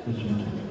그렇죠.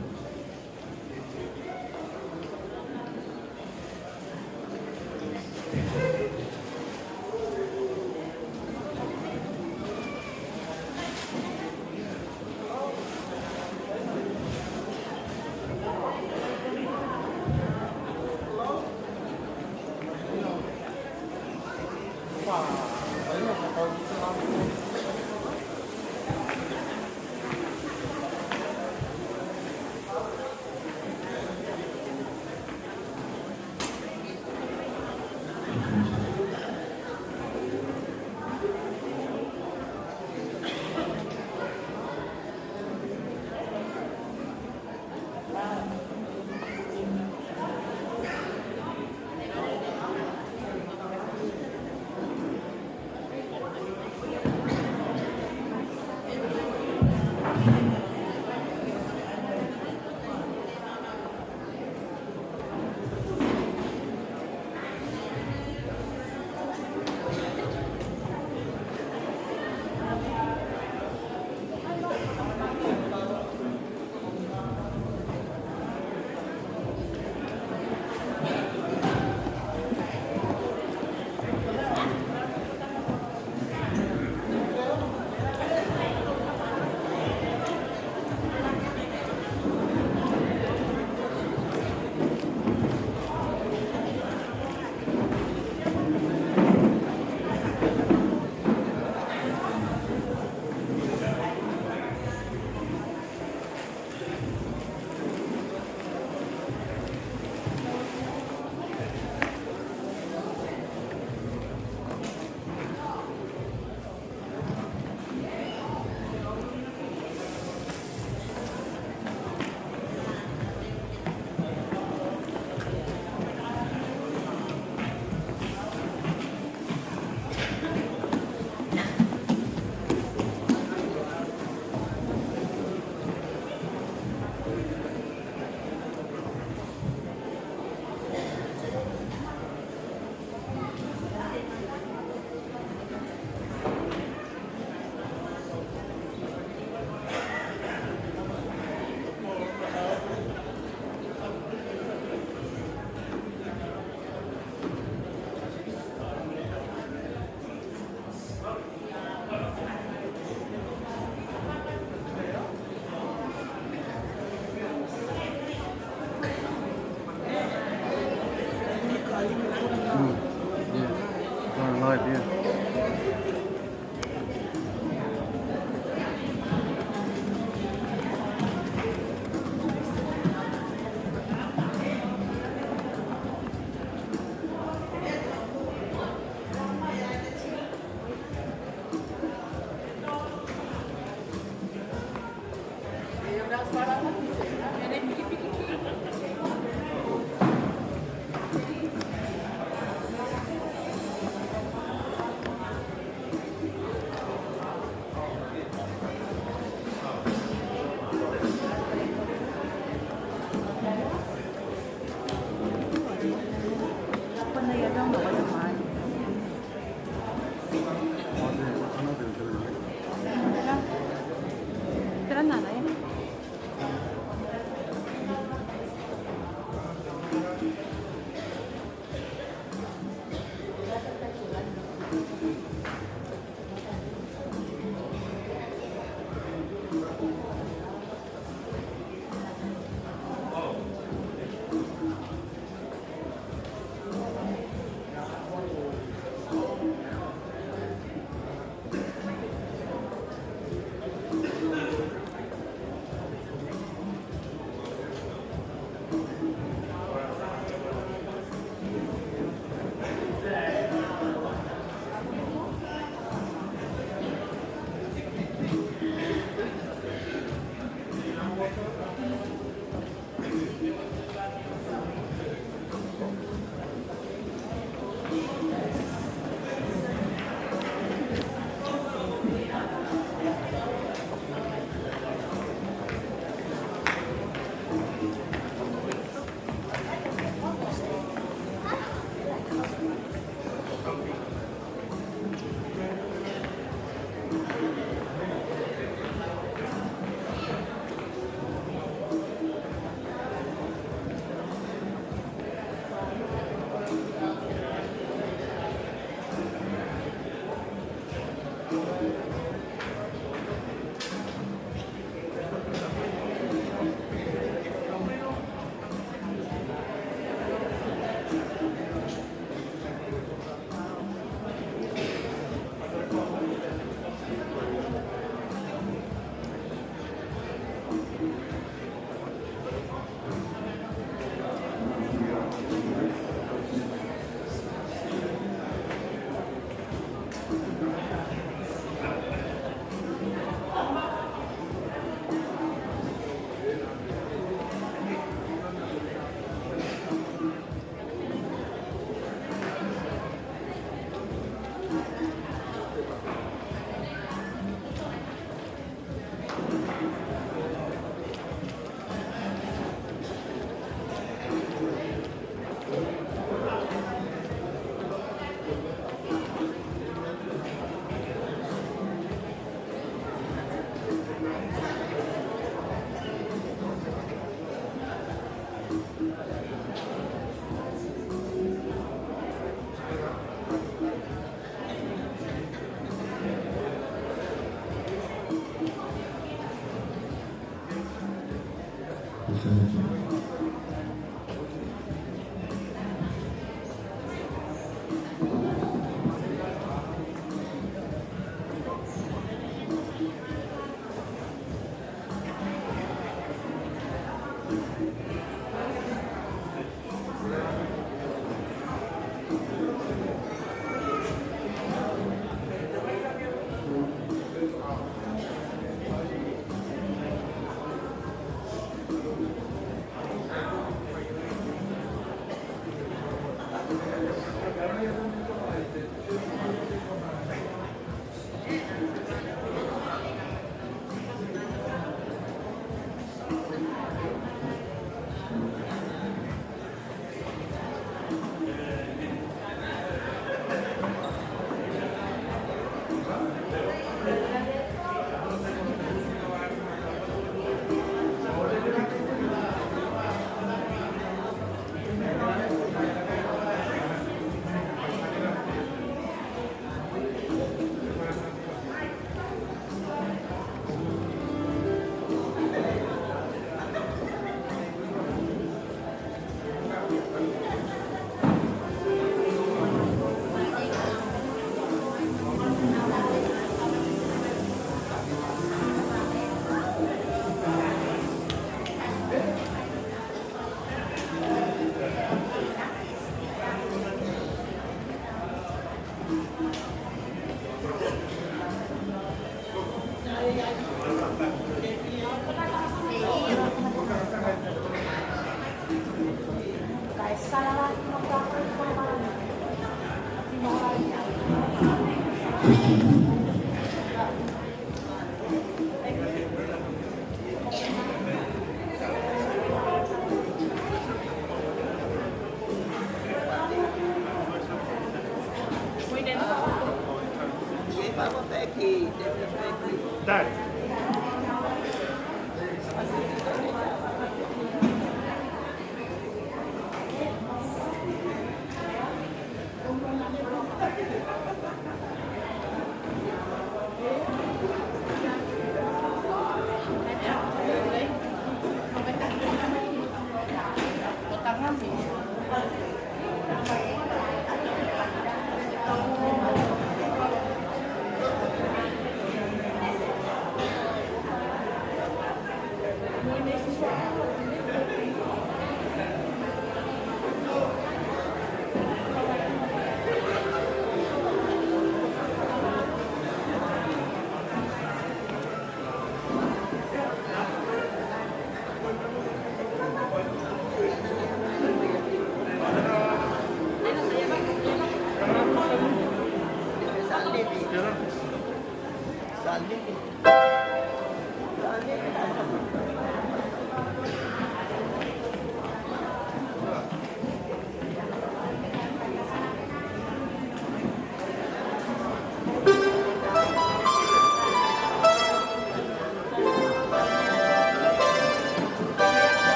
Dai.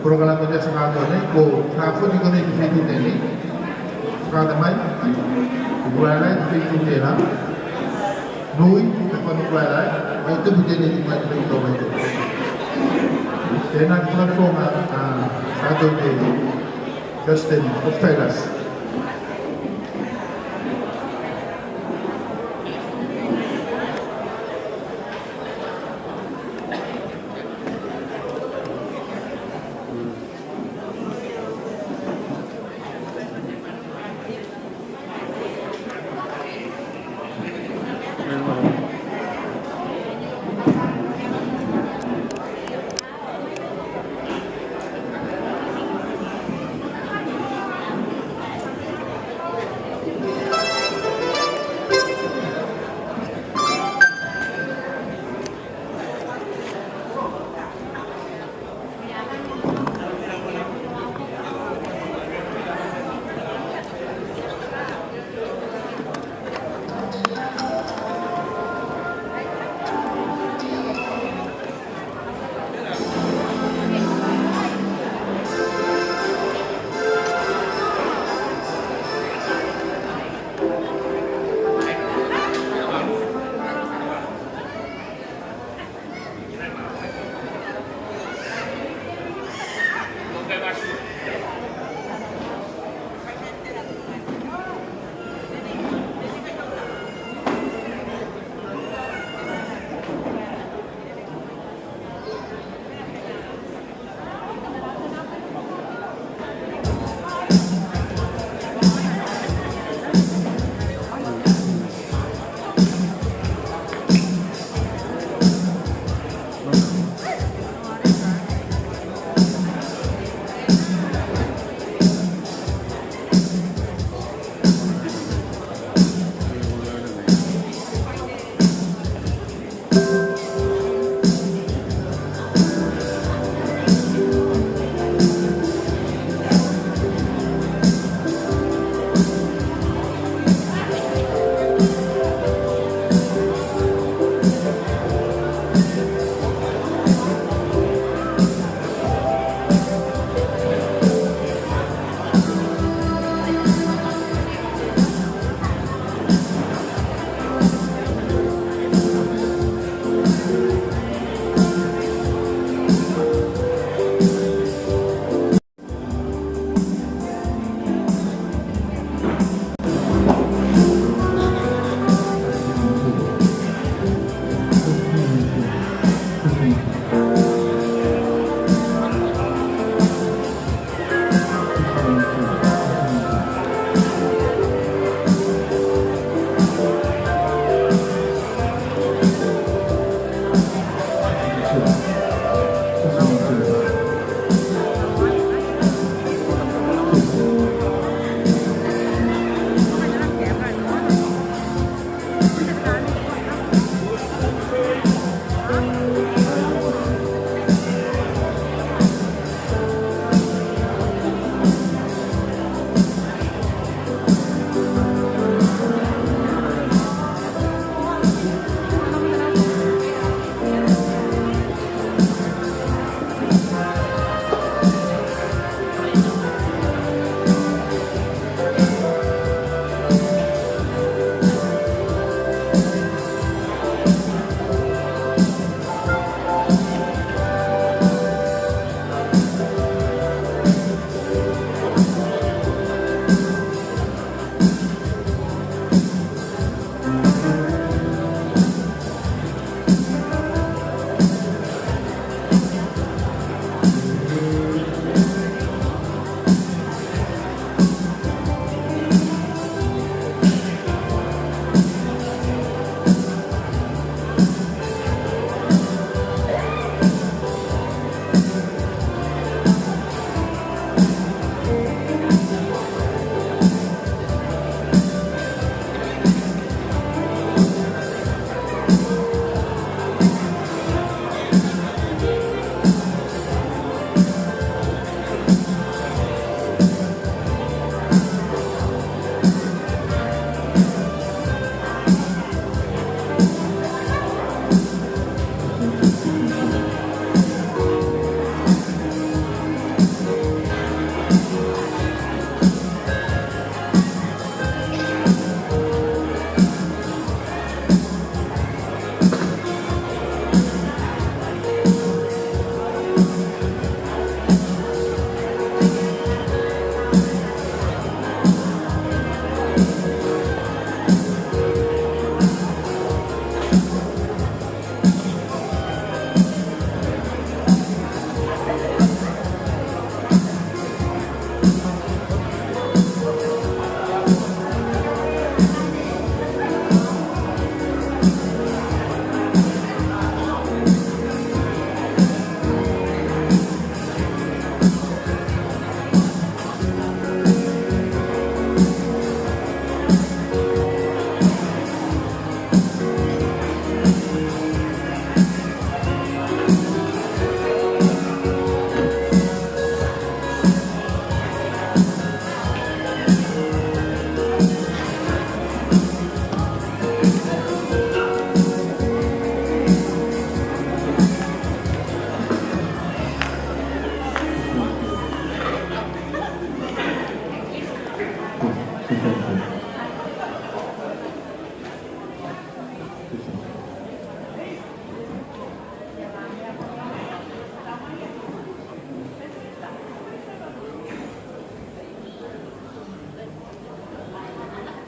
Programnya sekarang ini, trafo di kone difetti ini, sekarang mai, guarda difetti ini, noi depan guarda, itu begini di mana itu itu. Dan nanti platform satu ini, Justin Octavius.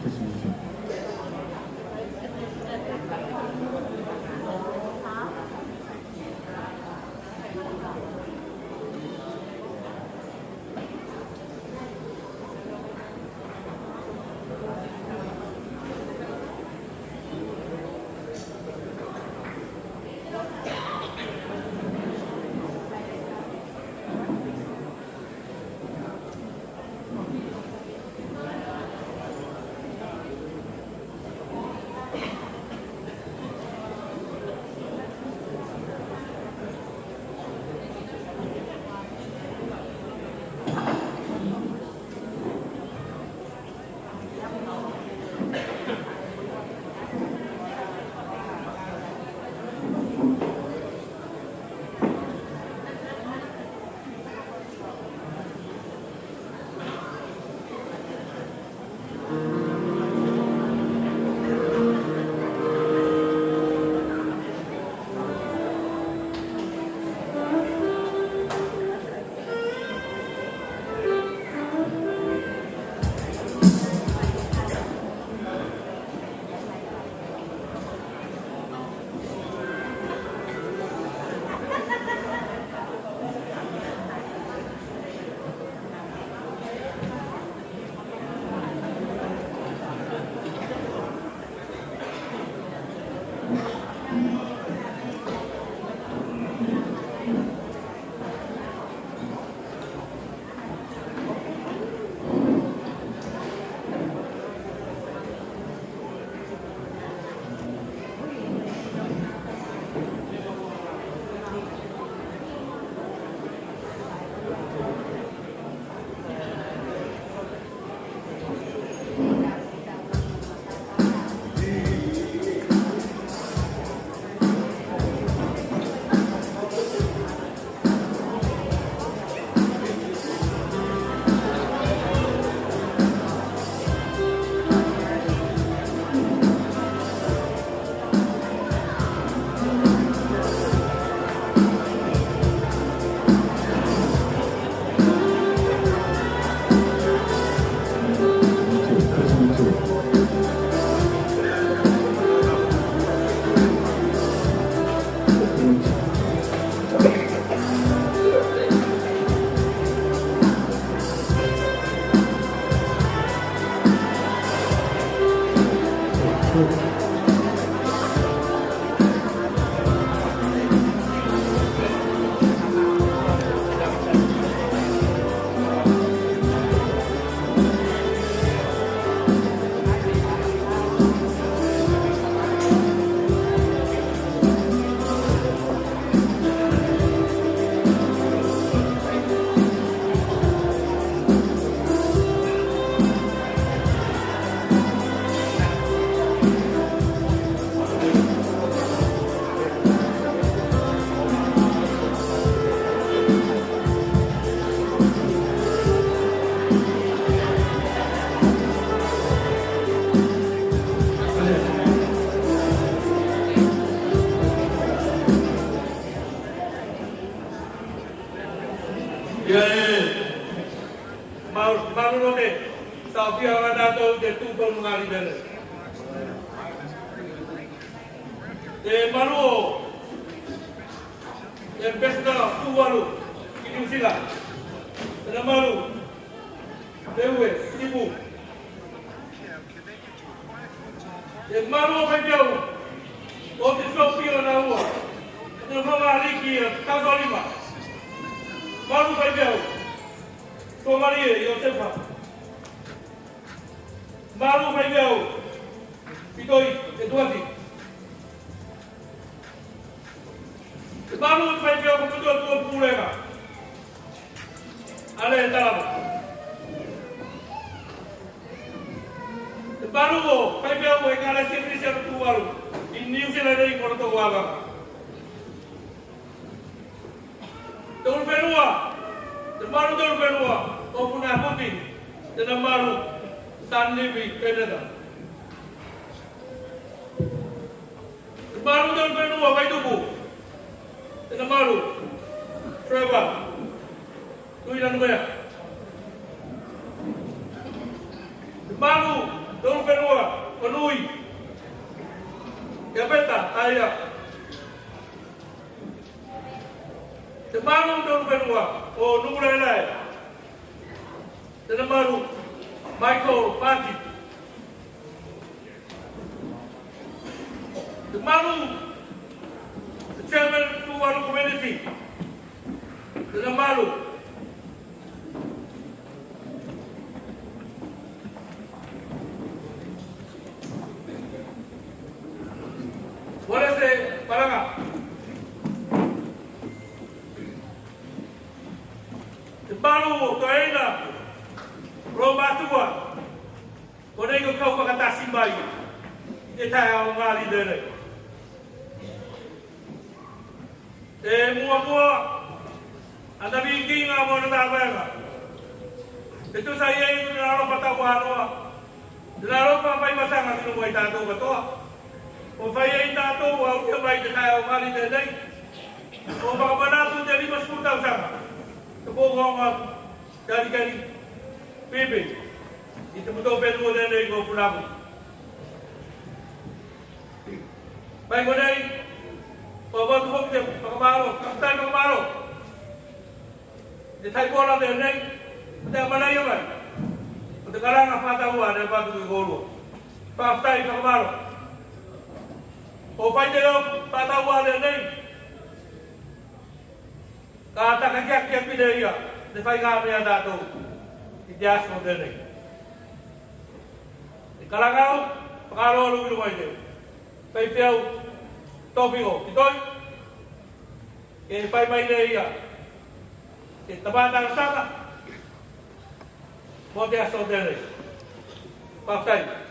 Definition. Manunote, Saudi Arabia de tu con una libera. De Maru, de Pesca, tu Maru, New Zealand, de Maru, de Ue, Tibu, de Maru Fayau, o de Sofia na Ua, de Mama Liki, Casolima, Maru Fayau. Somalia, Yosefa. Maru Fayau, Pitoi, Eduardi. Maru Fayau, betul-betul pulera. Ale dalam. Maru Fayau, yang ada sendiri satu baru. Ini New Zealand ini kalau tu apa? Tahun Benua, Maru tahun Benua. O punah putih dan Maru Sandibi Canada. Maru dan Benua Baitubu dan Maru Trevor Tuinan Maya. Maru Tolu Whenua, o Nui. Kia peta, aia. Te maru Tolu Whenua, o Nungurelai. Te maru, Michael Pati. Te maru, the chairman of the Tuvalu community. Te maru. Boleh saya paranga. Baru toina Roma tua. Boleh kau kata simbai. Kita yang ngali dere. Mua anda bikin apa nak apa? Itu saya yang lalu patah wano. Lalu apa yang masang aku buat tato betul. O fai tato o que vai de cair o vale de lei. O babanato de lima escuta o sama. O bom dari bebe. Itu betul betul de lei go pulang. Baik kodai. Bawa tu hok je pakabaro, kapten pakabaro. Di thai bola de lei. Kita mana yang mana? Untuk kalang apa tahu ada batu di golu. Paktai pakabaro. O pai de patawa de nei. Kata kajak ke pideria, de pai ga me dato. Idias mo de nei. Kalangau, pakaro lu lu mai de. Pai peu topio, kitoi. E pai mai de ia. E tabata saka. Mo de aso de nei. Paktai.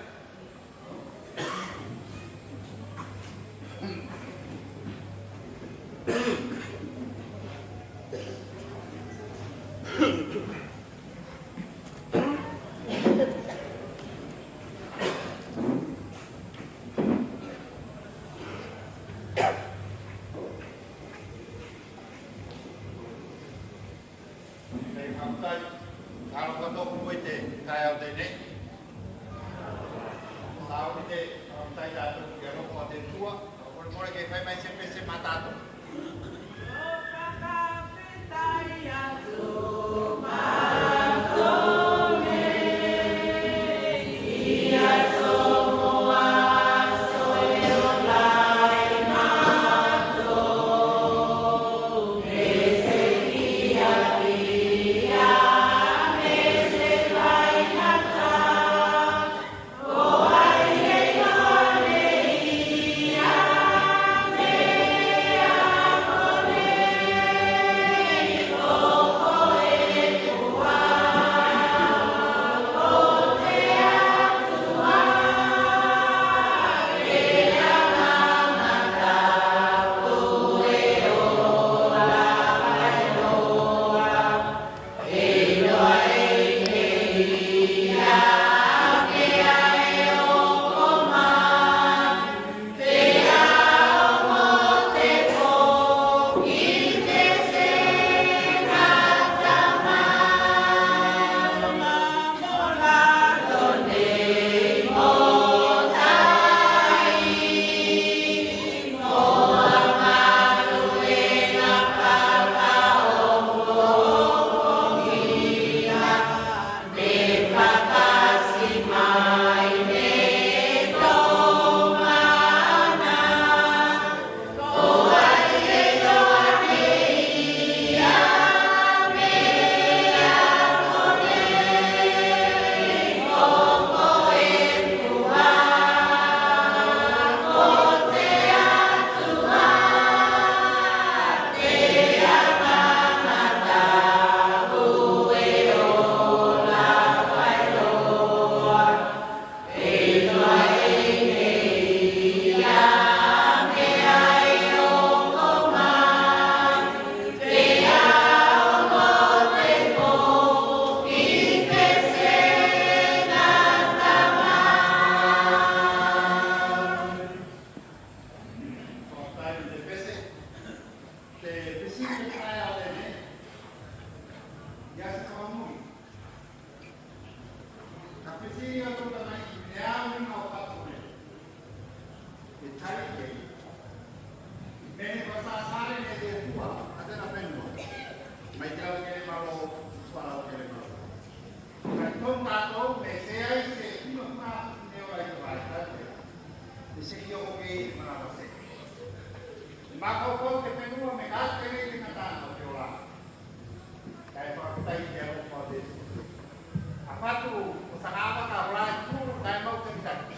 Fatu, usaha ka wala tu dai mau kita.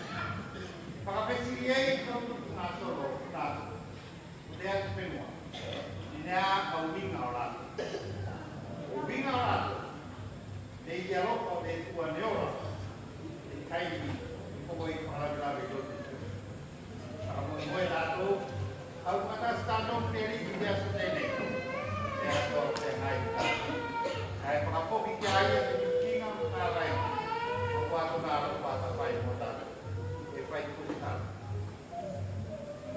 Pakapesi ye ko na solo ta. Dia semua. Ini au winga ora. Winga ora. Dei dia ro de tu aneora. Di kai ni ko boi para bila bedo. Kamu moi datu au kata stano teri dia sutene. Ya to te hai. Hai pakapo ki ai Alright. Kuat na kuat apa yang muda. Ipai kuat.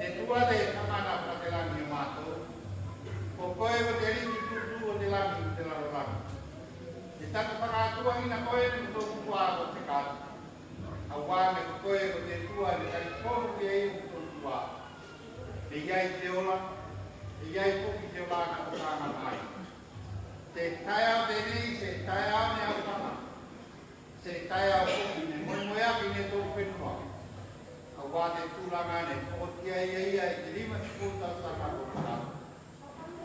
Detua de kamana patelan ni mato. Pokoe berdiri di tuju de lami de la lami. Kita kepada tua ina koe untuk kuat sekat. Awan de koe berdetua de kalipon dia untuk kuat. Dia ideola. Dia itu ideola na utama mai. Setaya deni setaya ni utama. Setaya aku ini, moya ini tu penua. Awak itu langane, otia iya jadi macam tak sama orang.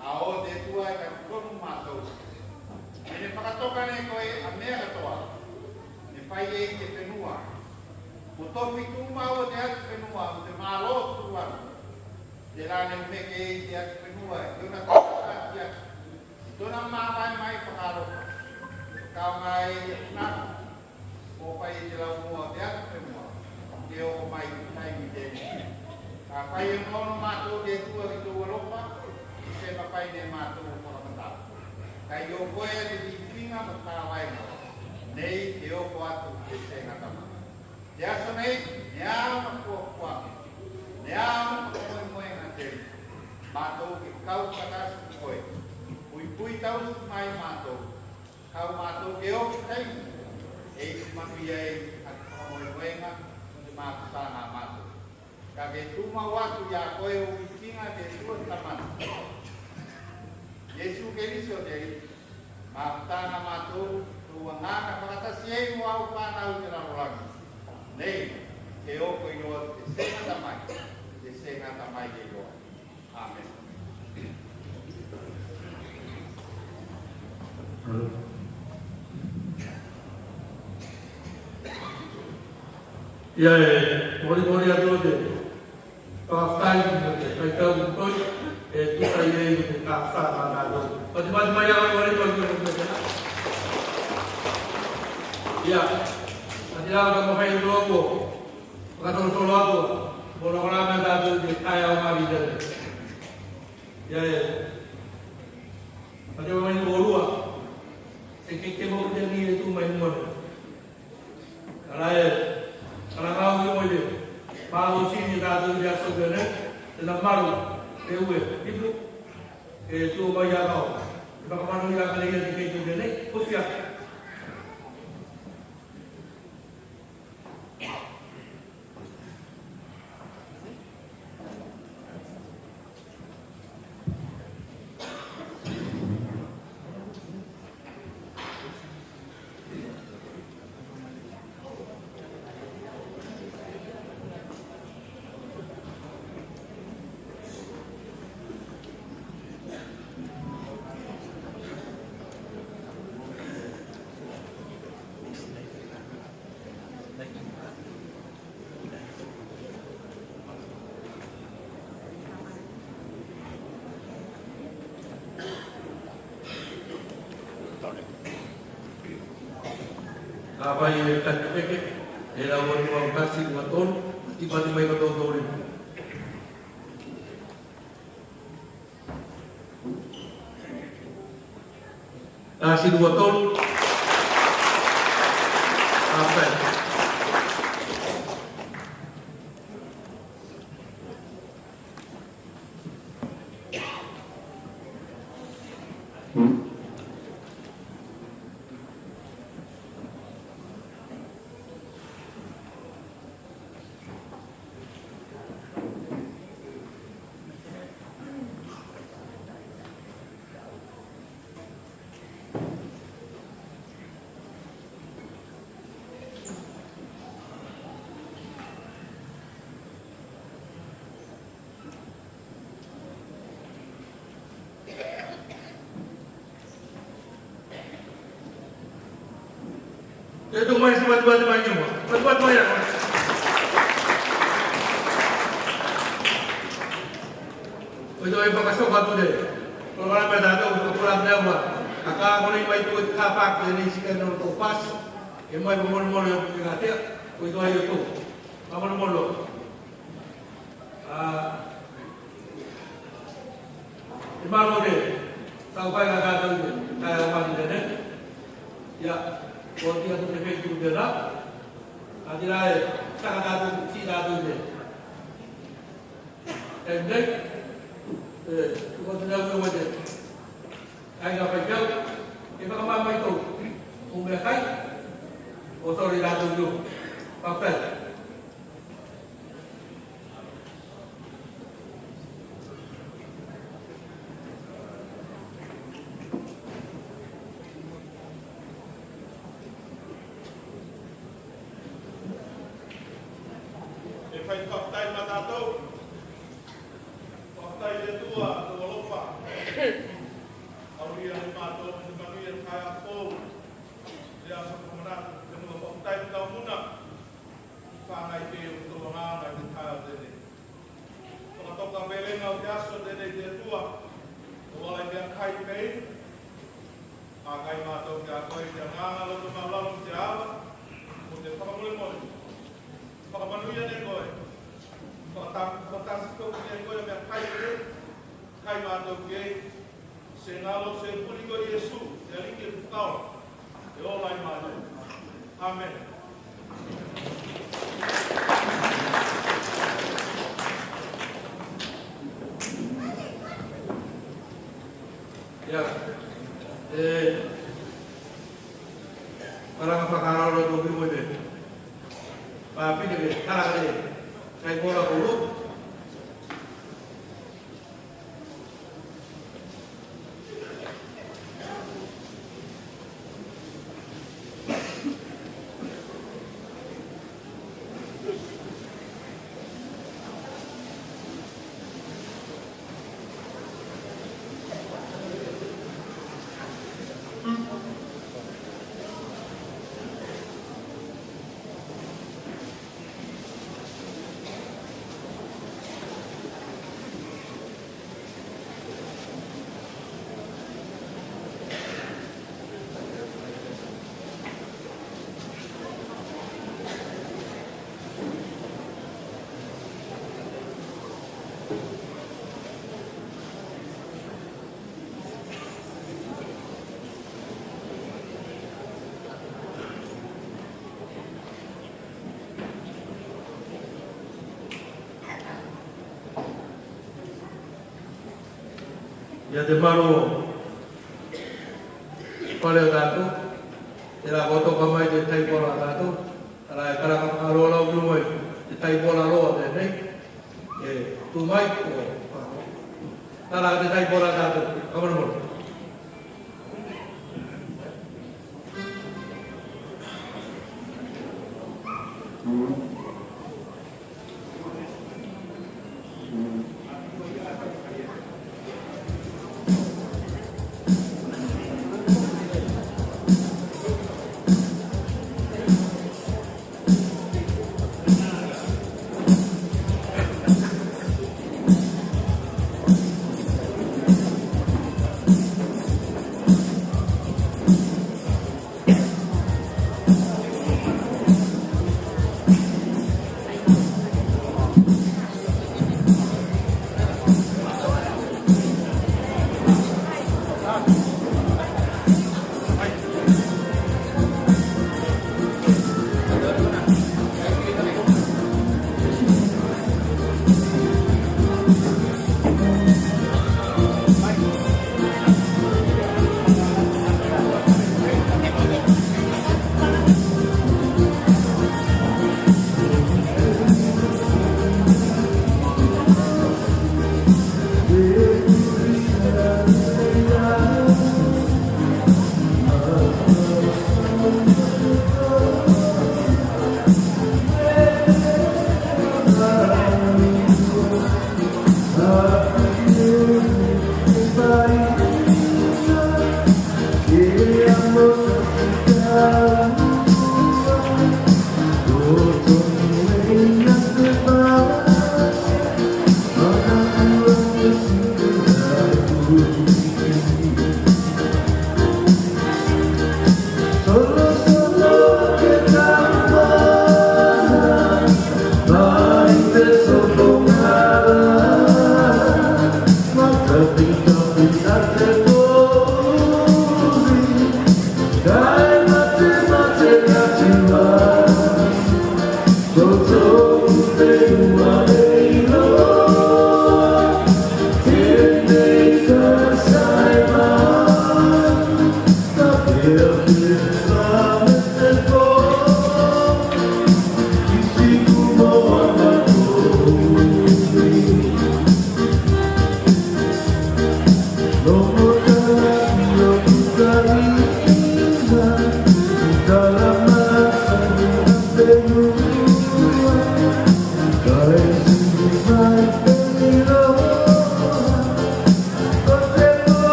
Awak itu akan kau masuk. Ini pakatokan ni kau amnya ketua. Ini payah ini penua. Untuk itu mau dia penua, untuk malu tuan. Jalan yang mereka dia penua. Itu nak dia. Itu nama mai pengaruh. Kau mai nak. Pai jelau mua dia semua. Dia mai tai ni. Apa yang kau matu dia tu itu lupa. Saya pakai dia matu orang mentah. Kayu koe di pinga bertawai. Nei dia kuat tu saya kata. Dia sunai nyam kuat. Nyam koe nanti. Matu kau kata koe. Pui tahu mai matu. Kau matu dia kai. Mabiai atau moenga untuk sana matu. Kage tuma waktu ya koe ukinga de tuan taman. Yesus Kristus dari sana matu tuan nana kata siai mau panau jalan orang. Nei keo koe yo senga tamai yo. Amin. Ya, mori aduh deh. Pasal ini, kita untuk itu saya ini kakak anak. Macam mana mori Ya, nanti kita mau main dua ko. Kita solo aku. Bola orang ada tu di kaya orang ada. Ya. Nanti main bola. Sekejap mau jadi itu main bola. Kalau kau ni malu sini dah tu dia sebenarnya dalam malu, itu itu bayar kau. Kalau malu dia kalau dia dikit tu ni, usia. Apa yang kita pakai? Era orang kasih betul, tiba-tiba betul. Kasih betul. Apa? Itu mai sebuat-buat banyak, buat banyak. Itu yang pakasok batu deh. Kalau orang berada untuk pulang dewa, akak orang yang itu kapak dari sekian orang pas, yang mai pemulung yang punya hati, itu ayo tu, pemulung. Imam deh, sampai agak tahu kayak apa ni ya. Kalau dia tu lebih juga lah, adilah sangat ada si ada tu. Hendek, kalau tidak boleh macam, ayah apa jauh, kita kemana itu, umur kai, otori ada tu, papel. Fai cocktail matato. Cocktail dia tua, tua lupa. Aulia mato, sebagian kaya pun. Dia sebenarnya kedua cocktail kau munak. Pangai dia untuk mengangai di kaya ini. Kalau kau kembali ngau jasa dia tua. Kalau dia kai pay. Pangai mato dia kau jangan lalu malam siapa. Mungkin kau boleh. Pagkabaluyan niya ko eh. Pagkatas ko niya ko yung kay matog kay senalo sa puli ko Yesu. Dari kita tahu. Olay matog. Amen. Ya. Orang apa kalau lo tuh mau deh. Tapi dia sekarang ni, saya bola dulu. Ya demaro pada datu, tidak kotor kamai jadi bola datu, kalau kalau lo belum jadi bola lo ada ni, tu mai ko, kalau ada jadi bola datu, kamu mau?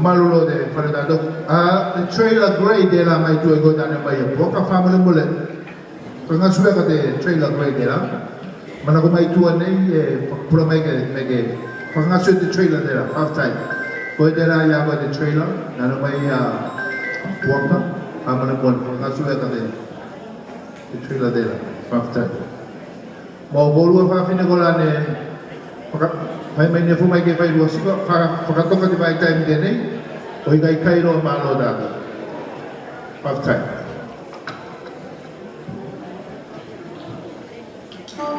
Malulo de Fernando. The trailer grade de la mai tu ego dane mai poca family bullet. Kanga sudah kata trailer grade de la. Mana ko mai tu ane pro mege. Kanga sudah the trailer de la half time. Ko de la ya ko the trailer. Nano mai poka. Amana ko kanga sudah kata the trailer de la half time. Mau bolu apa fine ko la ne Pai mai ne fu mai ke pai luasi ko whakatoka te mai taimi tēnei o i gai kairo mālo dāta. Paftai. Kita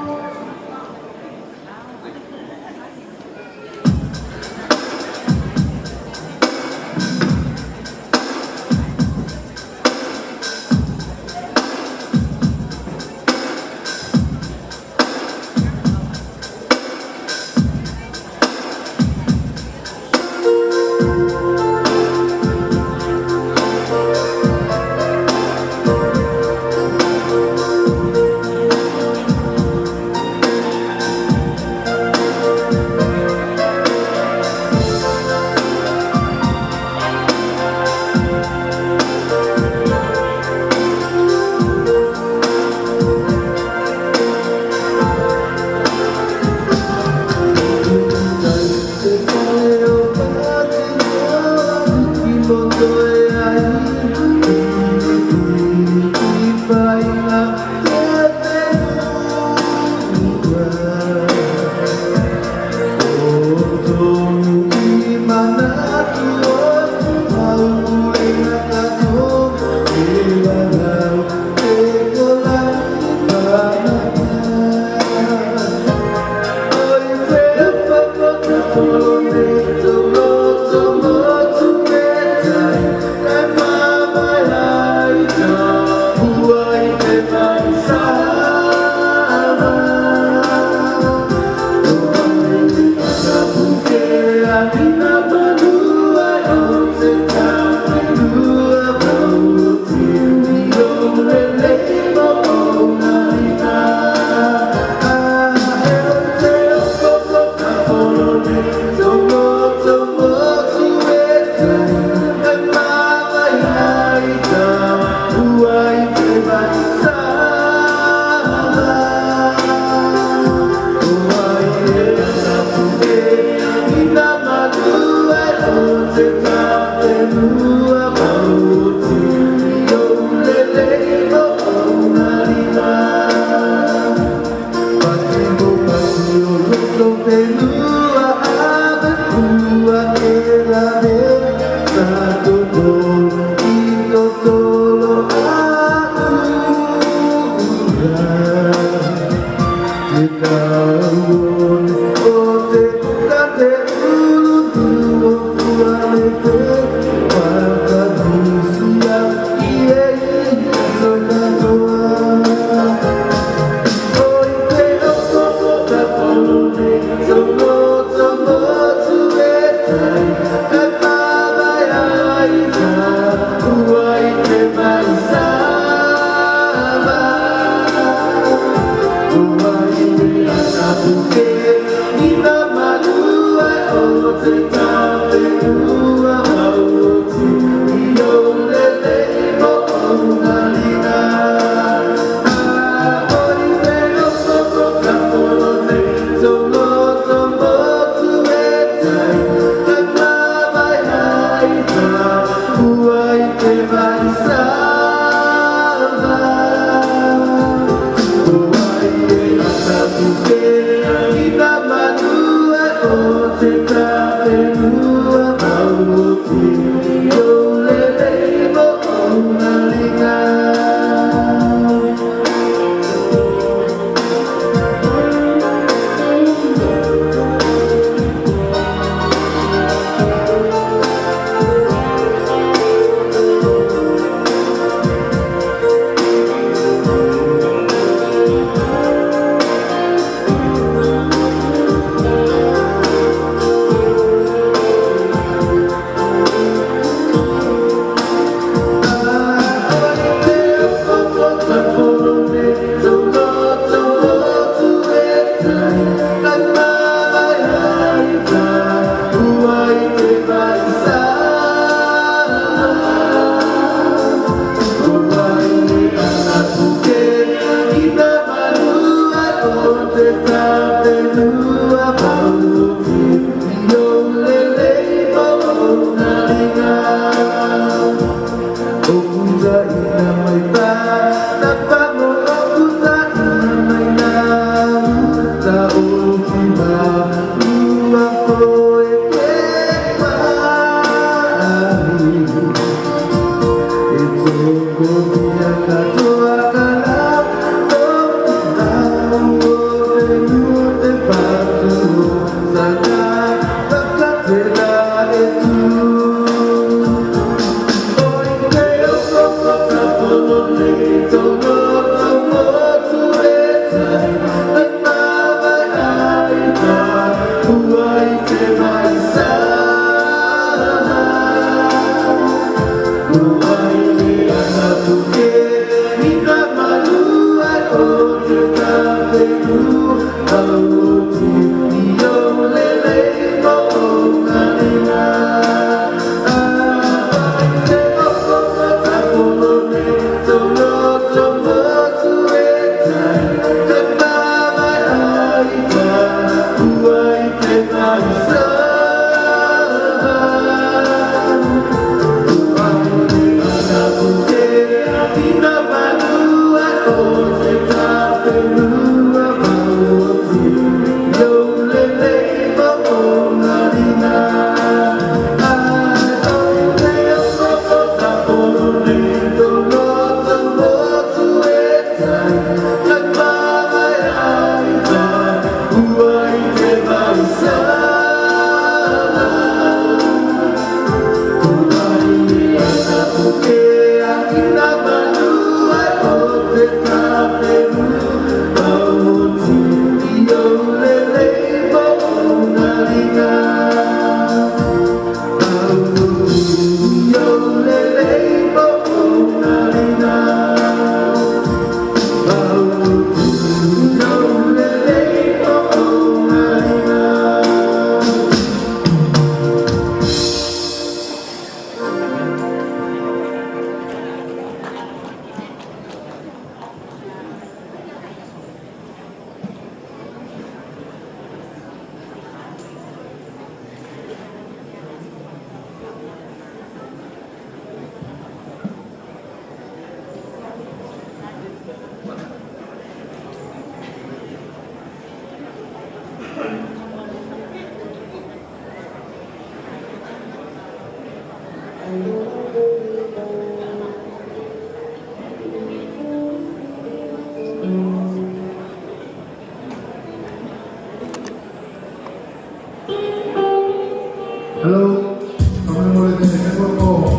Hello, kamu boleh dengar aku.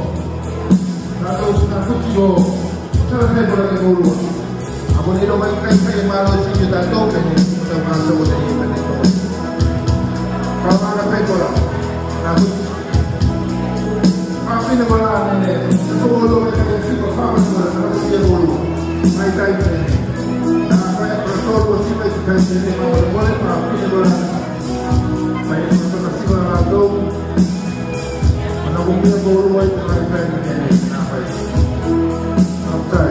Satu tiga, cara saya boleh dulu. Aku ni dah main saya malu sih kita tahu ni kita masuk dari mana tu. Kalau ada pekola, aku ni bola ni, itu bola kita kita faham bola, kita bola. Mai tai ni. Saya perlu kita kita ni boleh faham ni bola. Saya perlu kasih bola tu. Kung may nag-uruway na kayo kayo nangyayari na kayo. After.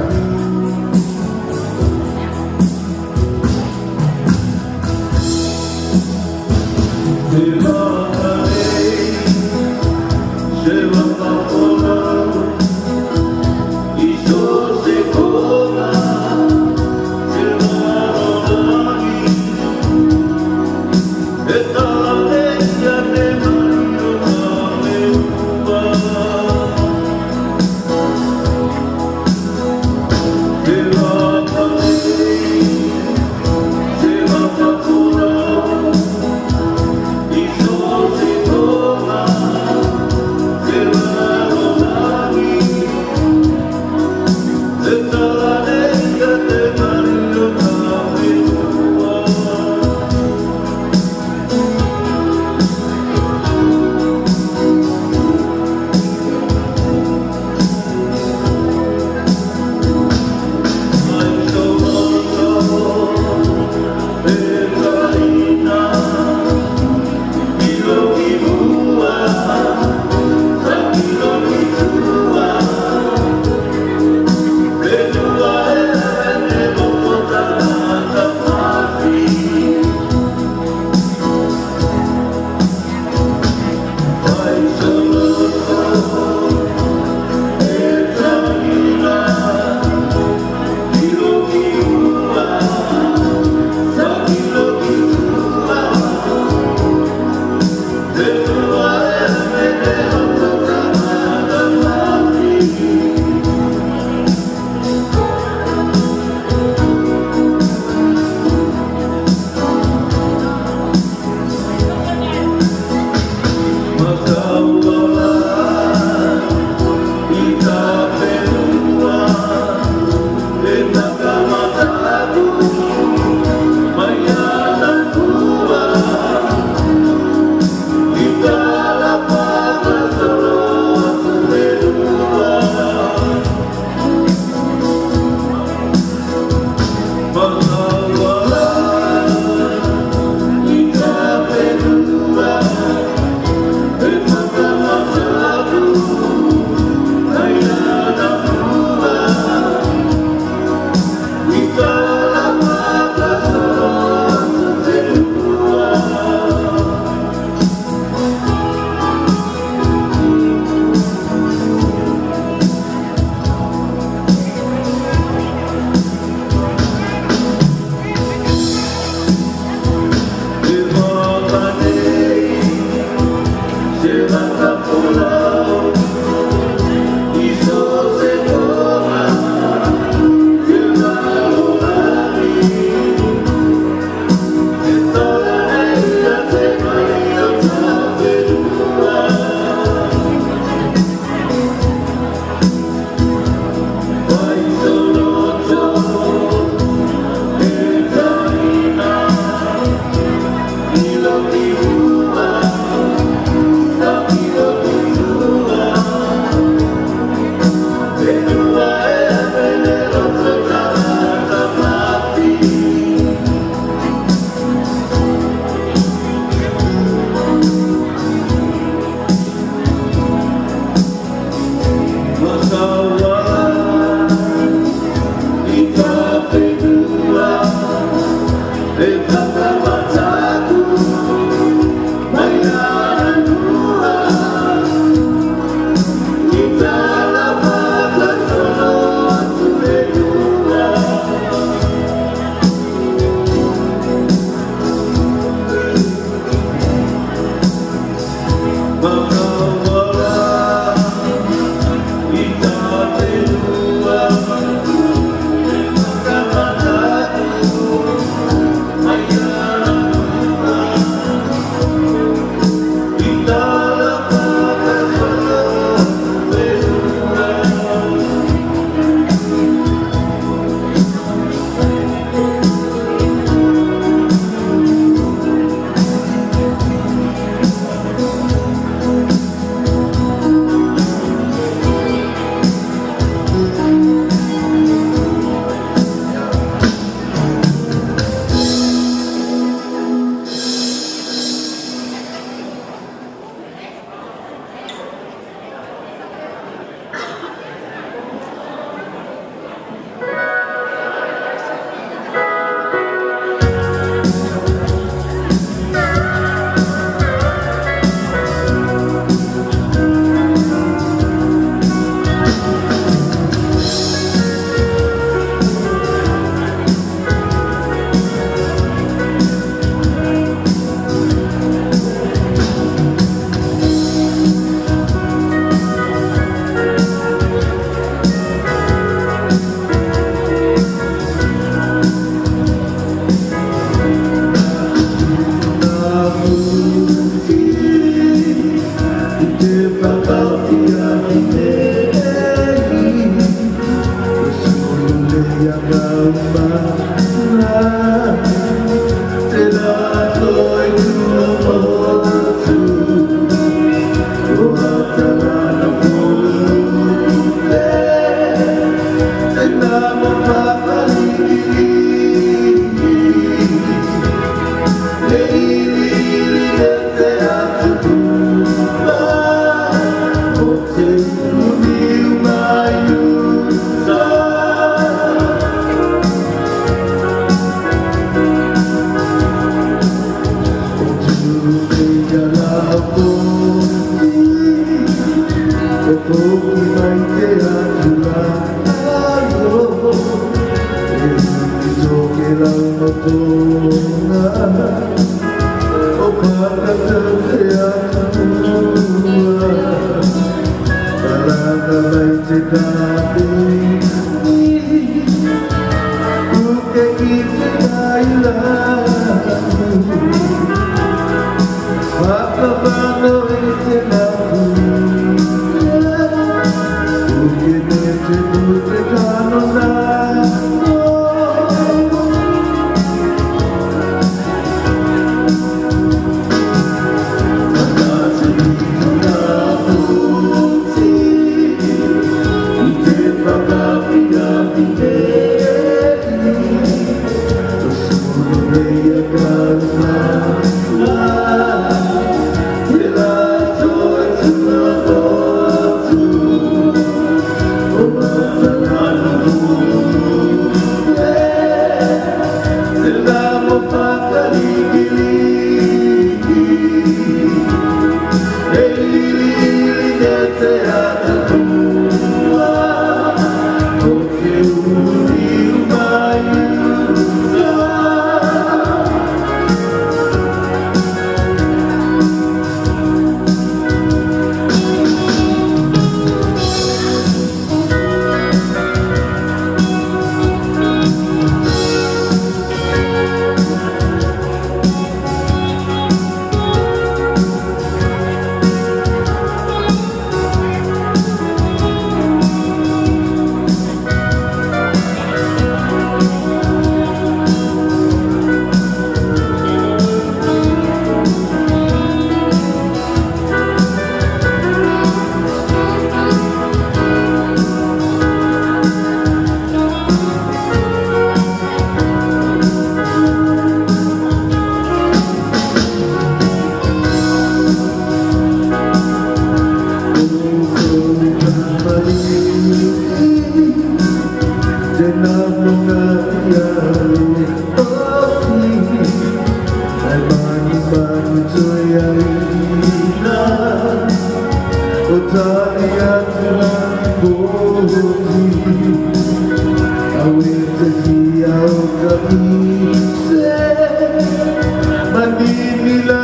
Manila,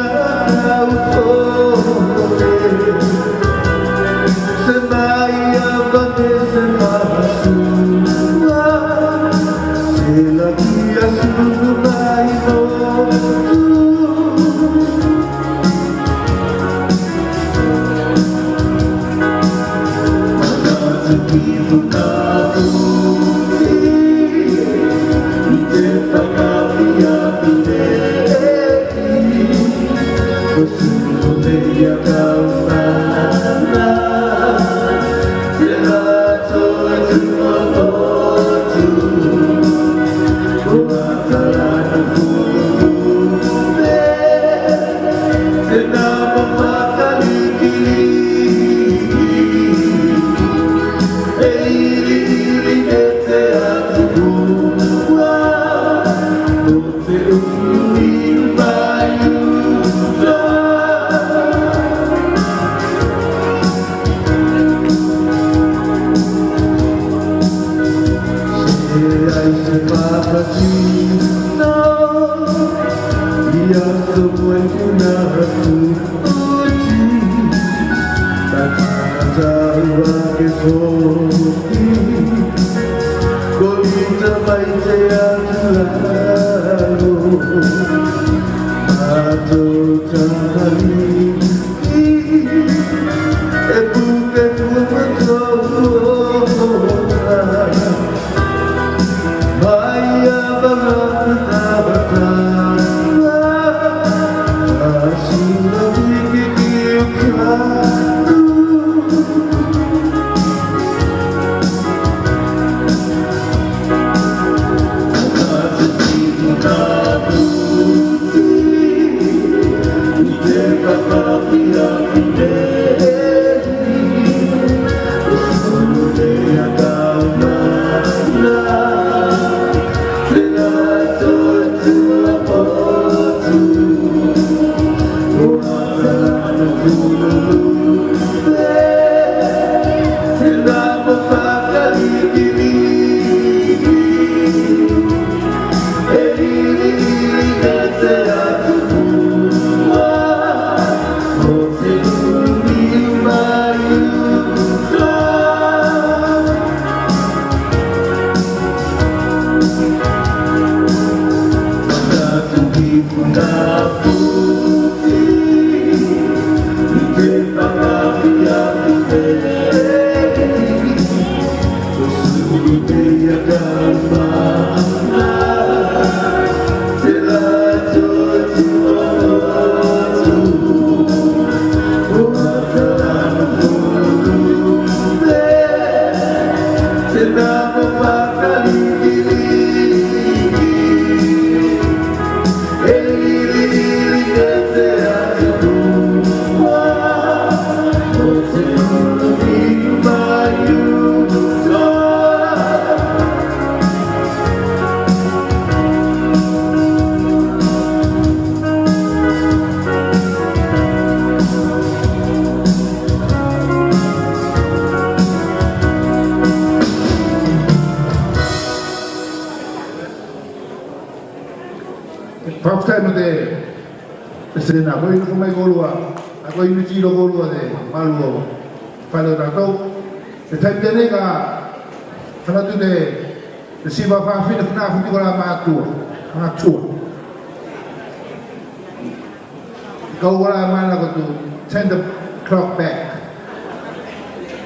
Go wala man ako to turn the clock back.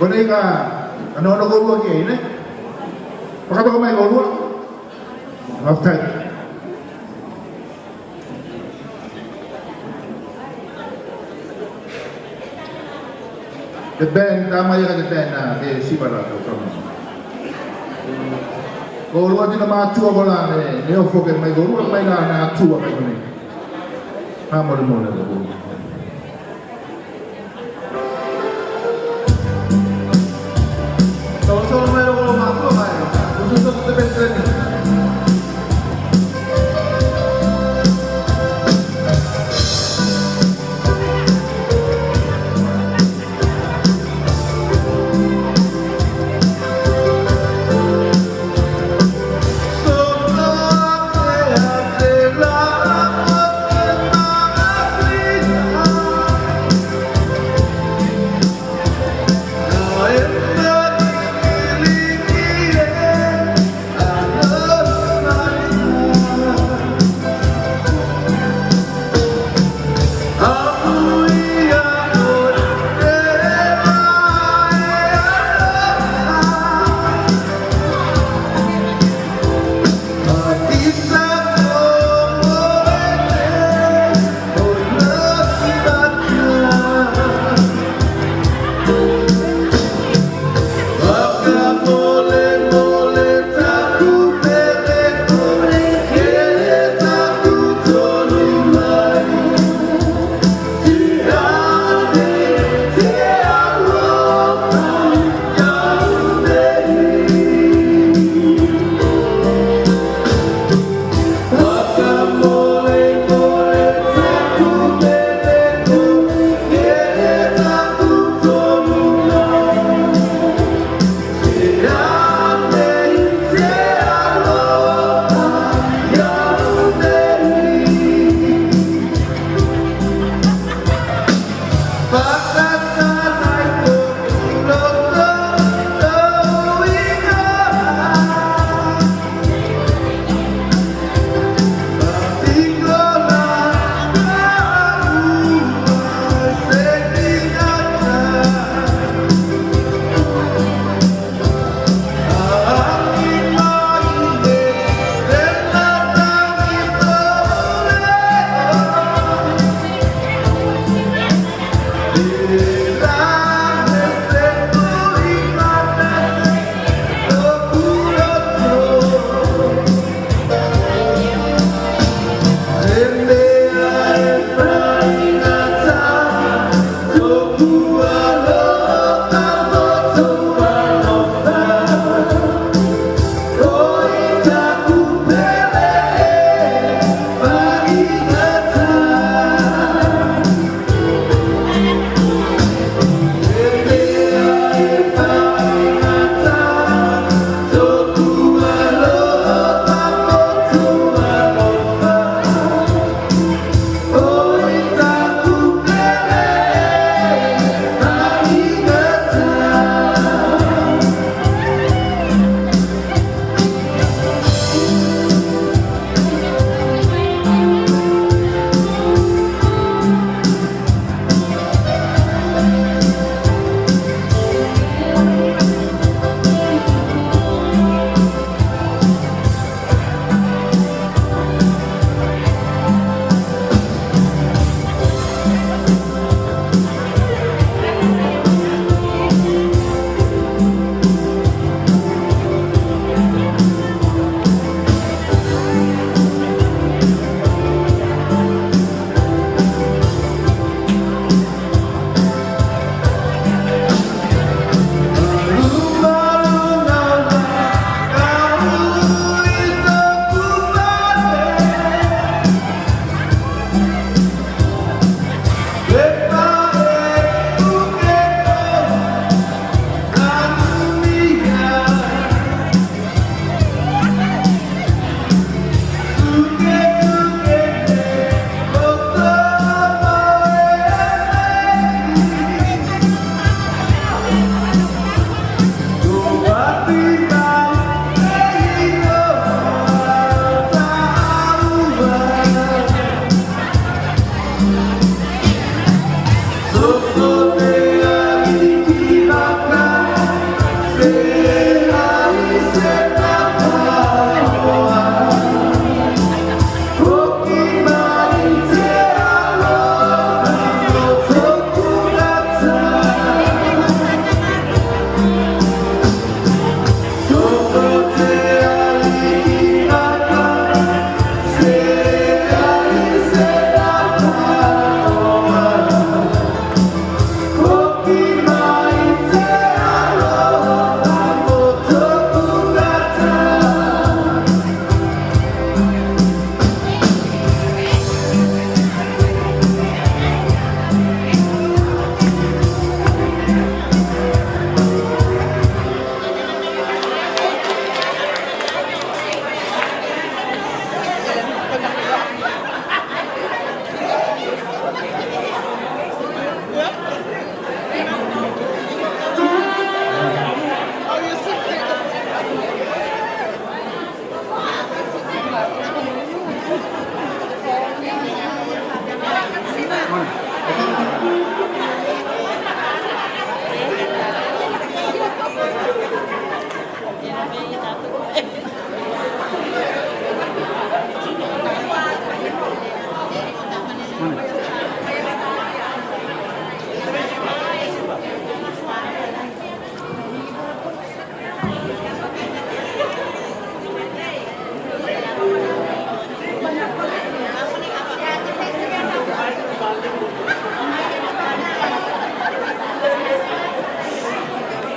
Kung ka ano naguluan niya ini? Pakata ko may guluan. Half time. The band, tama yung the band na de Sibarato. Guluan din na mga tuwa ko lang eh. Neo forget may guluan may na tuwa kayo ni. Vamos de moda de boa. Então, só não era o mato, vai. Os outros não devem ter. Sou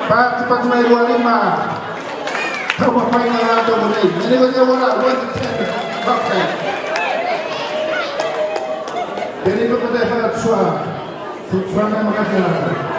Pak cepat main 25. Kamu final atau boleh? Ini kau jawab lah. 1 to 10. Oke. Jadi kau kata sangat suara. Suara makasih lah.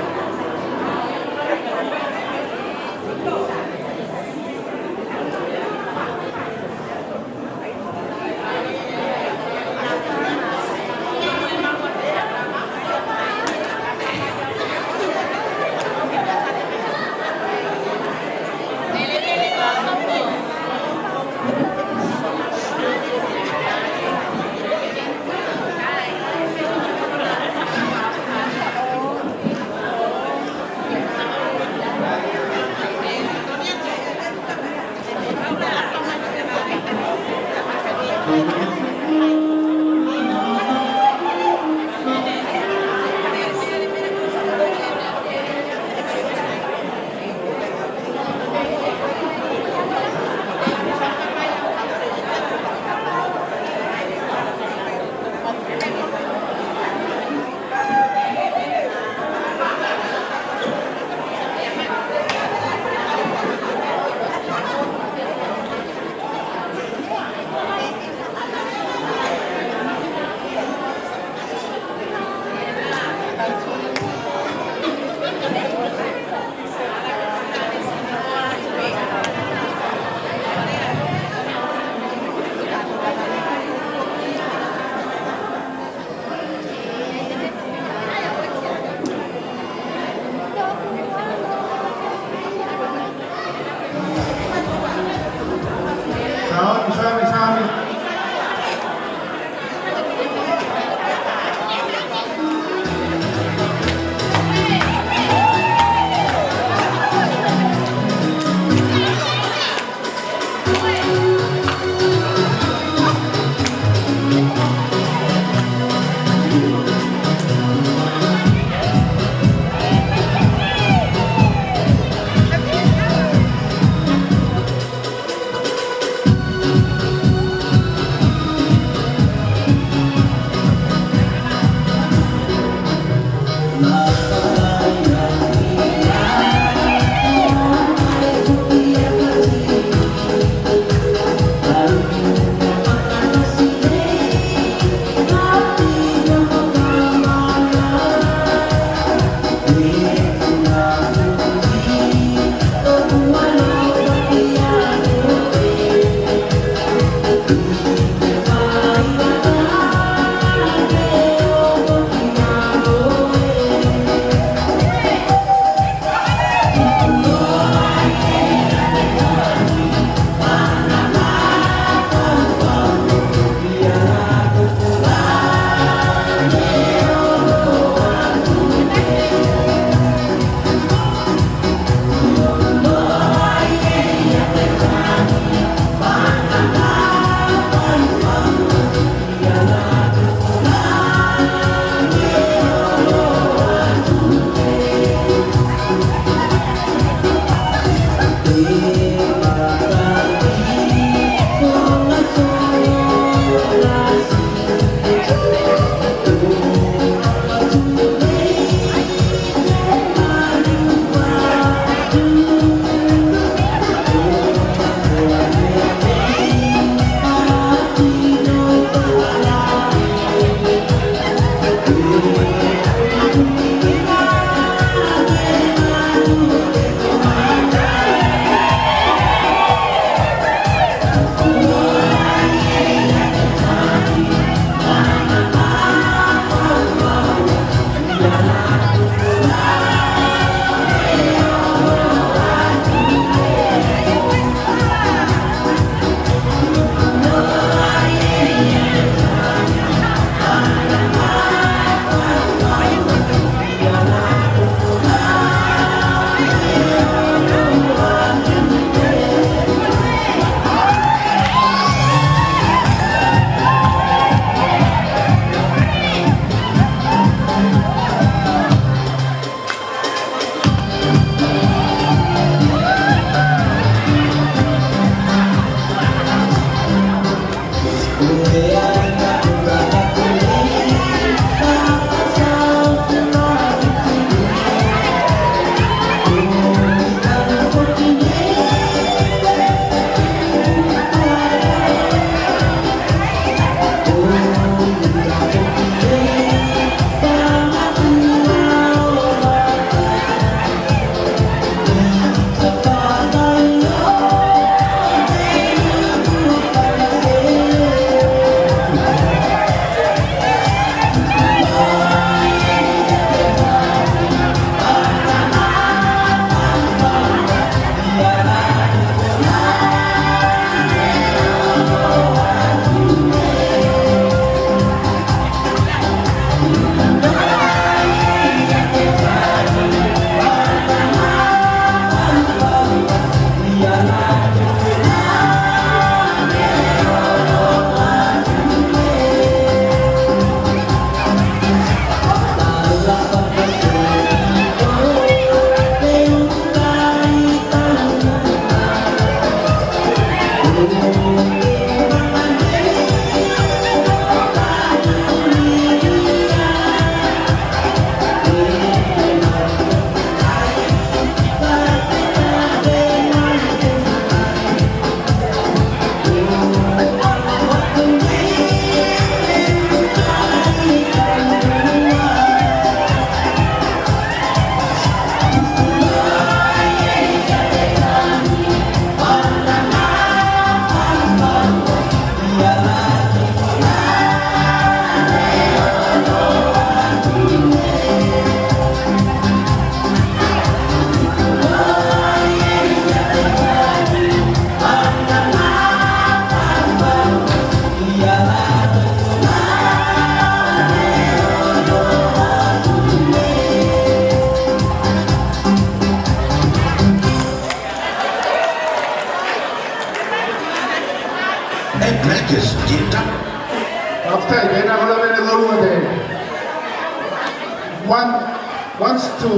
to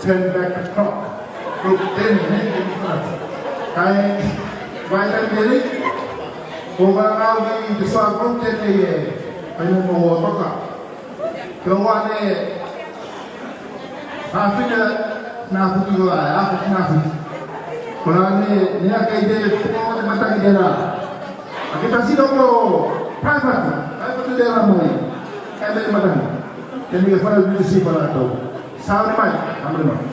turn back the clock. Group then in front. Kaya Vital Deli, kung kakawin di sa group then ay mumuwoto ka. Kung wane, hafi na puti ko ay, ako nafi. Kung niya kay Deli, kung wane matang idera. Kita sino ko, private, ay pati idera mo eh. Kaya Deli matang. Jadi kita harus bersih pada itu. Sama ni, ambil mana?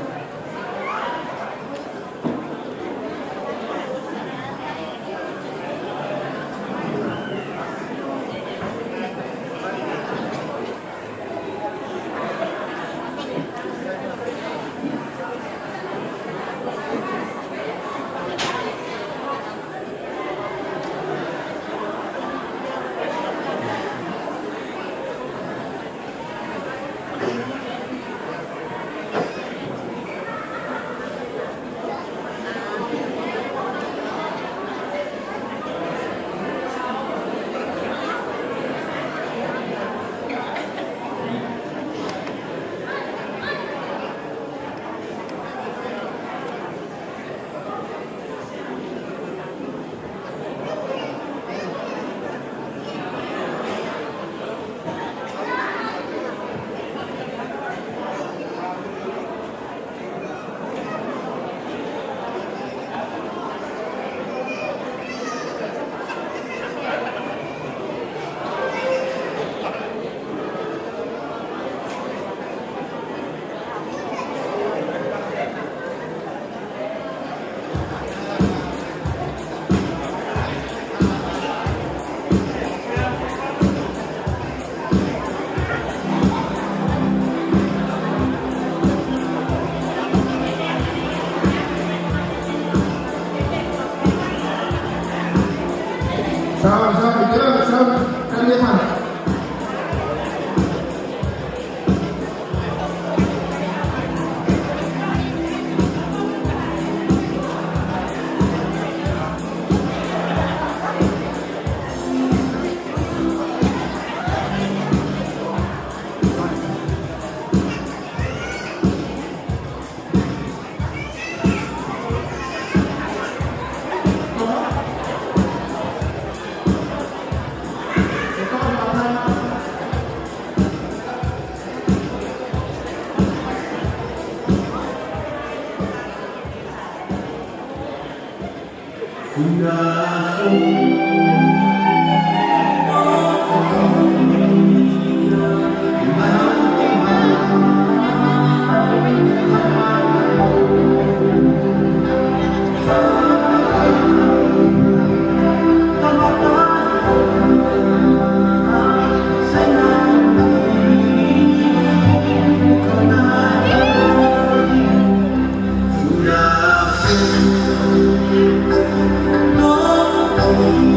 Oh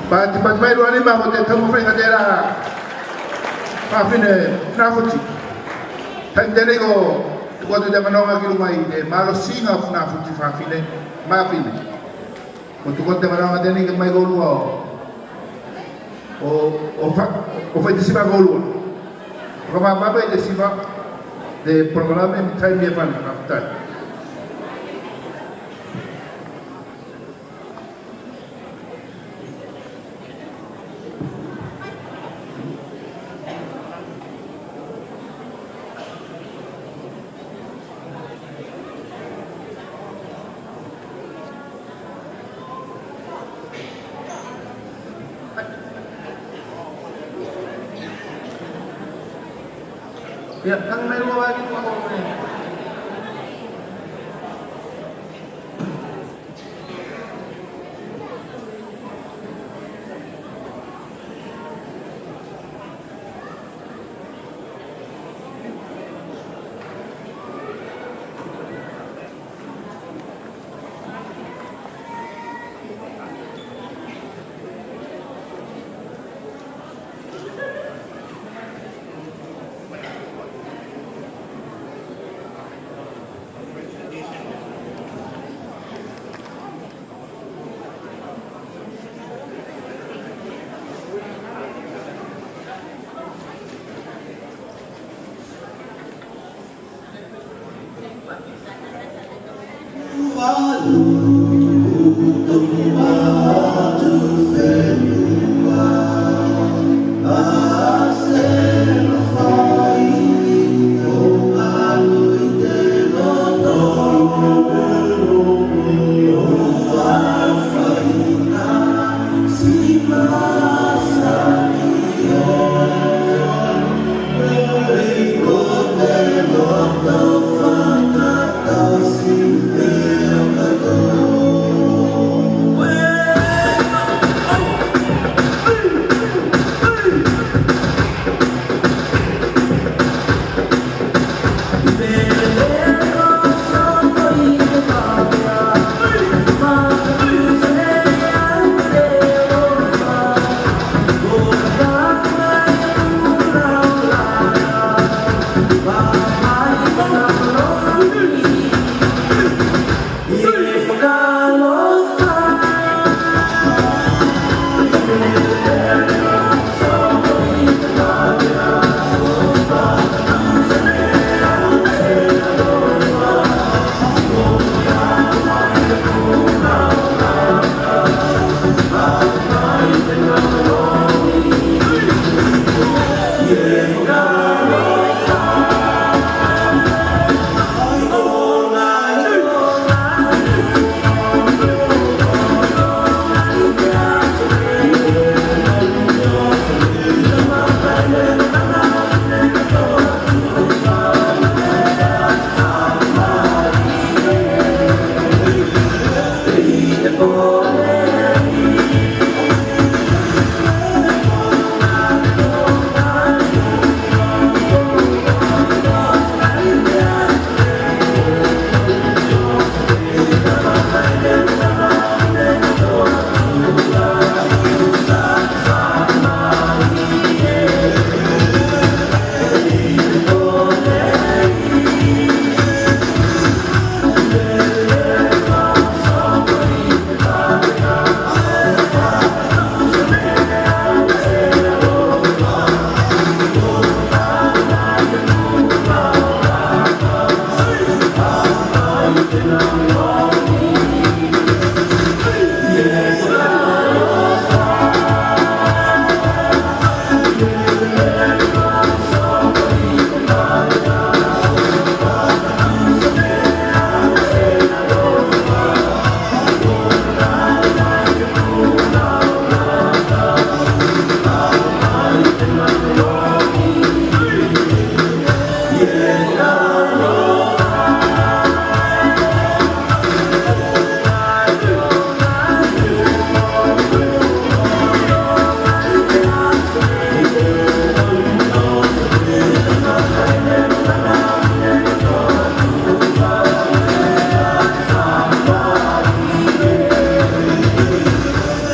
Cepat mai dua lima hotel tamu free kadera. Pafine nafuti. Tandere go waktu zaman orang lagi rumah ini malu singa nafuti pafine mafine. Untuk kau zaman orang ada ni kemai go luar. O fai desiba go luar. Kalau apa desiba de program yang time dia fan kapten. Ya, ang may luwagin mo ako ngayon.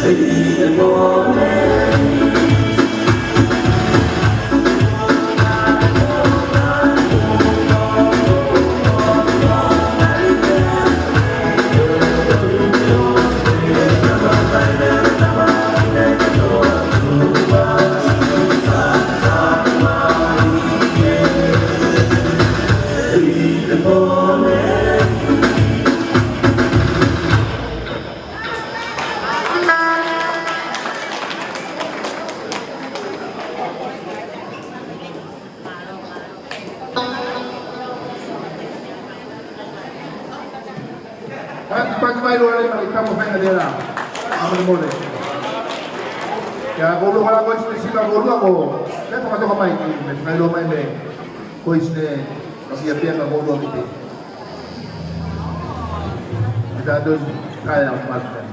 Baby, estamos venga de la. Vamos boleh. Ya kalau kalau kau istri sila kalau aku, saya tak tahu apa ini. Saya lo main main. Kau istri kasi apa yang kau kita. Kita ada kaya macam.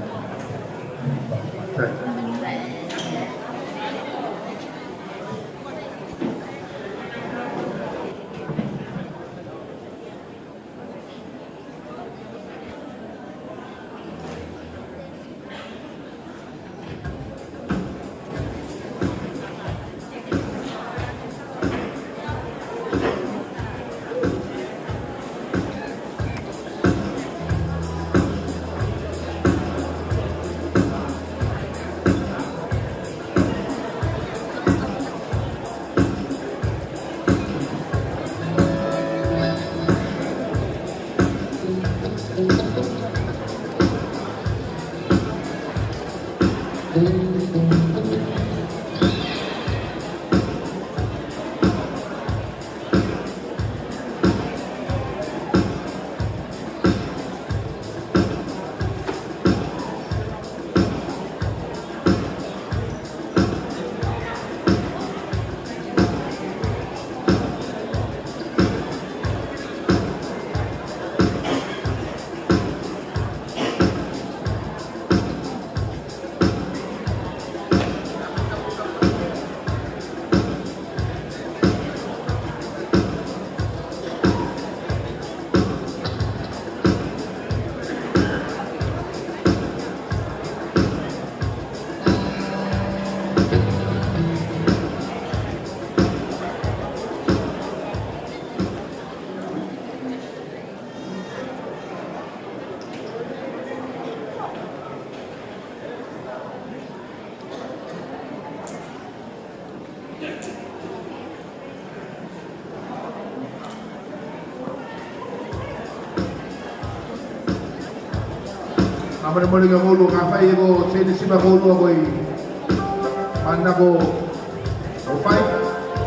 Amar mo nga ulo kapay ko sa si Bagulo ako manda ko fight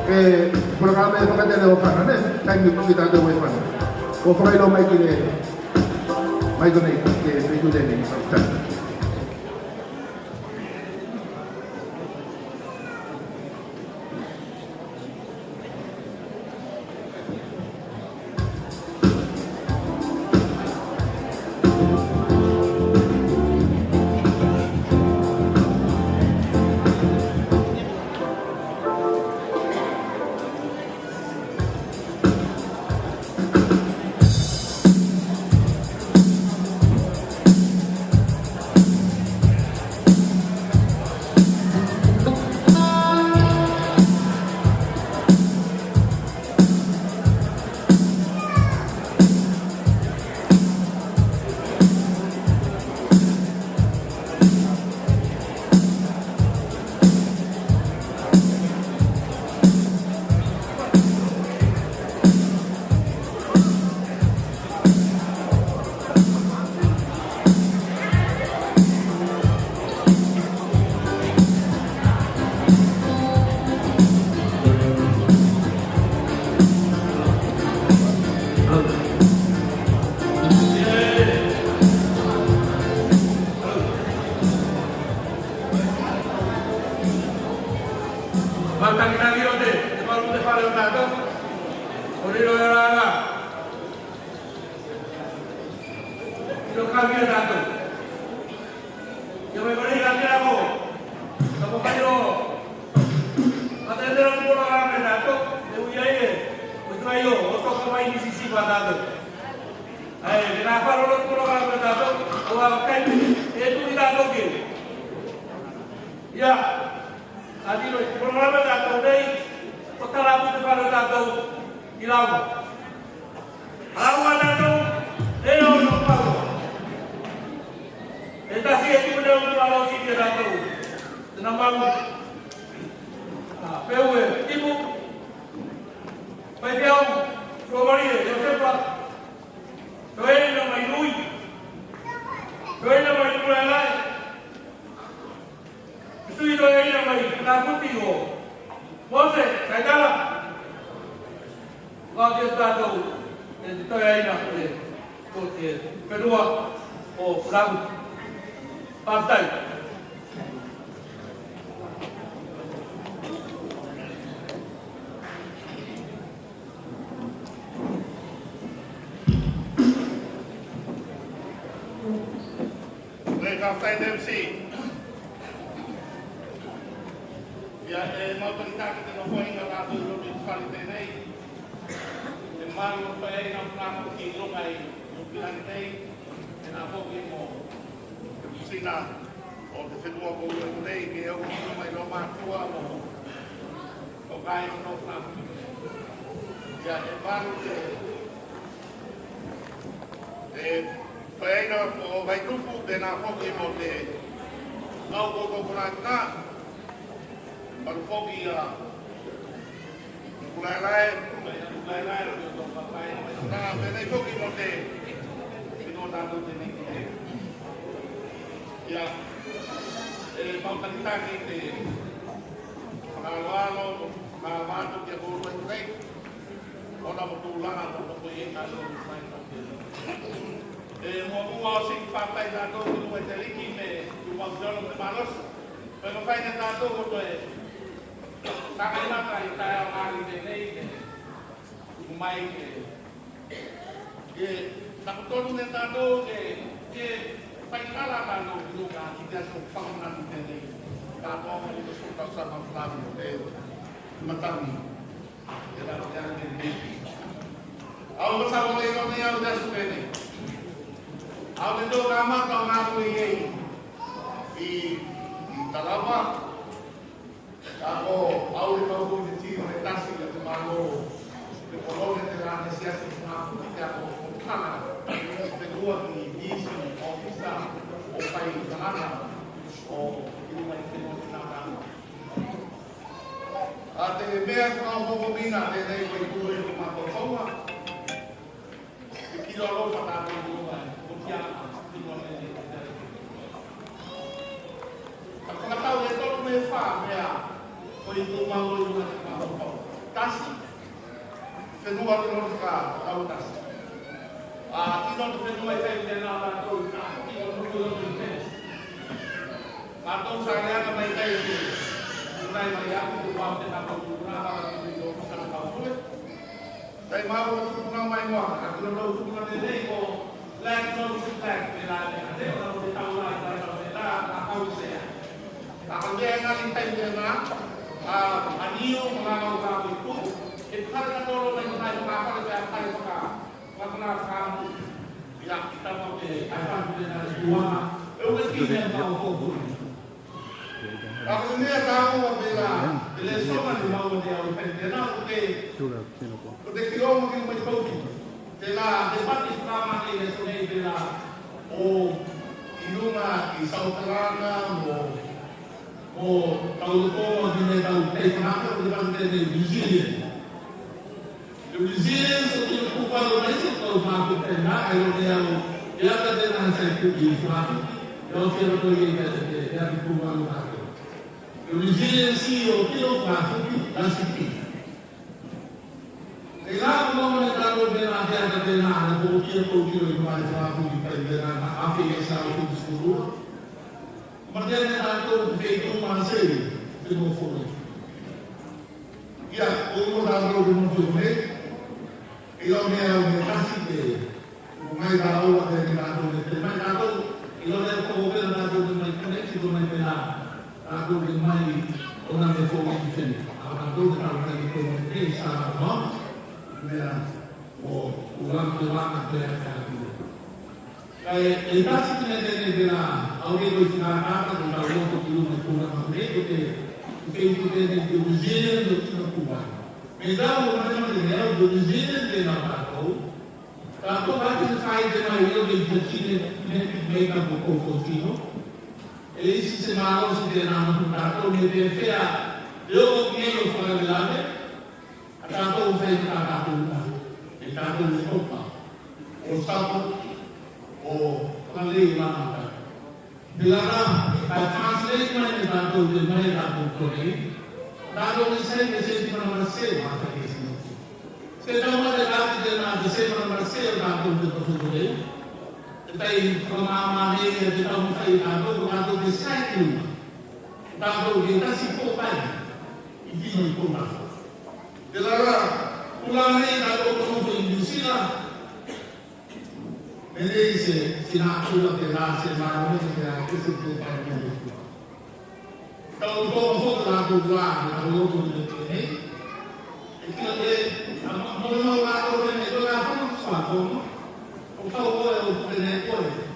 ke programa ito kada na ofan na time ko kita do way pan ko fay lo may kile may donate ke video din sa Patai. Patai MC. Ya, mau cerita kita ngomongin nggak tahu dulu di Spalite ini. Emang saya yang pernah kilo kayak bilang ini, kenapa kita sina, o te whenua ko ua nei, ke au kino mai lo mātua mo, o kai no whana. Ia e maru whaeina o vai tupu te nā whoki mo te ngau koko kona paru whoki a kulairai, nā penei whoki mo te kino tātou te neki te. Ia, mautalitaki te whakaloalo, whakamātu kia kōrua i rei, ona mo tūlanga mo toko i e kālo i mai tōke. Mua mua o siki whātai tātou ki nua te liki me tu mautoro te malos, pero whaine tātou o toe whakainata i tai au ngāri te nei ke umai ke nakotonu ne tātou ke Paikala tātou ki nuka ki te aso whakamatu tēnei tātou i te sotau sama whlavi o te matangi e raro te ane tēnei. Au masao le o nei au te aso tēnei. Au te tō kā mata o ngā kui ei i Tarawa. Kako au le tau kui te tino e tasi a te malo te kolone te rāne siasi ki ngā kui te ako o kana te tua ki isi ofisa o pai kanana o iluma i te mō te nākana. A te mea whakao hoko mina te nei koe kua i te mako taua. Te kilo ropa tātou kua o kia ki mua me te tari. A whakatau e tolu me wha mea koe i tō mauro i mua te mako taua. Tasi. Whenua te noruka au tasi. Tino te whenua i tei te nā tātou i nā, tino te whenua i tei. Tātou sa reanga mai tei te unai mai aki te wāo te tātou i nā tātou i tō whakana kautue. Tei māua o tukuna mai moa, a tino tau tukuna te nei ko Black Nose Black te nā te hate, o nā te tau nā i tai nā te nā, nā kausea. Tā kandea ngā li tei te nā, a nio mga ngau tātou i tū, e kare ka tōro mai ko tai whakapare te a tai whaka. Wakana whakamu, ia, ki tama te aiwhantu te nā tuana, e ue ki mea tau hōpuri. Ako mea tāu a pēra, e le soma ni mau te au pen, te nā o te kioma ki mai tauki, te nā, te pati whakamani e sonei pēra o inunga i Sautarana, o tau kōma ki mea tau tei whanaka, o te pati te New Zealand. New Zealand, o te kuparo reisi tau māku tēnā, ai o te au, e ata tēnā sai kuki i whāki, e o whiara toi e te ati kuparo māku. New Zealand si o tiro whākuki, nasi ki. E lāku mama ne tāro tēnā te ata tēnā, ana ko o kia tau kiro i mai whākuki kai tēnā, na awhi e sa o kuki skurua. Ma tēnā tātou te wheitu māsei, te mō whore. Ia, o mo tātou te mō whore, I o mea o me kasi te mai ka aua te tātou te mai tātou I o mea ko opera tātou te mai konexi ko mai pēnā tātou te mai o nā me fōki ki whene. A tātou te tātou te ko mai te sa mā mea o ulang te wāna te a tātou. Kai e kasi tine tēne pēnā au ke koi tina kāta ko tā roto ki luna kūna ma me ko te wheitu tēne te uziene no tina kūwai. Me dau o mana te mea o New Zealand te nā tātou. Tātou hati te whai te mai io me te tine mei ka po koko tino. E isi se mālo si te nā matu tātou me te whea eo o ki e o whakarelame. A tātou whai te tātou nā. E tātou me hopa. O sapo o whalei māmata. Te lara, kai translate mai me tātou te mai tātou kore. Tātou me sei me sei tina maraseo māta kesi nōki. Se tau mare kāti te nā te sei maraseo tātou te pasu kore. Tay pengalaman ini kita mesti tahu desain dulu. Tahu kita siapa pai. Ini pun lah. Jelas pulang ni tahu kamu industri lah. Ini sinar pulang kita sinar ini kita sesuatu yang itu. Kalau kamu tahu pulang, tahu ini. Itu dia, mau lakukan itu apa sesuatu. Kau boleh bukan boleh,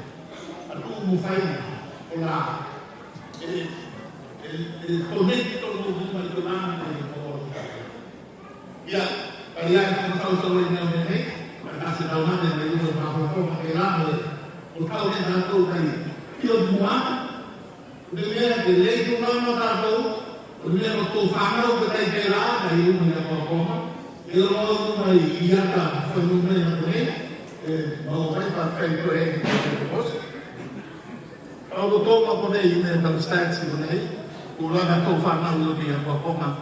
aku mufai olah, konek itu bukan itu nama ya, kalian kalau tahu ini, kasih tahu nanti dari itu apa pakai lama, kau yang tahu tadi, dia semua, dunia dia itu nama tahu, dunia itu faham kita kira dari itu apa, dia mau iya tak, fenomena ini. Mau pakai pakai kalau toma por aí né da instância né o lá da tofana o dia para como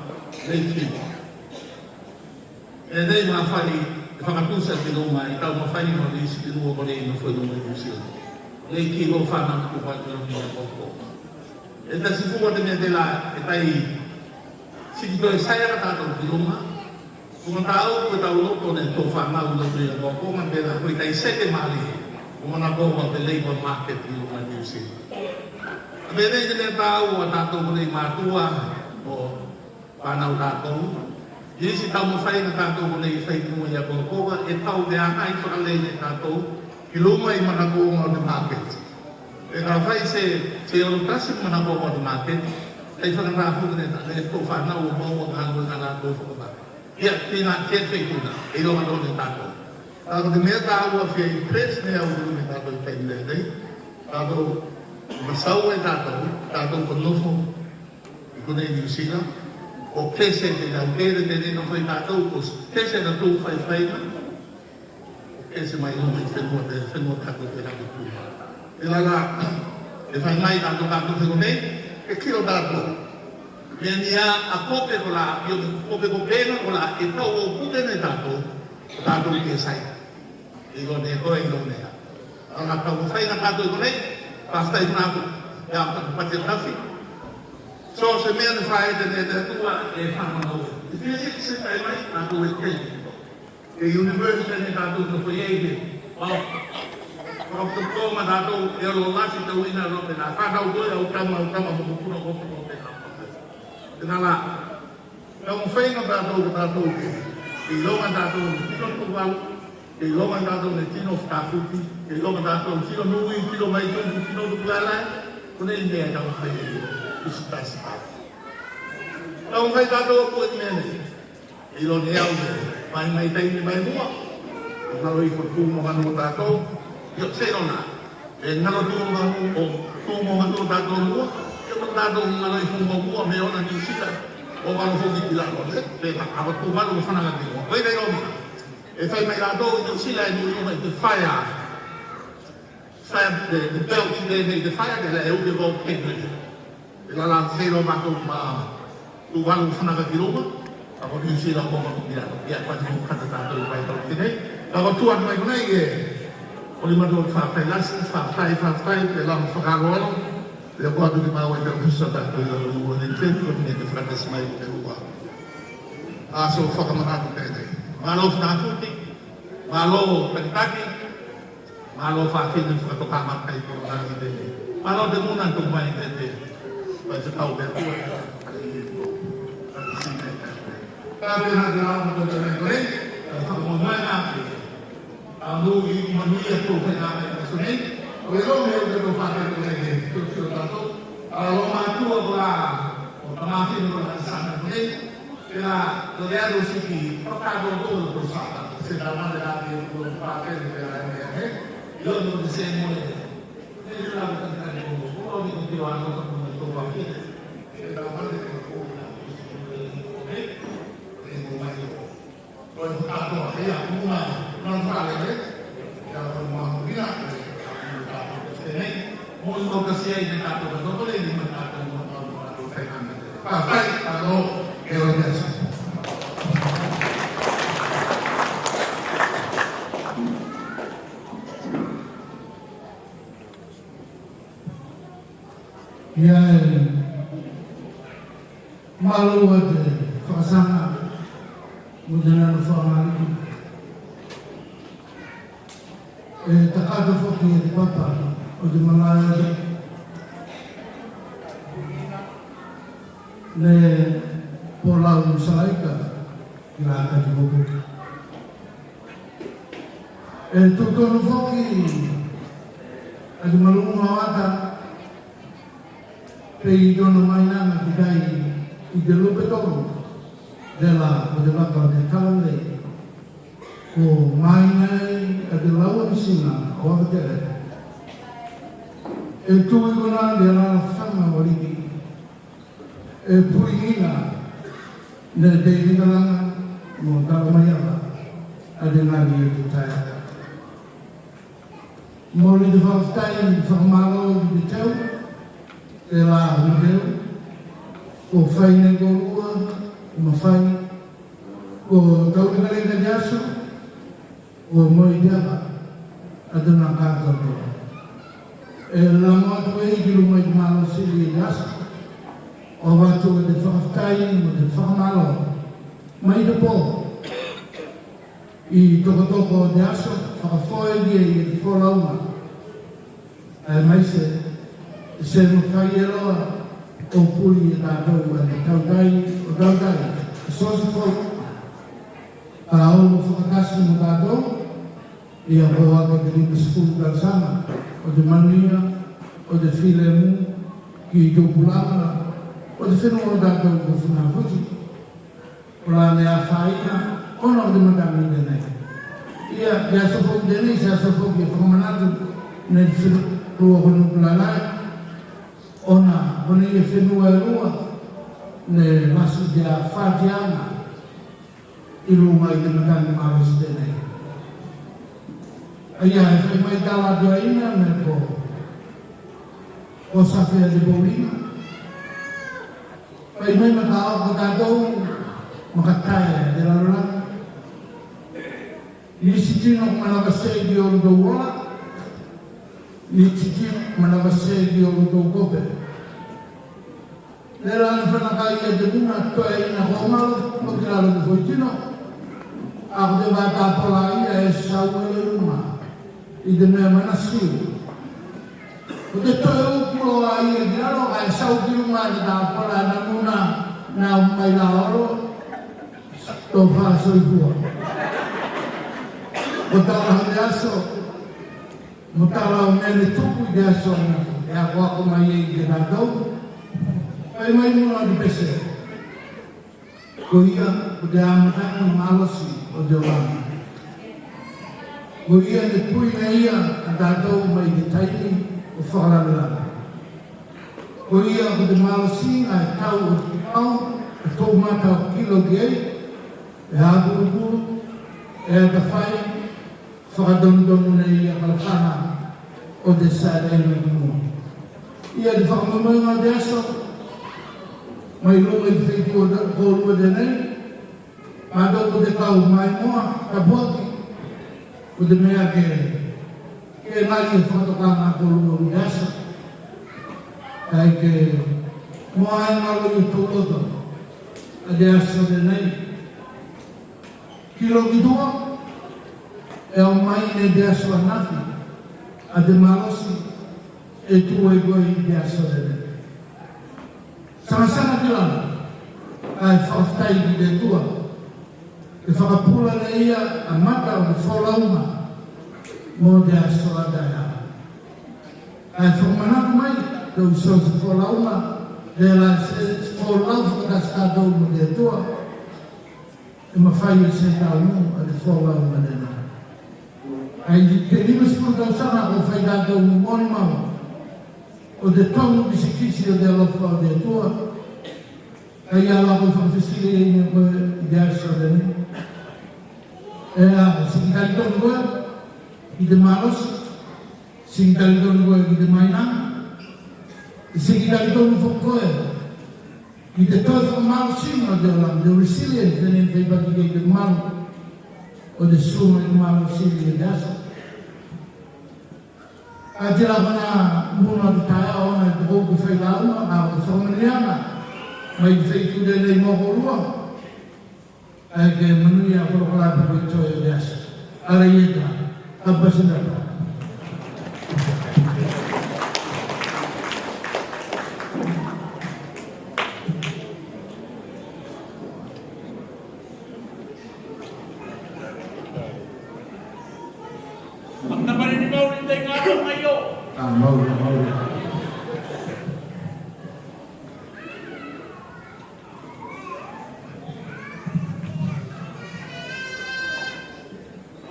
leite daí uma fali fakapusa de uma então uma fali no disse de novo por aí não foi no museu leite o fana o para o dia para como então se for de lá está aí se dois saia da de uma kung tahu kita ulo ko na to farma ulo dia ko ko man pera ko tay sete mali kung na ko ko pelay ko market yung manusi bene de tahu ata to ko ni matua o panaw dato yesi tamu fay na tato ko ni fay mo ya ko ko e tau de ay to alay ni tato kilumay manago mo de market e ka fay se yung kasi manago mo de market ay fa na ko ni to farma o mo ang na to ko ya tidak cetek juga itu orang yang tahu kalau dia tahu apa yang pres ni orang yang tahu itu ini kalau bersama tahu penuh itu ni diusia o pres yang tidak ada ni no foi tahu pus pres yang tu fai pres mai no semua tahu tidak itu ilalah fai mai tahu ni kilo tahu Venia a cope con la, io cope con pena con la, e poi pure ne dato che sai. Dico ne poi non ne ha. Allora quando fai una dato con lei, basta il nato, ya per tafi. So se me ne fai de tua e fanno noi. Di che se fai mai a due tempi. E università ne dato no foi proprio come dato io lo lascio da una roba da fa da due o kama mo Kenapa? Kamu fai no tato, di longan tato, tino tuwal, di longan tato ne tino stafuti, di longan tato tino nui, tino mai tino tuwala, kuna hindi ang kamu fai istas. Kamu fai tato ko ini, ilo niyaw mai tayo ni mai mua, kalau ikut tumo kanu tato, yuk seno na, kalau tumo kanu tato mua. Tato ngalai fungo mua me ona ni sita o valo fogi dilalo le apa tu valo fana ga digo oi dai robi e fai mai la do ni sila ni no the fire the belt the fire de la eu de go kendri la la zero ma tu valo fana ga digo apa ni sila ko ma dilalo ya kwa ni kata tato pai to tine la tu an mai nai ge o lima do fa fai las fa fai de la fa ga lo le quadro di Maui per questo dato nel tempo che ne frate smai per uwa so fa kamerato tede malo na tutti malo petaki malo fa fin fa to kama kai ko na ide malo de muna to mai tede pa se tau per uwa tapi na dra mo to ne kore fa mo mai na anu i mania to fa na so ne Quello che devo fare con lei, tutto il dato, allora tu avrai, o tamati non la sanno con lei, che la doveva uscire, portavo tutto il passato, se da una della non fate per la mia, io non disegno le, e io la vedo cantare con voi, poi mi continuano con il tuo bambino, e da una della poi fatto una non fare che una miracolo molto che si è diventato per dopo lei è diventato un fenomeno fai allora che lo piace Malua te whakasanga mo te nana whaamari. E takata whoki e te papa o te malaya ne polau musalaika ki rā kati hokoki. E tūtonu whoki a te malunga wata pe i tono mai nana ki tai i te lupe tonu de la o te waka o te kalale ko mai nei a te laua singa o awatere e tui kona de la whanga o riki e pui ina ne te ringalanga mo talamaiawa a te ngari e te tai mo li te whaktai ni whakamalo i te tau te la hudeu ko whaine ko rua ko mawhai ko tauringarenga jaso ko moi teapa a tuna kātoto e la moatu e ki lumai te malo siri e jaso o watu e te whakaftai mo te whakamalo mai te pō i tokotoko o te aso whakafoe dia i te wholauma e mai se no whai e loa o puri e tātou e tautai o tautai e sosi fōi a olo whakakasi mo tātou i a hoa ka te rima sifuru tāsama o te manuia o te while mu ki i tōpulanga o te whenua o tātou ko whuna futi o la mea whaina ona o te matami tenei ia te aso fōki tenei se aso fōki e whakamanatu nei te whenua kono kulalai ona kone i whenua e rua ne masu te a whātianga i runga i te matani mawasi tenei. Aia, e whai mai tala tua ina me ko sawhea te Paulina. Whai mai maka au ko tātou makataia te laluranga. Ni sitino manaka seigi o ruto uola, ni sitino manaka seigi o ruto kope. Le rana whanakai e te muna toe ina homalo, mo ki raro te whoitino, ako te wata pola ia e sau e ruma, i te mea mana siu. O te toe ukulo a ia ki raro, a e sau ki ruma e ta pola na muna na mai la oro, tō whāso i kua. O tala o te aso, mo tala o nene tupu i te aso na, e ako ako mai e i te tātou, ai mai muna di pese. Ko ia, o te amatanga malosi o te orama. Ko ia ne pui na ia a tātou mai te taiti o whakalalala. Ko ia o te malosi a e tau o te pau, a tō mata o kilo ki ei, e hāpurupuru, e a ta whai, whakadonudonu nei a kalapana o te sāreina ki mua. Ia te whakamamunga o te aso, mai runga i whiti o kōrua tenei, mātou ko te kau mai moa, ka puaki, ko te mea ke ngari e whakatokanga kōrua o iasa, kai ke moa e ngalo i tōkoto, a te aso tenei. Kilo ki tua, e o mai ne te aso anafi, a te malosi, e tua i koe i te aso tenei. Sama-sama ki lana, ai whakaftai ki te tua, e whakapula na ia a mata o te wholauma mō te aso a taia. Ai whakamanaku mai, tau so te wholauma, e la se wholau whakaskatou mō te tua, e mawhai e se tau mu a te wholauma nena. Ai te rimas pūtau sana o whai tātou mu mōni mau, o te tongu kisikisi o te alofa o te tua, ai ala ko whakawhisiri e ina koe i te aso tene. E a sikitari tonu koe i te maros, sikitari tonu koe i te mainanga, sikitari tonu whak koe i te toi whakamaro sino o te olam, the resilience tene whaipati kei te maro o te suma i te maro siri e te aso. A te la wana muna te tae ona te kouku whailauma, a o te whamanianga, mai feitu de nei mo rua ai ke manu ya ko kala ko choy das ara yeta abasina mau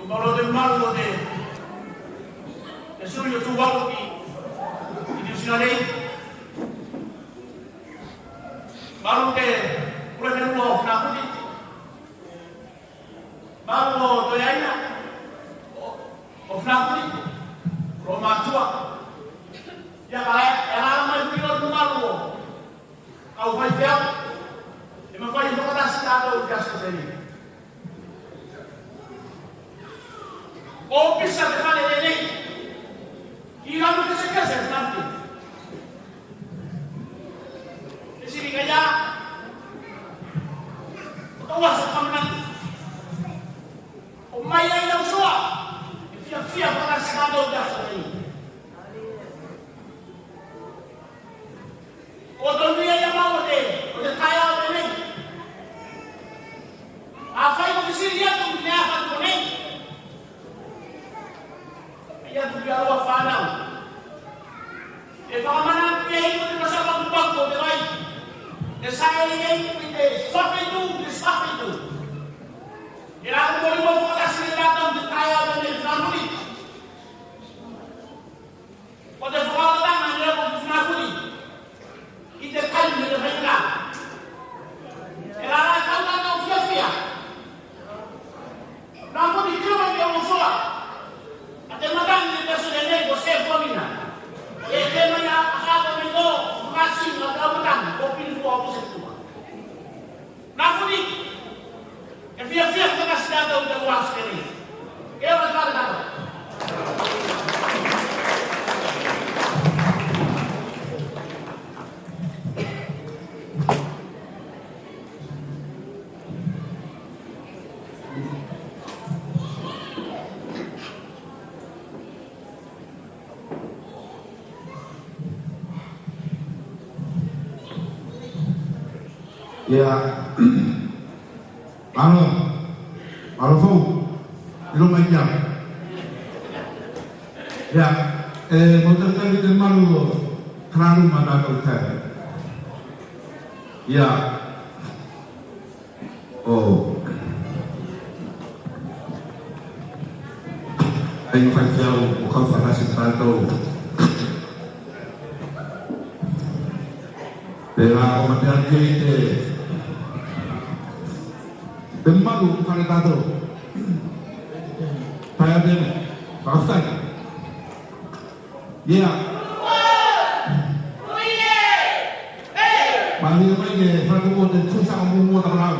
Kalau de malo de eso yo tuvo algo que ilusionaré malo que por ejemplo na pudi malo de aina o flaco o matua ya era mais do malo ao vai ver e me vai jogar a cidade o que acha dele o bisa de fale de lei e lá no que se quer ser tanto esse diga já o vai ser caminhando o mai aí não soa fia para a cidade o que acha dele o dono ia chamar dele o de caia dele a fai o que se ia com o nea para comer yang juga luar fanau. Bagaimana dia itu bersama bangku terbaik. Saya ini sampai itu. Ia boleh memfokus datang di kaya dan di Namuli. Pada soal datang dia di Namuli. Kita kan di mereka. Ia akan sia-sia. Namuli cuma dia musuh. Ada makan di kasih nenek gosip pemina. Dia mana apa itu makasih nggak makan kopi itu apa semua. Nampak ni, via makasih ada udah luas sekali. Dia berkata. Ya, anu fu, lumai jam. Ya, motor kami termalu kerana mana hotel. Ya, oh, ayo jauh, bukan fanasi tahu. Pela komandan kita. Malu pada tato, payah dia, pasal, ya, bagi mereka, kalau mau dan susah mau terang.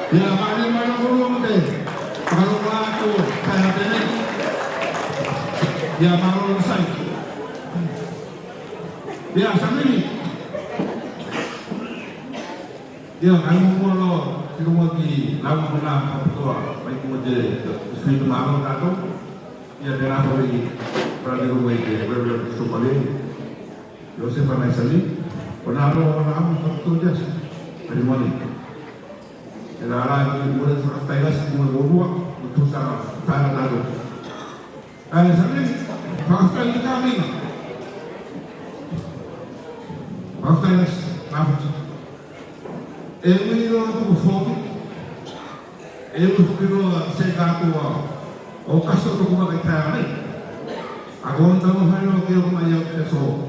Ya, mari mana kurung deh. Kalau aku kayak ini, ya malu saya. Ya, sampai ini. Ya, kamu mau di rumah di lama pernah tua, baik muje istri malu tato. Ya, dia apa lagi? Pernah di rumah itu, berber supaya Yosef pernah sekali. Pernah orang satu jas dari mana? Ela mulai sampai las mulai berbuat untuk sama tanah lalu. Sampai fakta ini kami, fakta las nafas. Ini orang tu berfoto, ini orang sekarang tu okas tu kuma kita ni. Agon tamu hari orang kira kuma yang esok.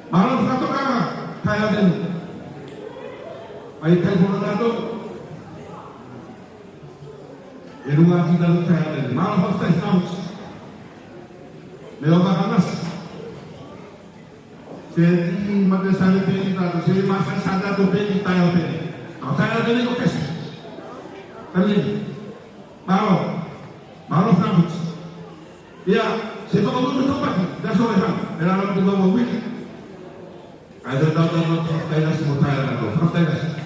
Malam satu kali kaya den. Ay telepon nato Erunga kita lu kaya malah hostes namus Melo bakanas Jadi mata sali peni tato Jadi masa sada tu peni tayo peni Kau tayo peni ko kes Kali Malo namus Ya Siapa kau tu tempat Dah sore kan Dalam tu kau wik Ada tahu hostes nas mo tayo nato hostes nas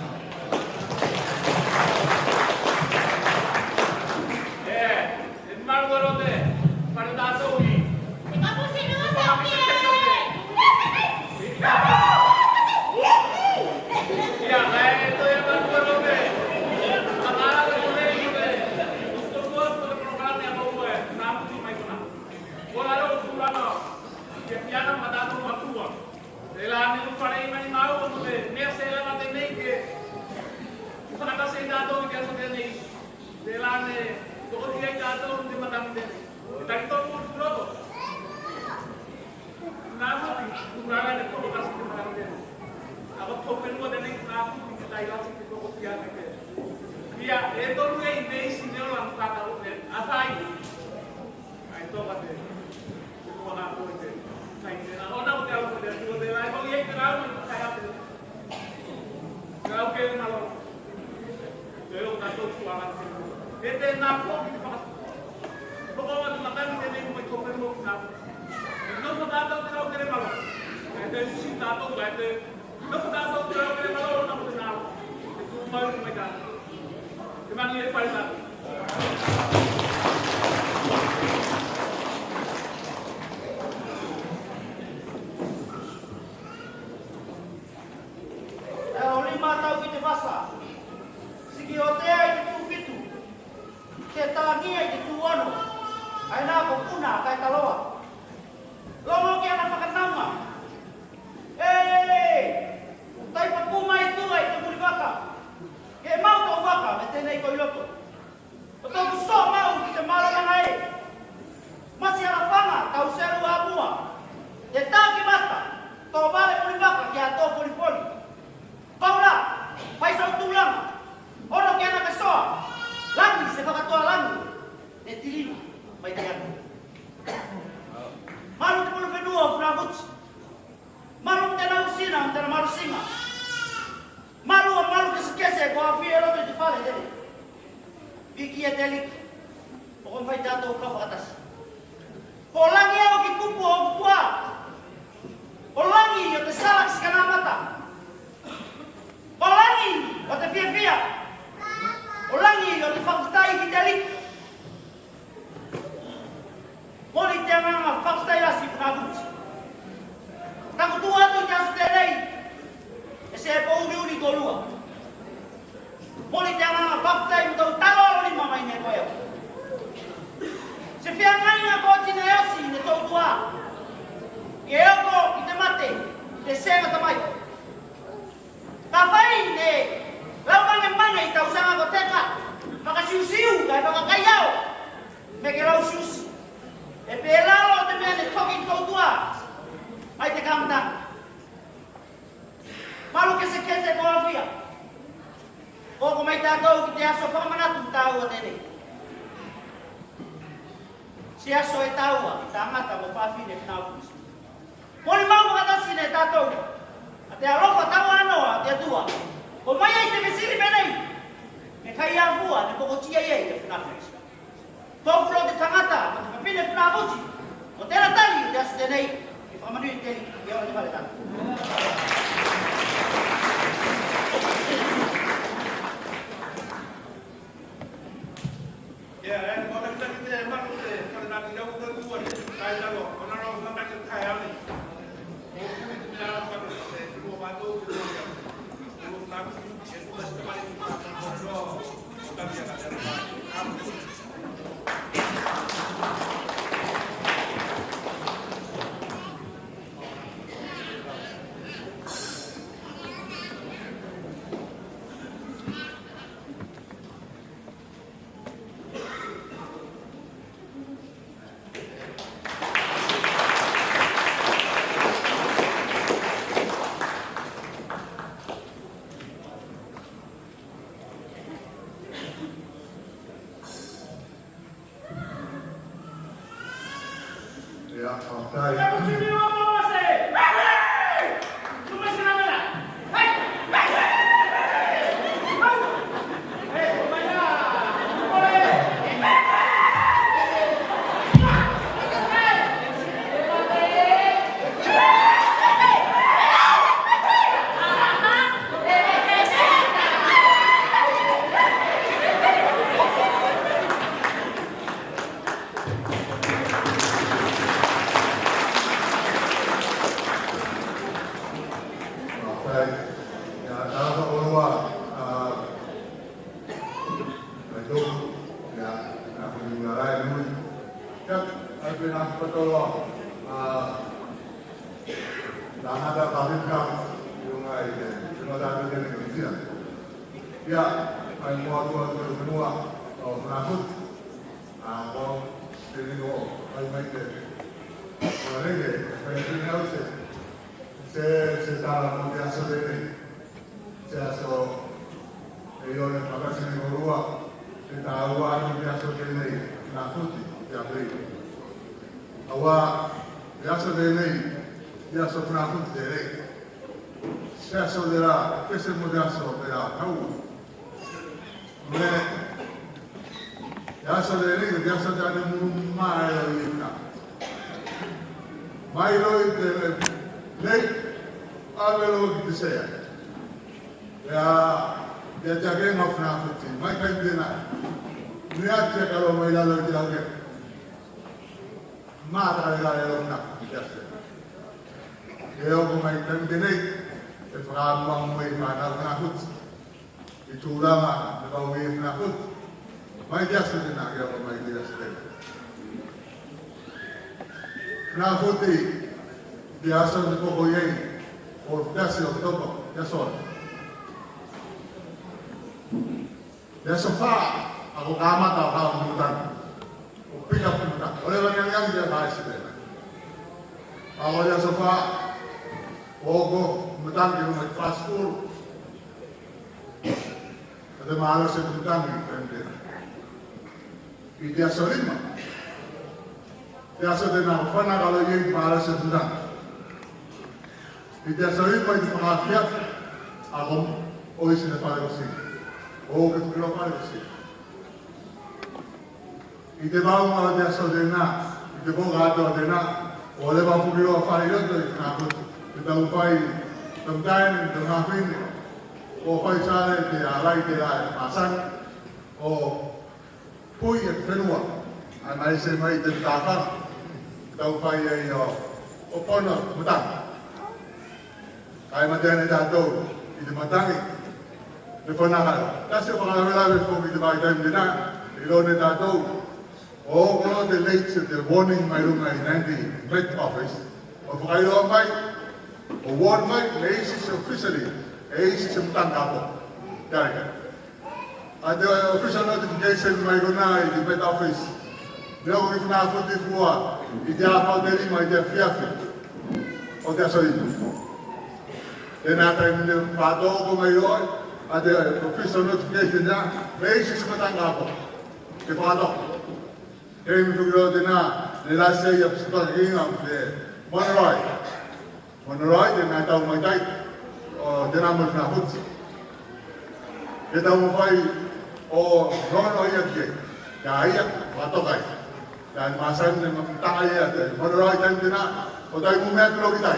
Siya so itawa, tama ka mo fafi de knabus. Moli mau kata sine tato. Ate alofa tawa ano, ate tua. O mai ai se mesiri menei. Me kai a vua ne poko tia ye e funa flex. Tofro de tangata, ma te pine funa vuti. O tera tali de astenei. I famanu i teli, i ora de vale tali. Ya, kalau kita memang kalau nak jauh ke luar, saya tahu. Kalau orang nak pergi kaya ni, mungkin itu jalan pada dua batu, dua nak itu mesti paling kontrol. Bukan dia nak jalan. Ya, okay. Ya, ay mo semua menakut, atau jadi ay may Malege, pengen harus saya biasa ini, saya yang pakai sini berubah, kita awal biasa ini nakut, ya beri. Awal biasa ini, biasa nakut jadi. Saya saudara, kesemudah saudara tahu. Biasa ini biasa jadi mai ini. Mai itu lek awal itu saya. Ya dia jaga ngafna putih. Mai kain dina. Niat saya kalau mai lalu jaga. Mata lalu nak biasa. Dia mai kain dina. Eframang may manakut. Itulama na may manakut. May biasa din na kaya may biasa din. Nakuti biasa ni Pogoyeng o biasa o topo biasa. Biasa pa ako kama tao kamutan. O pinapunta. Oleh yang dia bahas din. Ako biasa pa Ogo, mutang di rumah fast food. Ada malas yang mutang di kantin. Biasa lima. Biasa dengan apa nak kalau yang malas yang mutang. Biasa lima itu pengafiat. Agam, oh isi nafas bersih. Oh kita kira nafas bersih. Ide bawa malah biasa dengan. Ide bawa gado dengan. Oleh bawa kira nafas itu nakut. Kita upay tentang dengan upay cara dia alai dia pasang pui kenua anai semai tentang kita upay yo opono mutang kaya macam ni jatuh itu mutangi diponahal kasi pangalaman itu itu bagai time dina ilo ni jatuh kalau the late the warning may rumah nanti red office o kayo ang award mic ACC officially ACC mutang kapo. Yan. Ada official notification may guna di Met Office. Dia ko ifnafo di fuwa. Idia pa deli may dia fiafi. O dia sorry. Then natin yung pato ko ngayon. Ada official notification niya ACC mutang kapo. Di pato. Kaya yung figuro din na nilasya yung pagkaking ang Monroy. Monroy, dia nak tahu macam, dia nak menafut. Kita mau fai o nono ia ke. Ya ia matokai. Dan masa ni tak ia ada. Menurut saya tidak. Otai mumet lo kita.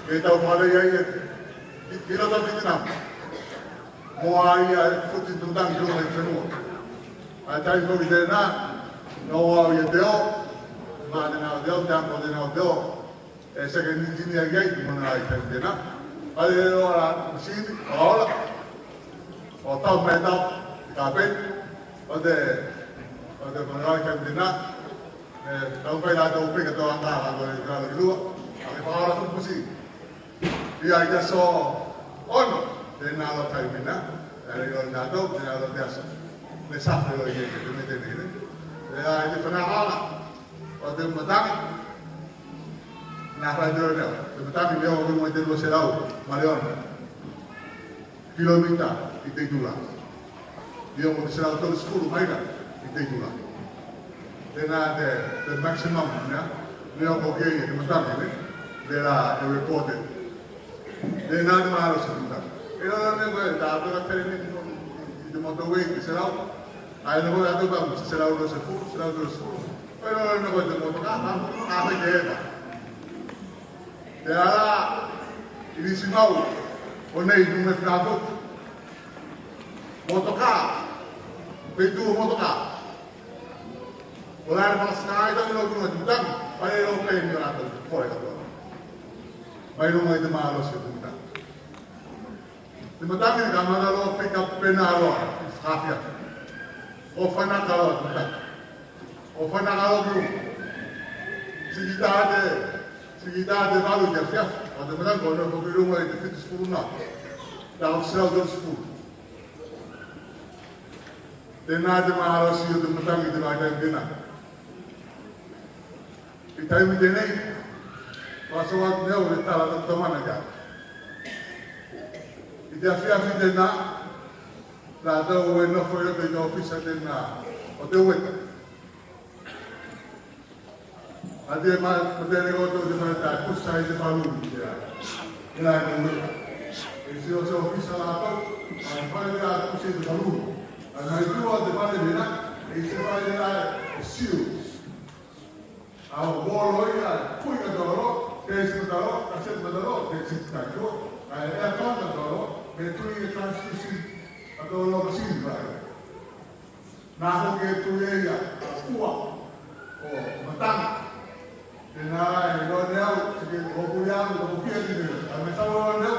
Kita pada ia kita tak tidak. Mua ia futi tentang kilo yang semua. Atai ko kita na. No ia deo. Mana na deo dan ko na deo. Second engineer gate mengenai saya tidak. Ada orang sini. All. O tau mai tau kapet ode mengenai saya tidak. Tau pai la tau pai ka tau anga ko ka lu. Ai pa tu pusi. Ia ia so ono de na lo tai mina. Ai lo na do de na lo desa. Le sa lo ye ke de mete ni. Ai de fana ala. O de matang. Na ra de no. De matang le o mo de lo serau. Marion. Kilomita ite dula. Dia mo serau to skulu mai ka ite dula. Then the maximum, we are okay in the Matami, there are reported. They not the Maros of them. You know, never the motorway to sell out. I know that about sell out those food, sell out those food. I don't know what the motor there are, it is now, when they do with Nato, motorcar, they do a motorcar. Wala na mga sakay ito nilog nung adutang, pareho kayo nyo natin, for ito. Mayroong mga itamalos yung adutang. Dimatang yung kamanalo, pick up penalo, iskafya. O fanakalo adutang. O fanakalo group. Sigitade balu jafya. O dimatang ko, no, pagkirong mga ito, fitis puro na. Dahil sila doon sa puro. Denade mahalos yung dimatang itimatang dinan. Kita ini jadi pasal dia oleh taala teman aja. Ida fiafi dena, lada uwe no foi de office dena, o de uwe. Ade mal modelo outro de mata, kusai de balu dia. Ila ni. Esse o seu office lá to, a faz a kusai de balu. A itu o de balu dena, esse faz lá o sil. Ao bolo ia cuida do ro, que se do ro, que se do ro, que se tá jo, a conta do ro, que tu ia transmissão a do ro sim vai. Na ho que tu ia tua, o matang. Na e lo neo, que o cuidado do que ele, a mensagem do neo,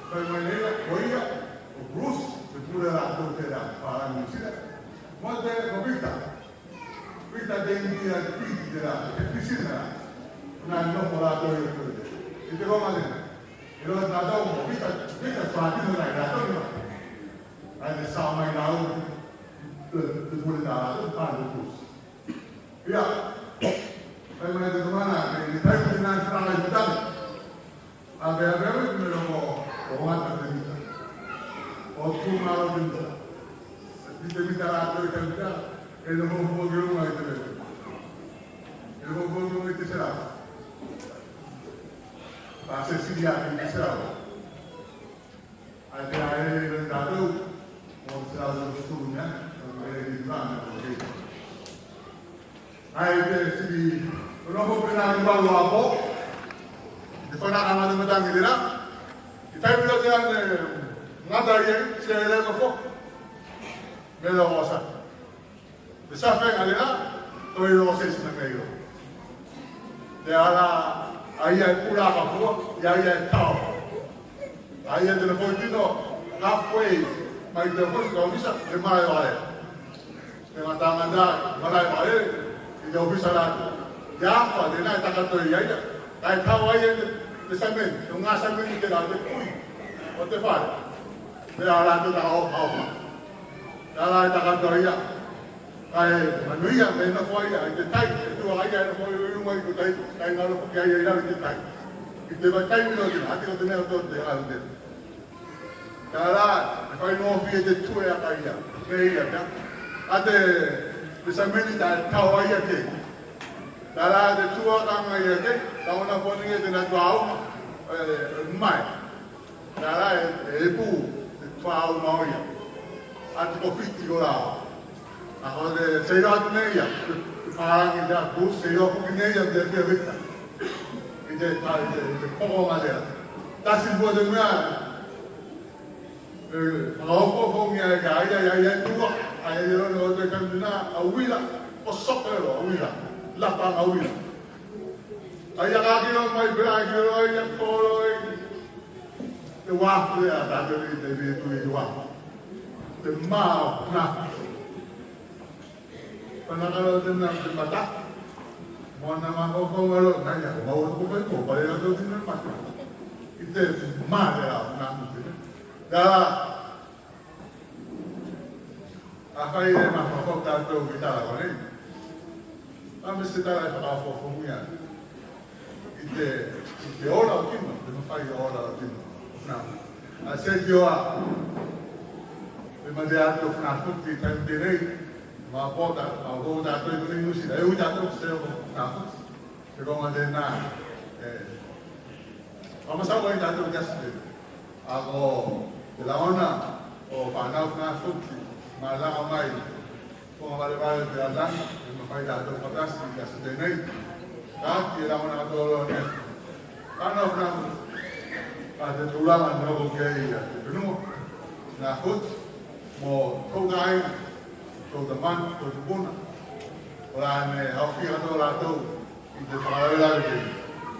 foi maneira, oia, o Bruce, que tu era do que era para mim, mas é novita. Kita dengia pidera, piscina. Na no morato yo. Ito ko mali. Ilo na daw mo kita pati mo na dato no. Ay sa may daw de pula da para dos. Ya. Ay may de mana que tayo ko na sa ay bitan. Abe mo o mata de bitan. O tu malo bitan. Bitan ato ka. El hombre que uno hay que ver. El hombre que uno hay que ser. Para Cecilia que será. Al que hay el dato, como será de los estudios, no hay que entrar. Hay que si no comprar un valor a poco, de forma que no me dan idea. Y también lo que han nada bien, si hay algo poco, me lo vamos a hacer. Desafio alena, tôi lo sẽ xin được rồi. Để là ai ai pula kafu, ai tao, ai telefon itu halfway, mai telefon kalau bisa lima kali. Dengan tangan dah, malai kali, jauh bisa lah. Jauh, dia nak takkan tu ya. Ai tahu ai desamen, tengah desamen kita ada kui, oke far. Dia orang tu tahu apa. Kalau takkan tu ya. Ay, manuia, may na foi, ay detay, ito ay na foi yung may kutay, ay na lo kaya ay na detay. Ito ba tayo no din, ati ko din to de alde. Kala, ay no fi de tu ya kaya. Kaya ya. Ate, bisa milita kawai ate. Kala de tu ka ngai ate, taw na po ni de na tuaw, mai. Kala e pu, tuaw mau ya. anti-conflitti con la sei dato nei parang ida bus sei aku nei yang dia vita ide poco madera tasin buat dengan apa yang ya tua ayo no de kandina awila posok lo awila lapang awila ayah kaki lo mai beragi lo yang polo the waffle ya tadi itu waffle the mau nah kalau dengan mata mau nama kau kalau nanya mau kau boleh ada dengan mata itu mana ya nak itu dah apa ini mah kau tak tahu kita apa ni kami sedang ada apa formnya itu orang kini dengan file orang kini nah asyik juga memang dia tu nak tu kita beri Mapoda, Mapoda, tu itu ni musik. Ayo jatuh setiap nafas. Kalau ada na, apa sahaja yang jatuh kasih. Aku belakangnya, panau nafas, malah ramai. Kau malah berjalan, memang jatuh kertas kasih denai. Kaki belakangnya tu ni, panau nafas. Ada tulangan nak bukai, penuh nafas. Mau kau gay. Kau teman, kau pun orang ni, afi atau ratu itu kalau lagi,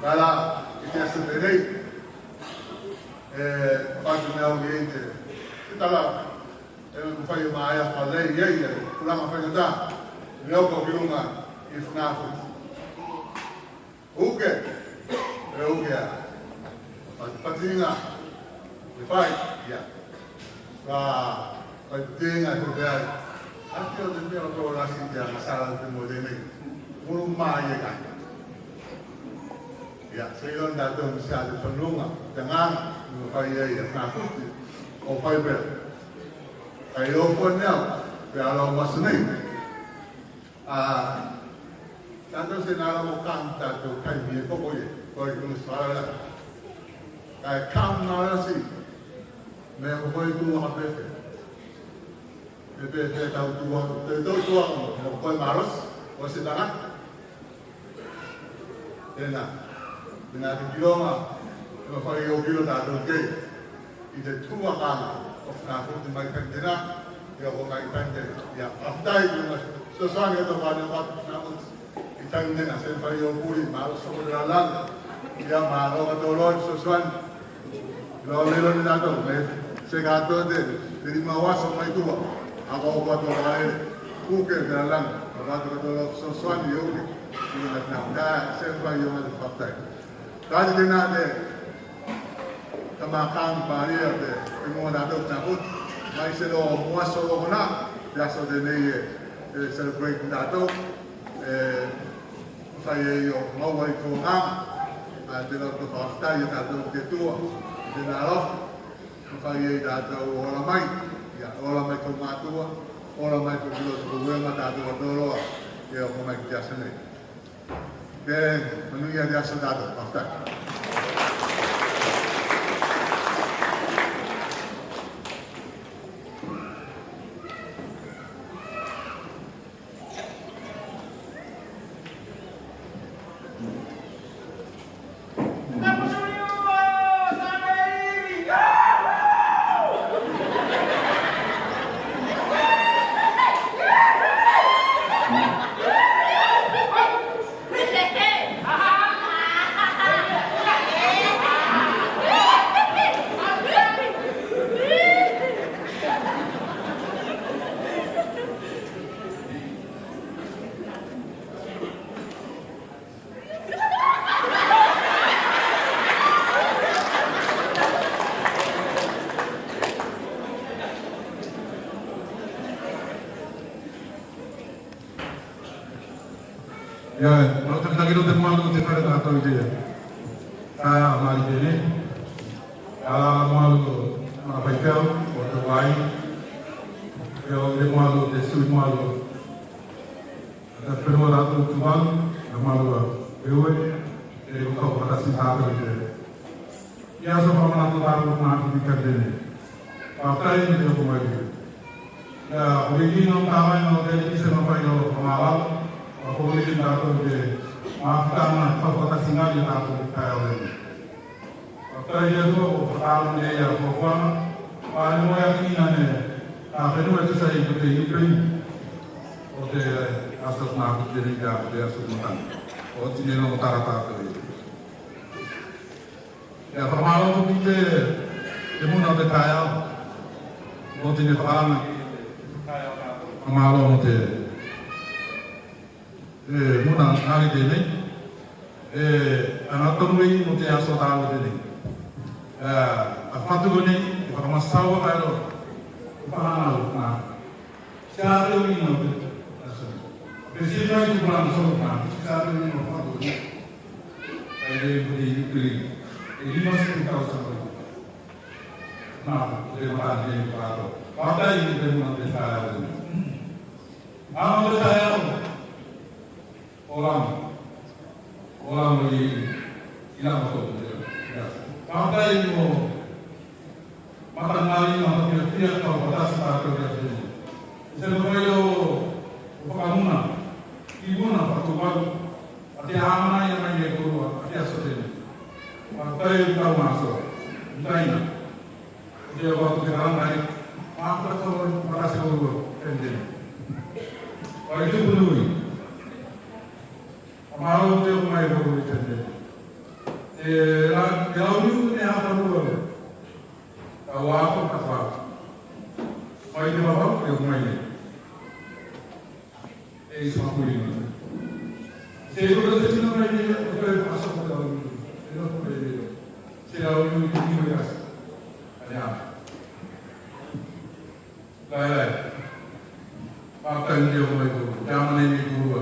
kalau itu sendiri, pasal ni itu, kita lah, faham ayah falai, ya, pulang apa kita, ni kau bilang, ifnafut, oke, pastinya, faham, ya, pastinya tu dia. Aku tu dia orang asing dia masalah tu model ni, rumah ye kan. Ya, saya dah tahu mesti ada penolong, jangan supaya ya nakut, supaya ber. Kalau pun ni, kalau masih ni, tentu senarai bukan tentu kai dia kau boleh, kau itu salah. Kai kam nasi, mereka boleh tu apa tu? Bebe tahu tua, kau malas, kau sedang. Dengan kilo kau yang kilo dah tu itu tua kan, nak pun makan dina, dia kau makan dina, ya after itu sesuatu itu kan yang nak kita dina, saya yang puri malas semua jalan, dia malas atau sesuatu, lalu ni dah tu, saya kata jadi mawas semua itu. Ako buat orang kuker dalam, kalau sesuatu yang ini nak dah sampai yang ada fakta. Kalau dia nak temakan barang ada, semua dah tu nakut, macam itu muas orang nak biasa dia ni celebrate dah tu, saya yang mau itu orang, ada tu fakta yang dah tu ketua, dia nak saya dah tu orang mai. Ya, orang macam matu, orang macam dulu mata tu dulu, ya orang macam biasa ni. Dan manusia biasa dah tu, fakta. Ya, kalau kita kira malu kita ada tahu je. Saya malu je. Kalau malu apa itu, waktu lain, kalau dia malu, dia sulit malu. Ada perlu ratu Tuhan, malu. Ewe, dia bukan berkasih hati je. Ya, so kalau ratu baru nak dikerjain. Apa ini dia kembali. Origin ng tawag ng Delhi sa mga payo pamaral. Origin dato de maafkan pagkakasingal yung dato tayo rin. Pagkaya ko, pagkakaroon niya yung pagkakaroon, paano mo yakinan penuh itu saya ikuti Ukraine. Oke, asal nak jadi dah dia sudah. Oh, ini orang utara tu. Ya, permalu kita, ibu nak berkaya. Oh, ini permalu. Permalu kita. Muna hari ini. Anak turun kita asal tahu ini. Apa tu ni? Kalau masalah kalau Paano na? Sa atin yung ino. Kasi yung plan sa mga, sa atin yung mga patuloy. Kaya yung pili. Hindi mas ikaw sa mga. Na, hindi matan yung pato. Patay yung hindi mo natin tayo. Ang mga tayo, orang may ilang ito. Patay mo, matanggalin ang pagkakitiyak ng batas sa pagkakitiyak. Isa na kayo upakamunan, ibo na patubag, at ihaman na yung may neguro at iasotin. At tayo ikaw maso, hintay na. Hindi ako ito kinarangay, makakita ko makasiguro, hindi. Wala ito bunuwi. Amaro ito yung may neguro, hindi. Gawin ko niya ako buwan. Awak apa? Mai di bawah, yang mai. Semua ini. Saya juga sedang mai di, bukan masuk ke dalam ini. Saya mai di. Saya ini biasa. Ada. Lain. Makan dia mai tu. Jangan ini dulu.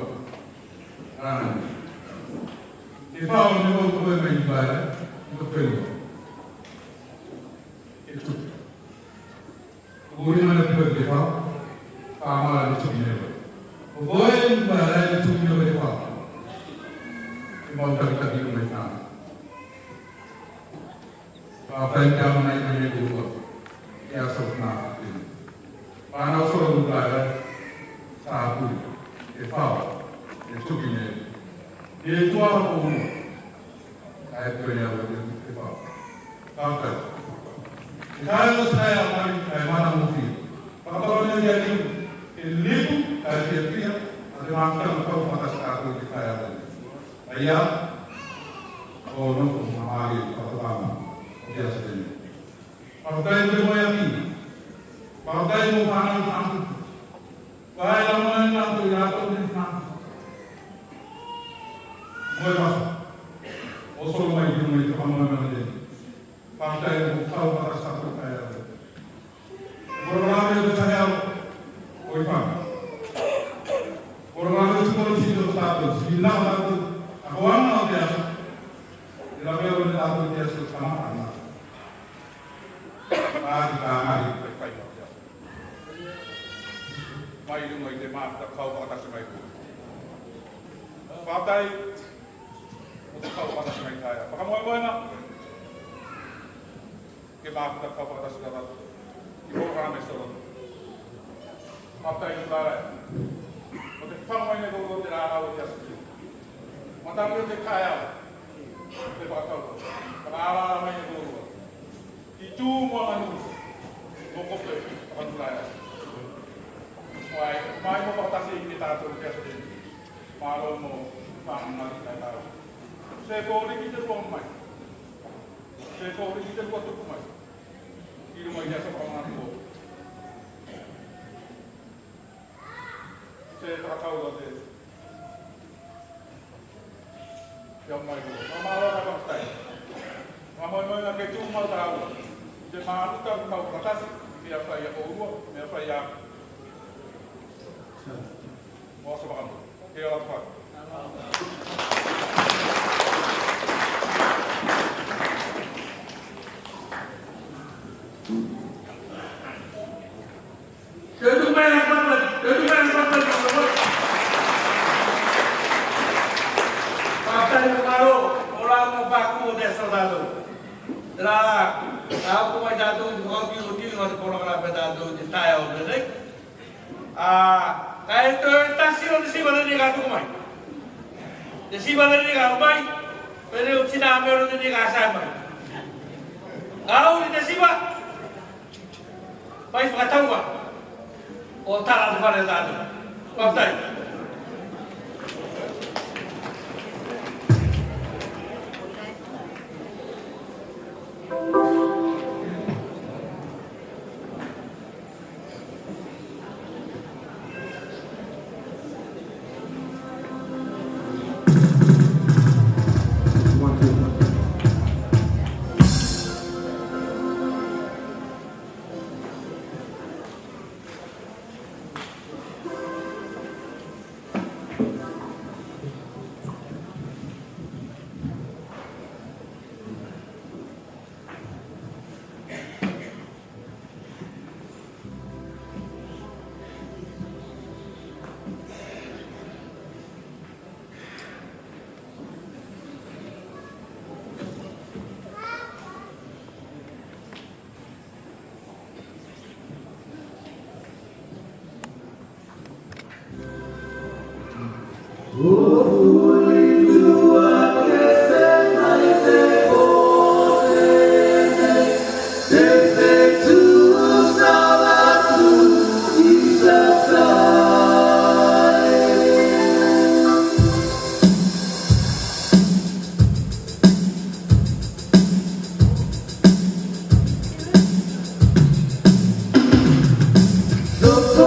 Di bawah ni mau kau mai balik. Itu perlu. Kemudian ada beberapa amalan itu ini. Boleh amalan itu ini beberapa. Mau kita di rumah. Apa yang kamu naik ini dulu? Ya sempurna. Panas orang berada satu. Itu ini. Itu apa pun. Saya punya beberapa. Tahu. Kalau saya mana mungkin, kalau yang jadi lipu, saya kira ada makan atau mata satu di saya. Ayat, oh no, mahal atau apa, biasa ini. Kalau saya bermoyang ini, kalau saya mau panggil panggil, saya lawan nanti jatuh di sana. Boleh, osol mai di rumah itu kamu mana jadi. Partai yang tahu pada satu kaya. Orang itu saya, oipan. Orang itu semua situ satu, sembilan satu. Aku orang dia, dia berada di satu dia sama anak. Kita hari berkait. Mai itu mai demam, tak kau pada semai itu. Partai untuk kau pada semai kaya. Kamu apa nak? Que maaf tak kau pada segala ibu ramai seorang. Apa yang berada? Untuk kamu ini kau tidak ada dia sendiri. Mata dia kaya, dia bakal. Karena Allah ramai itu. Itu mau anu, mau kopel, akan berada. Wah, mai mau batasi ini tak tahu dia sendiri. Malu mau paham lagi tak tahu. Saya kau ini kita pun mai. Saya kau ini kita buat tu mai. Di rumah jasa orang itu. Saya tak tahu lagi. Yang mana? Mama orang apa stay? Mama orang yang cuma tahu. Jadi malu tak tahu batas. Dia saya urut, dia saya. Mau sebab apa? Dia apa? Kahit tasiro ni siba na niya kumay. Ni siba na niya kumay, pero yung sinami rin na niya kasama. Ni siba. Pais makatawa ba? O tara pa rin natin. Pagtay. So, so,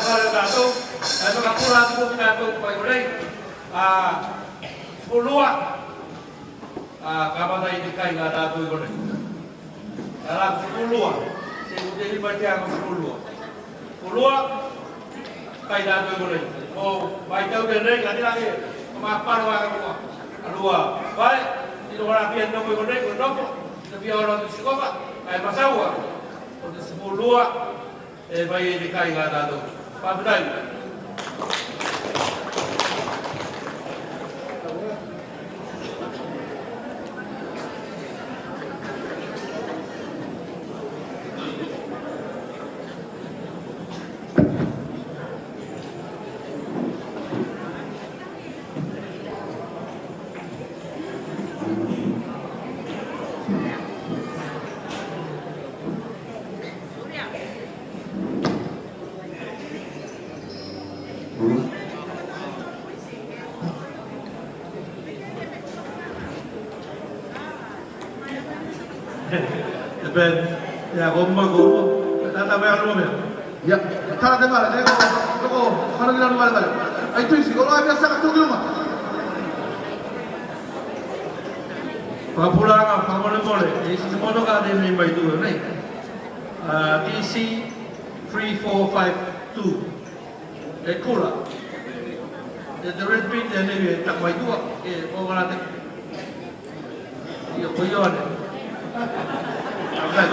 para dato. Ito kapulan ko dato pa ulay. Sepuluh. Kapan tayo dikay nga dato ko rin. Dalam 10. Saya jadi baca ang 10. 10 kay dato ko rin. O baitaw din rin lagi. Kumapar wa ka. Alua. Baik. Dinorapin no ko rin ko no. Tapi orang tu sikopa ay masawa. Untuk 10 bayi dikay nga dato. Pabday. Ben, ya gomma. Tata bayar lu men. Ya, cara de mala, ko haran dilan mala bale. Ay tu isi, ko ay sa ka tugi ma. Papulangan, pamole-mole. Isi semono ka din ni bay tu nai. DC 3452. Ekula. The red pin dia ni tak bay tu. Ko ngala te. Yo koyon. Okay.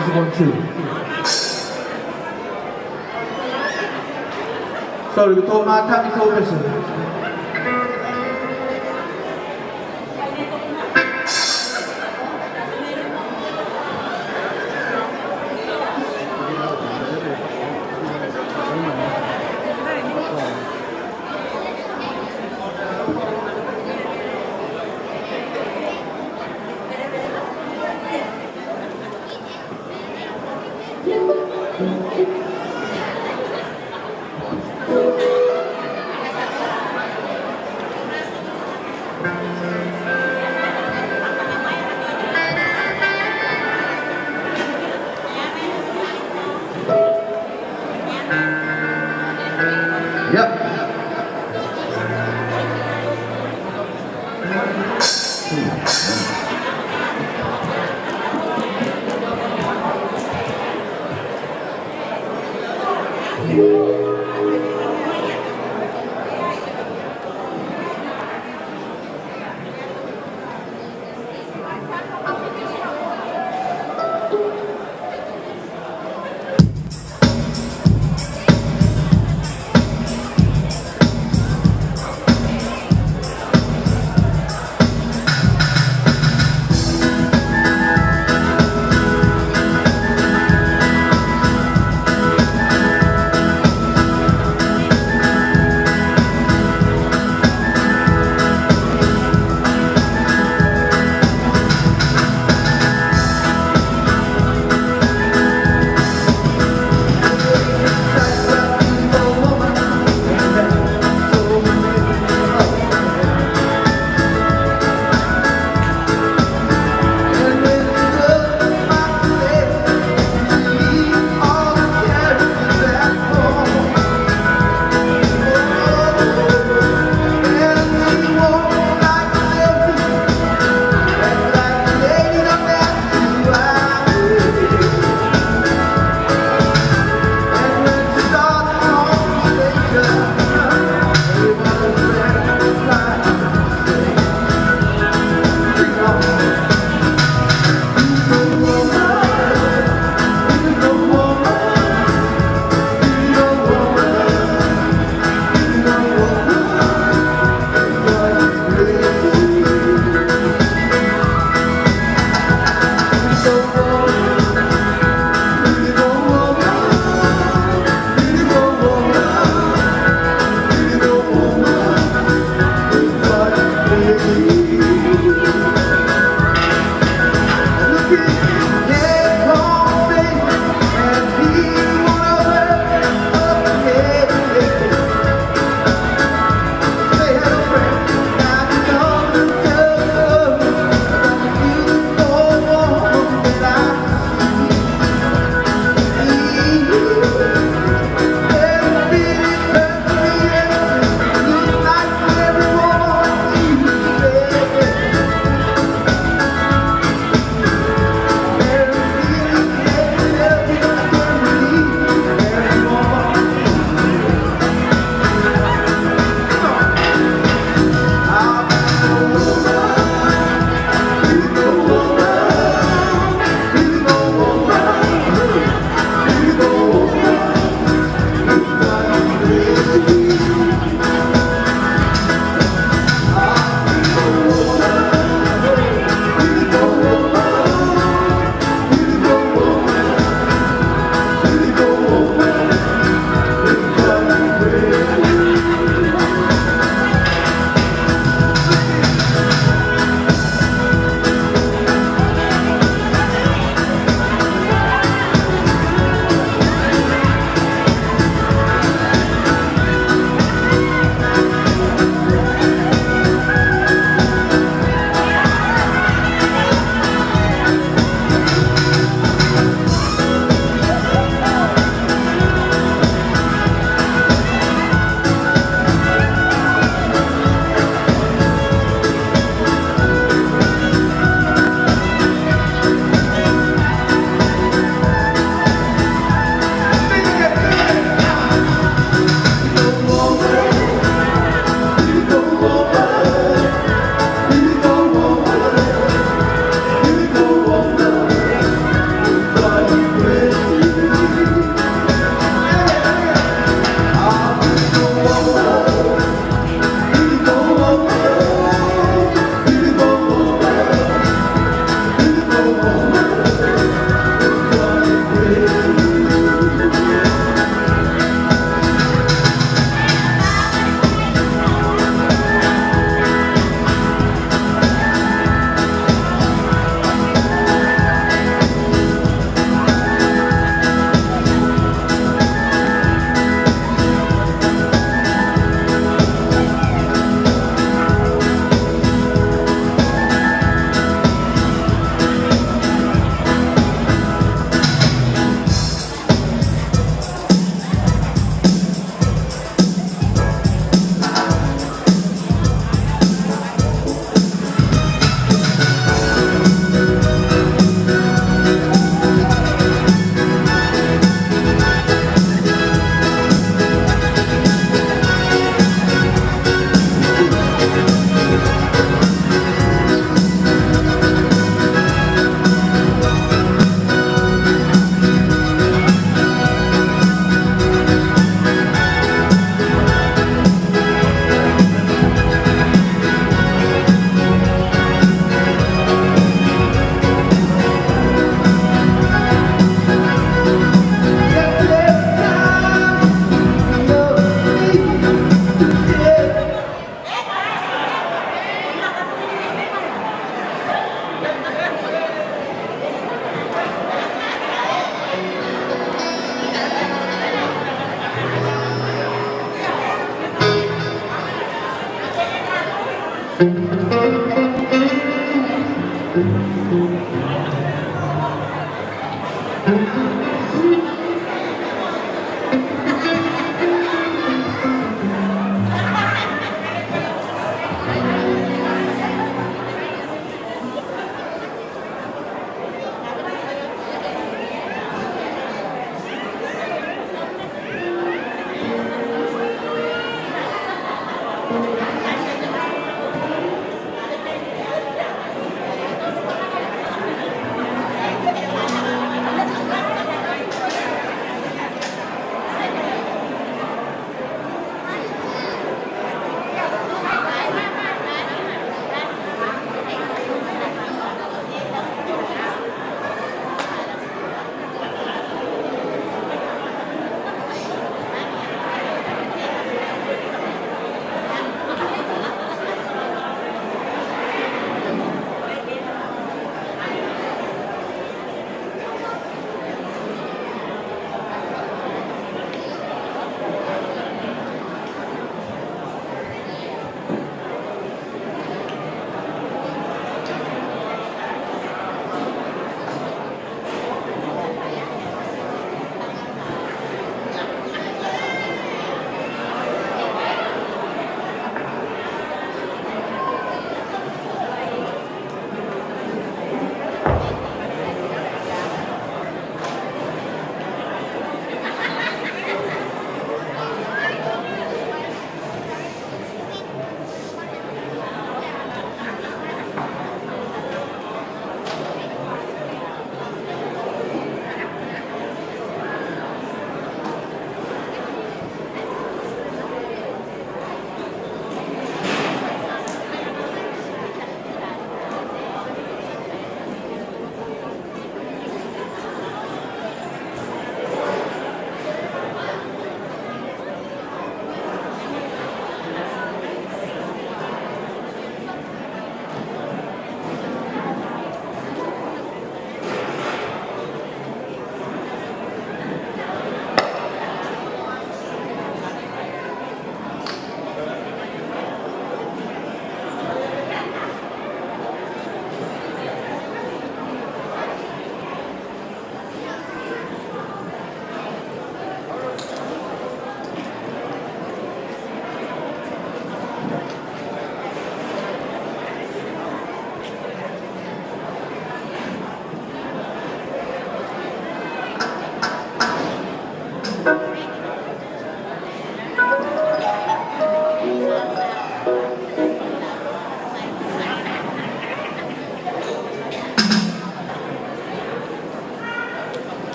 This is 1-2. Sorry, we told my time, we told person. Testing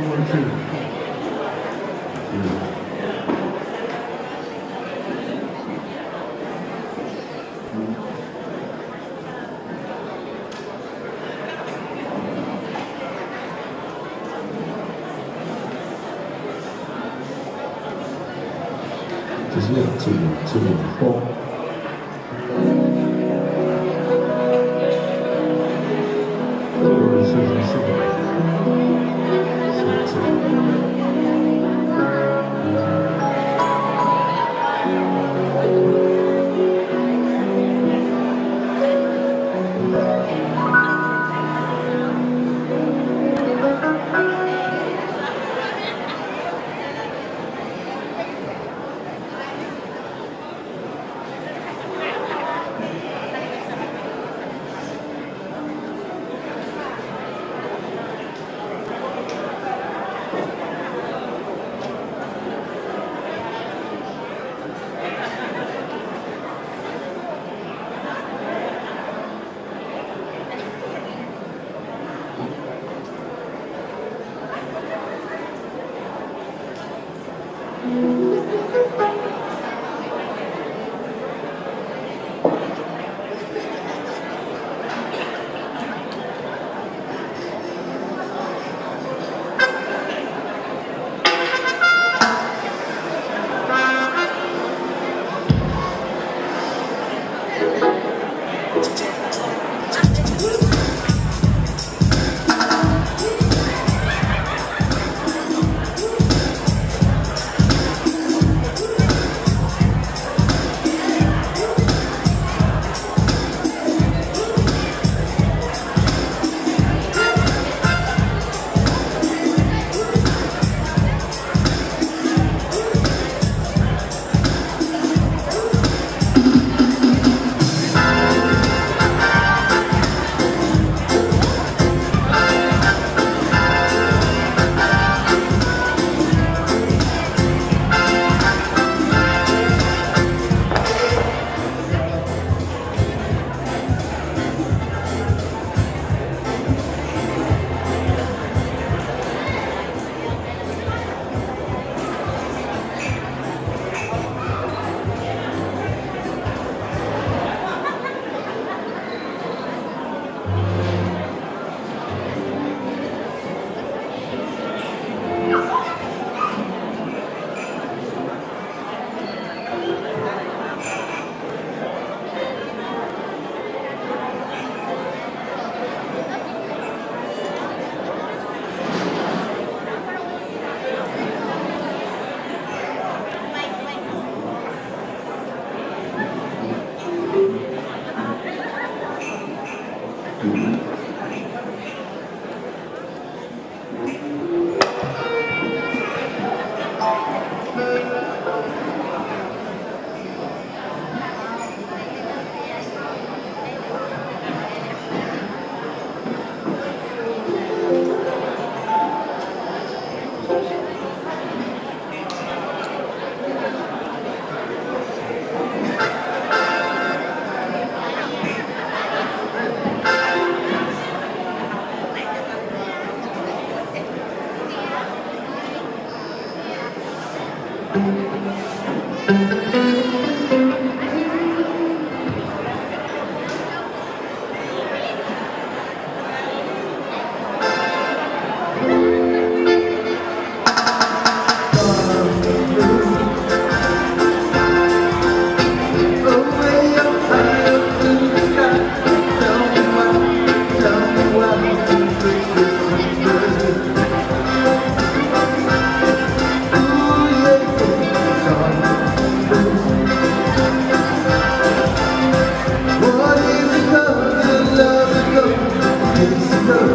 1, 2.这是这种风。What is the love, the love, the love?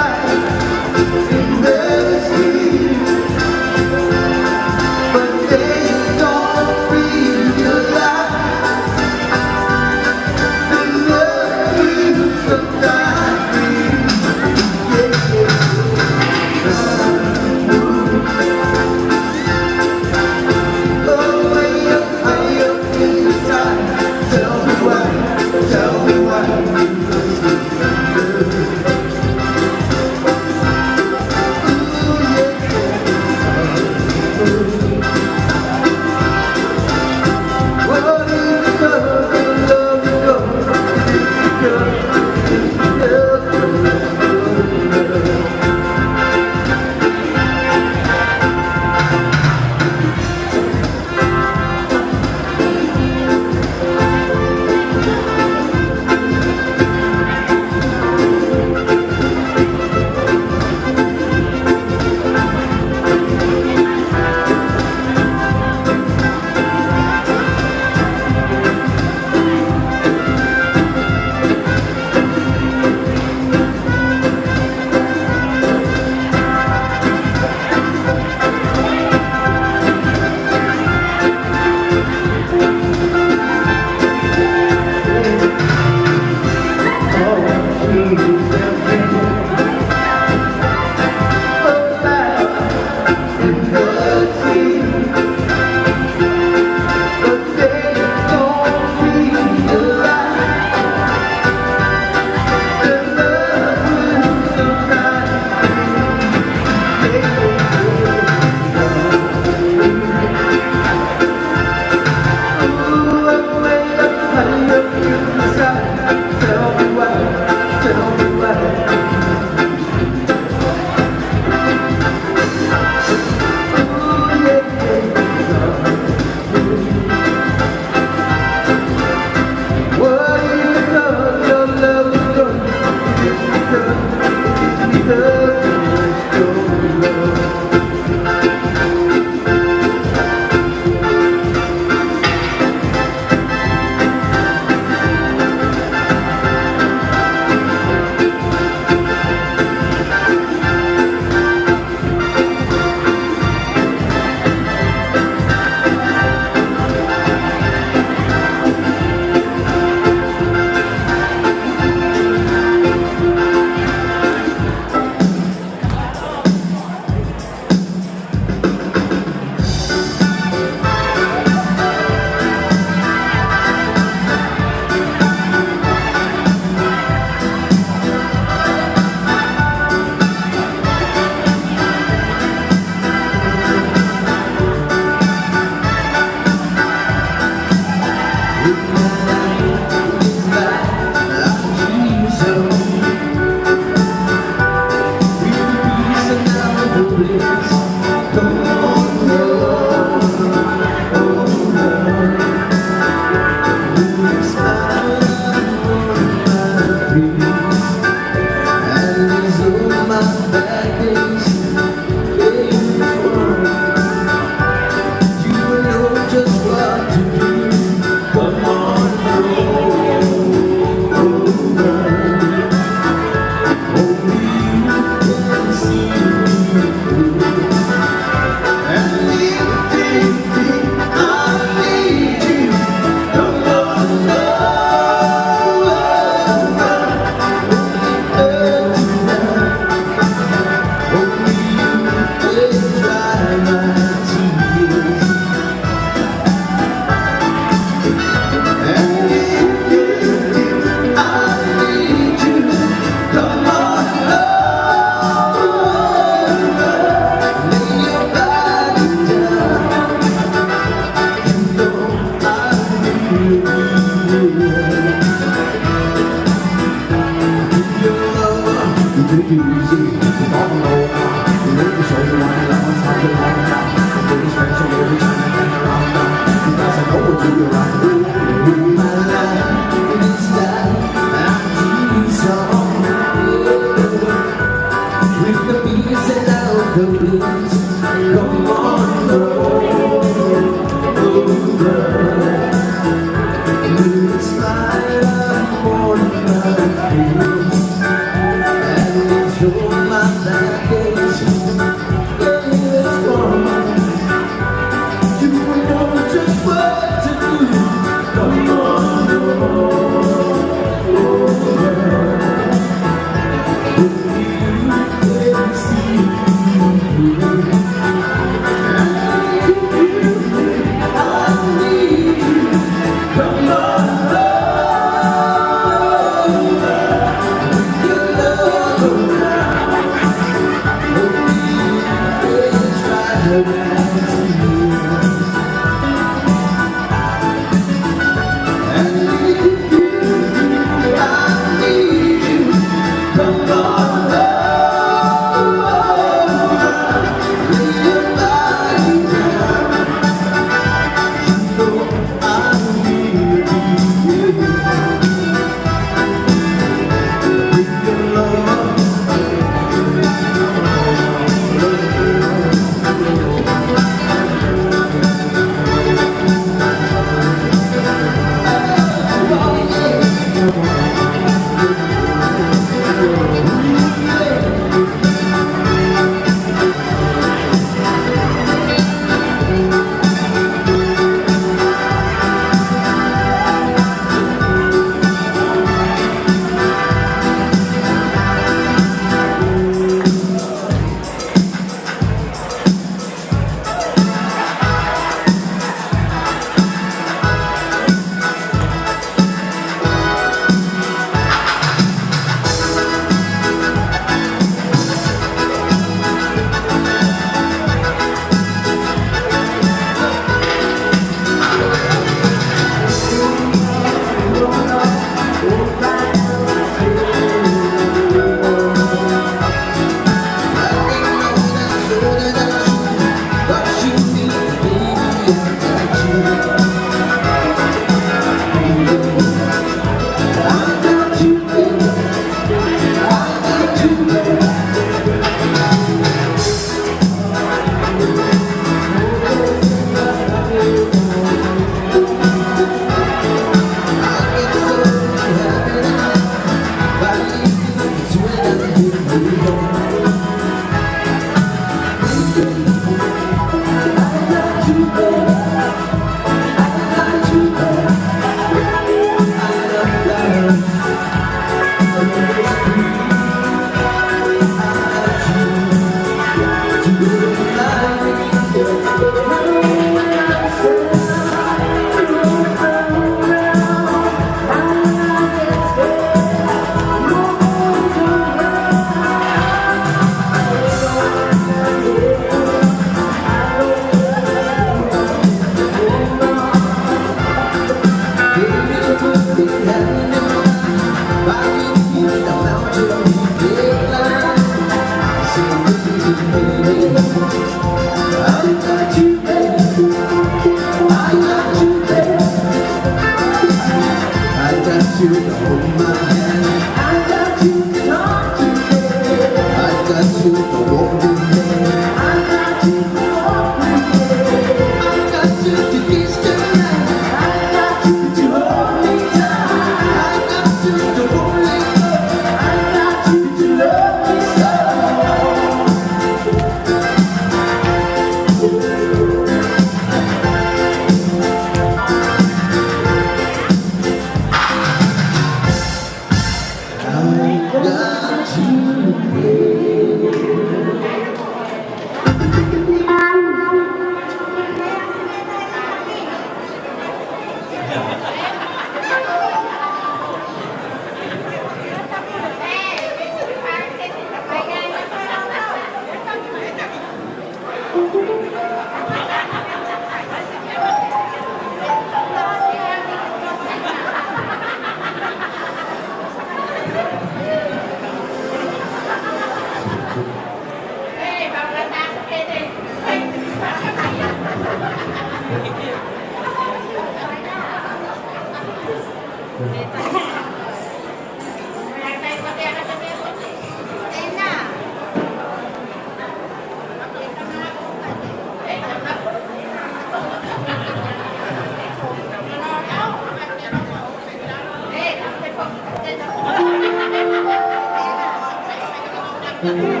Hey,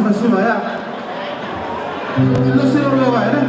Masih banyak. Itu sih orang lewat ni.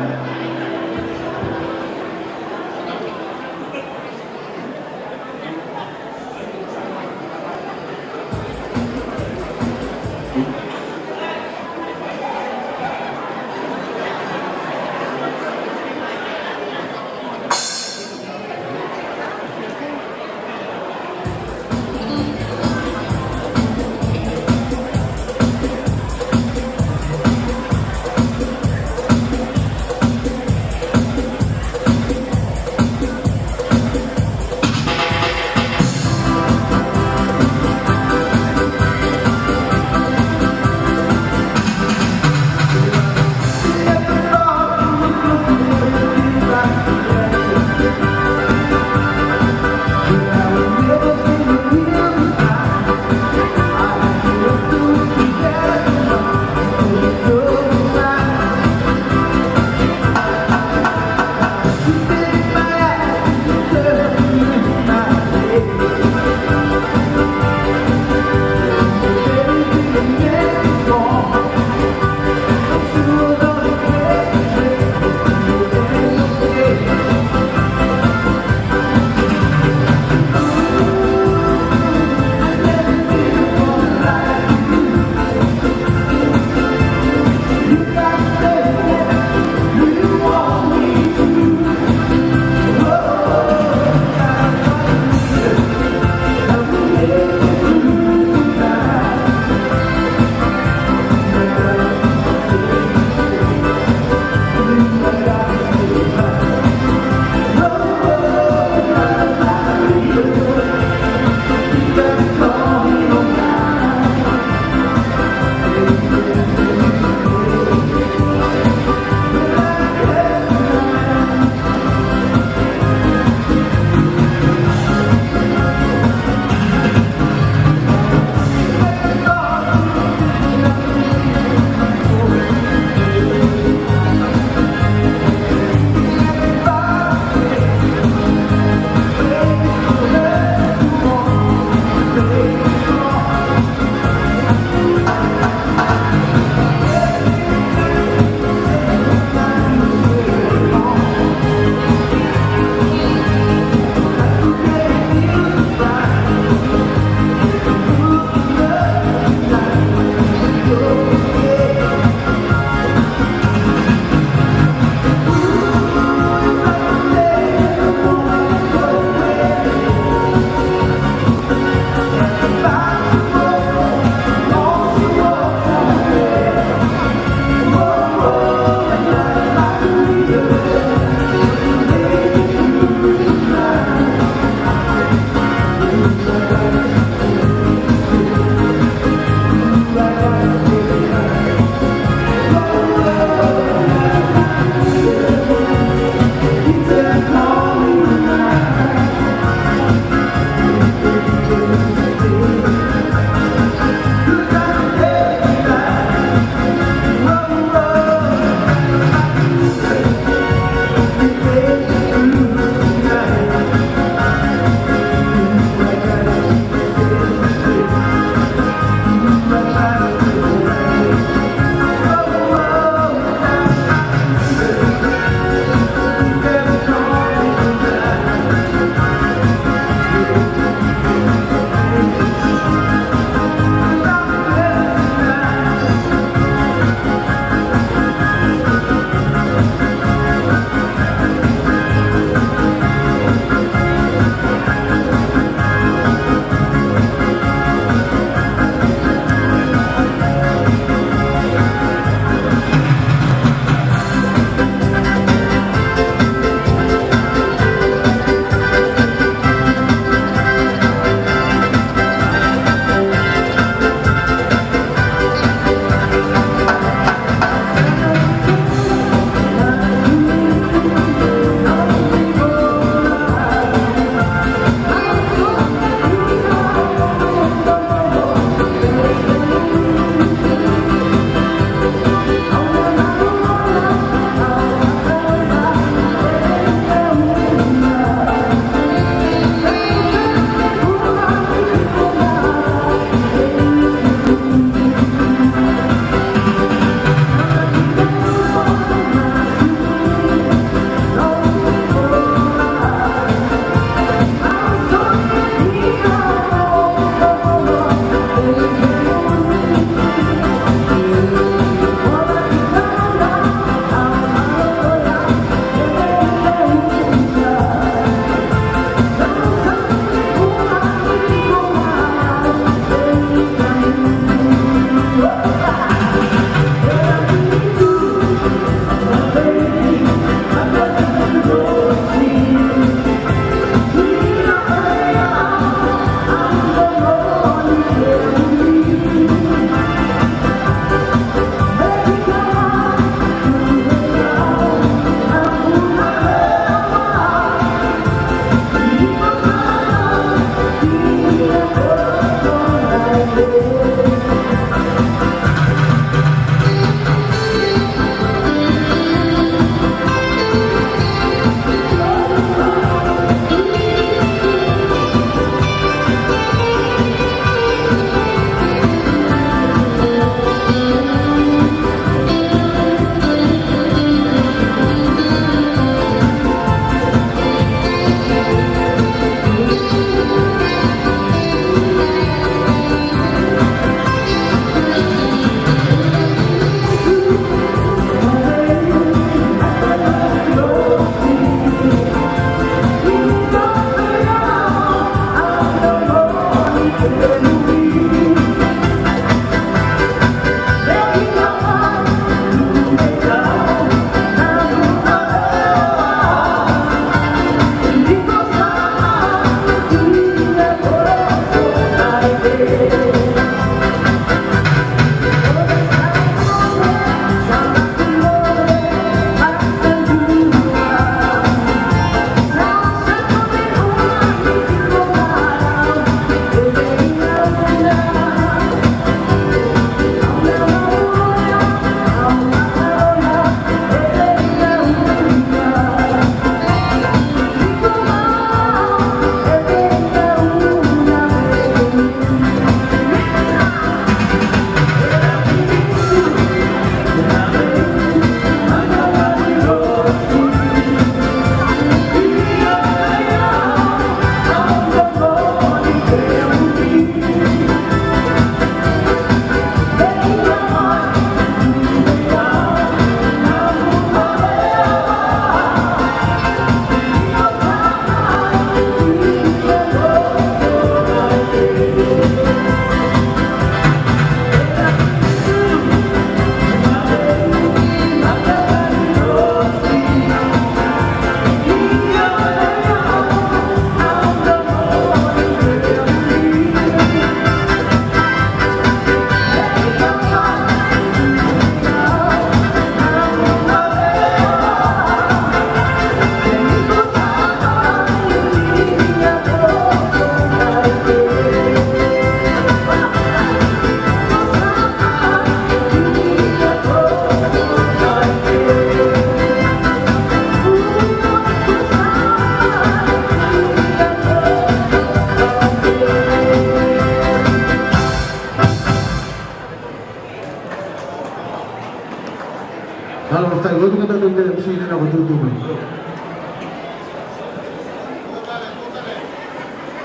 Kalau stay gue kata tu dia mesti nak betul-betul main.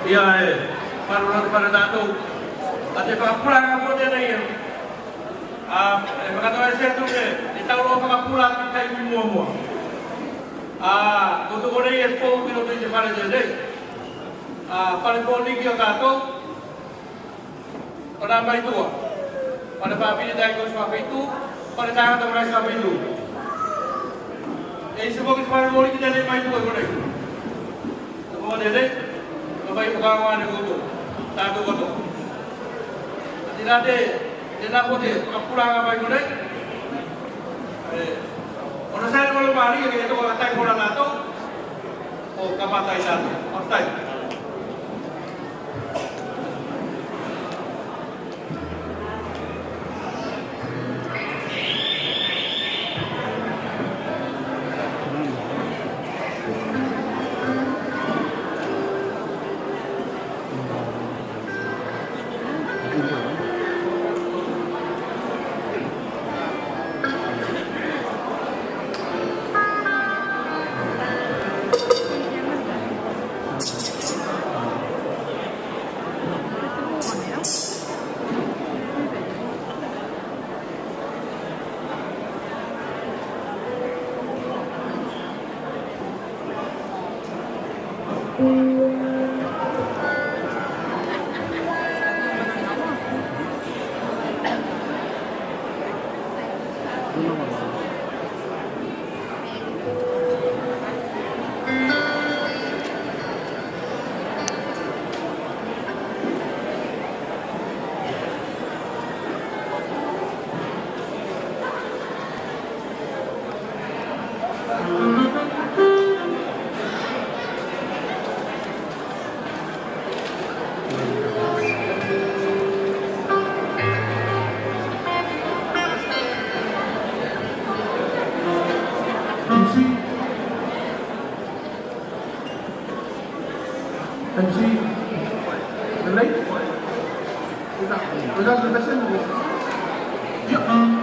Iya, baru nanti pada datu. Ada pulang apa dia ni? Mengatakan saya tu ni, kita orang pakai pulang kita ini semua. Untuk orang yang pun kita tu pada jadi. Pada pun ni kita tahu. Pada apa itu? Pada apa ini dah ikut sebab itu. Pada tangan orang sebab itu. Ini semua kita pada orang kita ni main tu orang. Semua dia ni. Bapak pegawai ada goto, tak ada goto. Tidak ada, tidak boleh. Pulang apa itu dek? Orang saya kalau mari, kita kalau kata orang atau, oh kapal tay satu, apa? MC the late without the person. Yeah.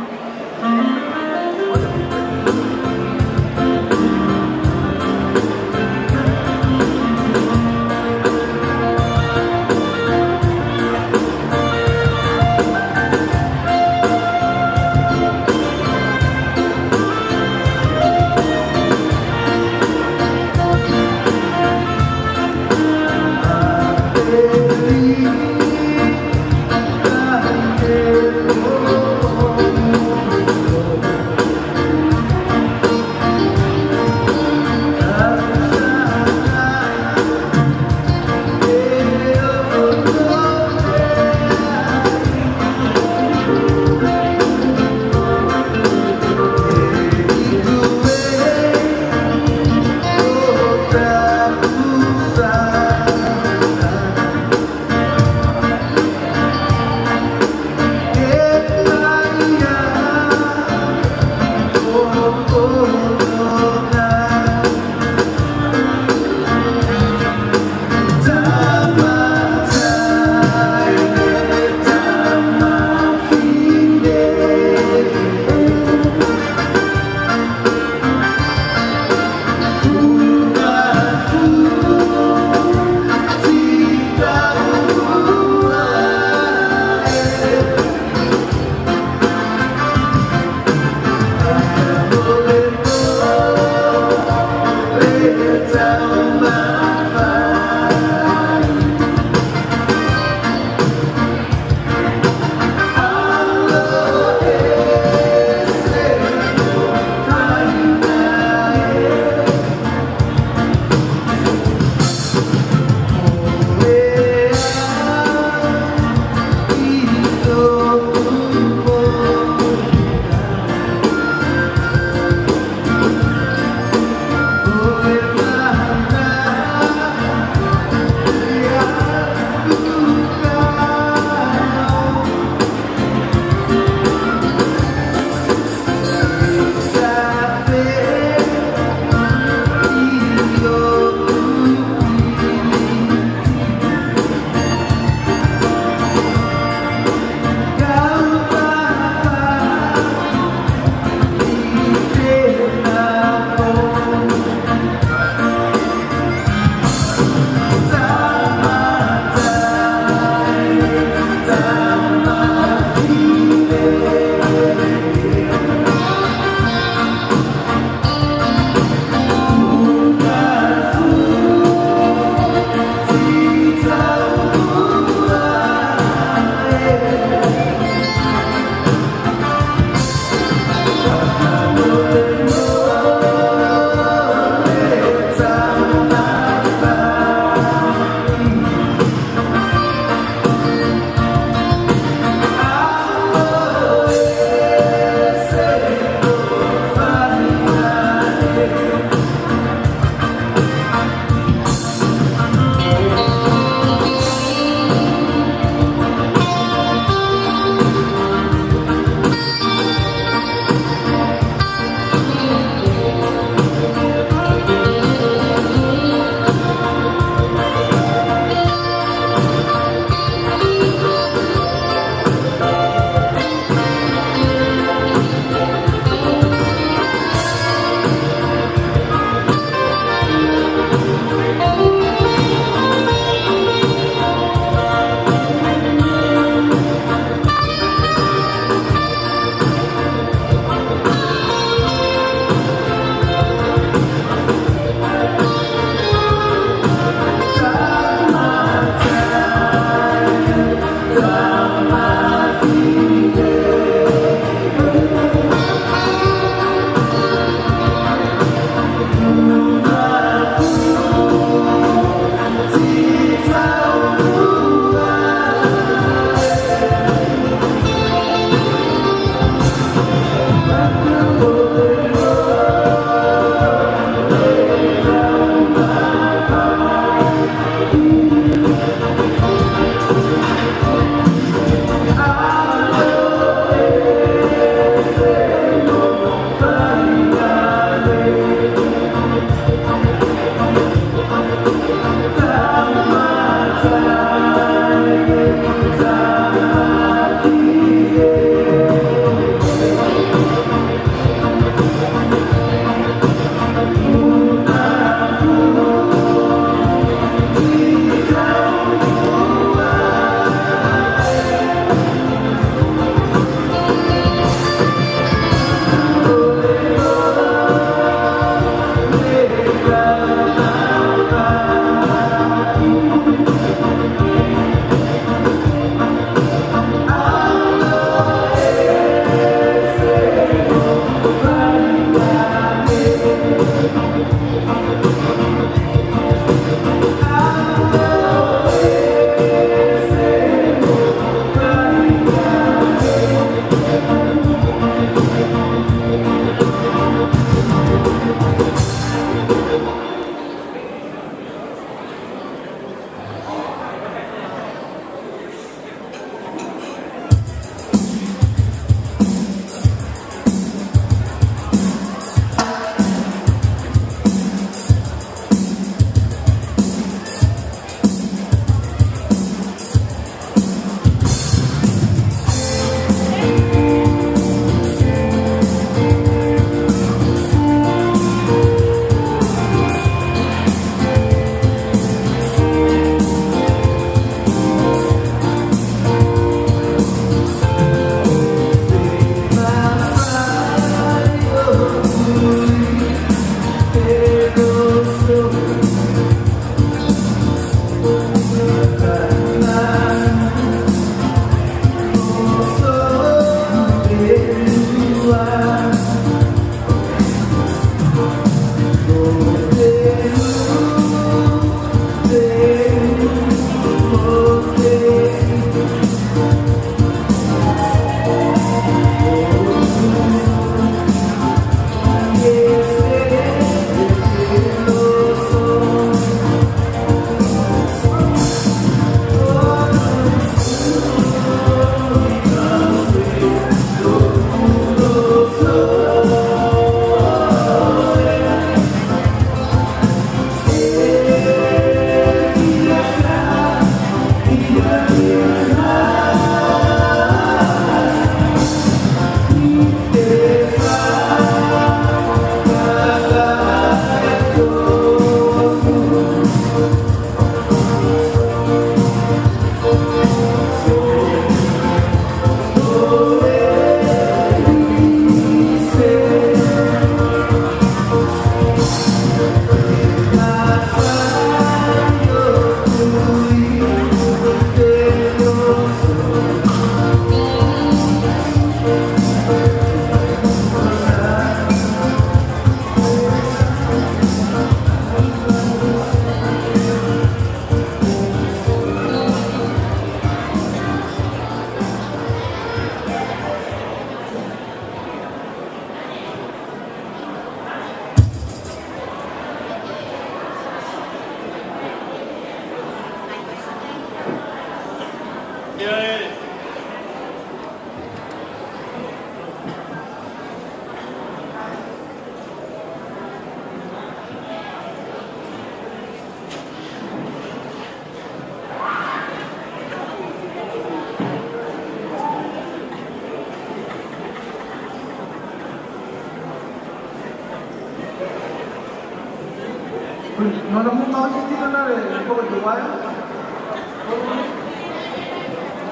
Non ho mai sentito andare un po' di guai.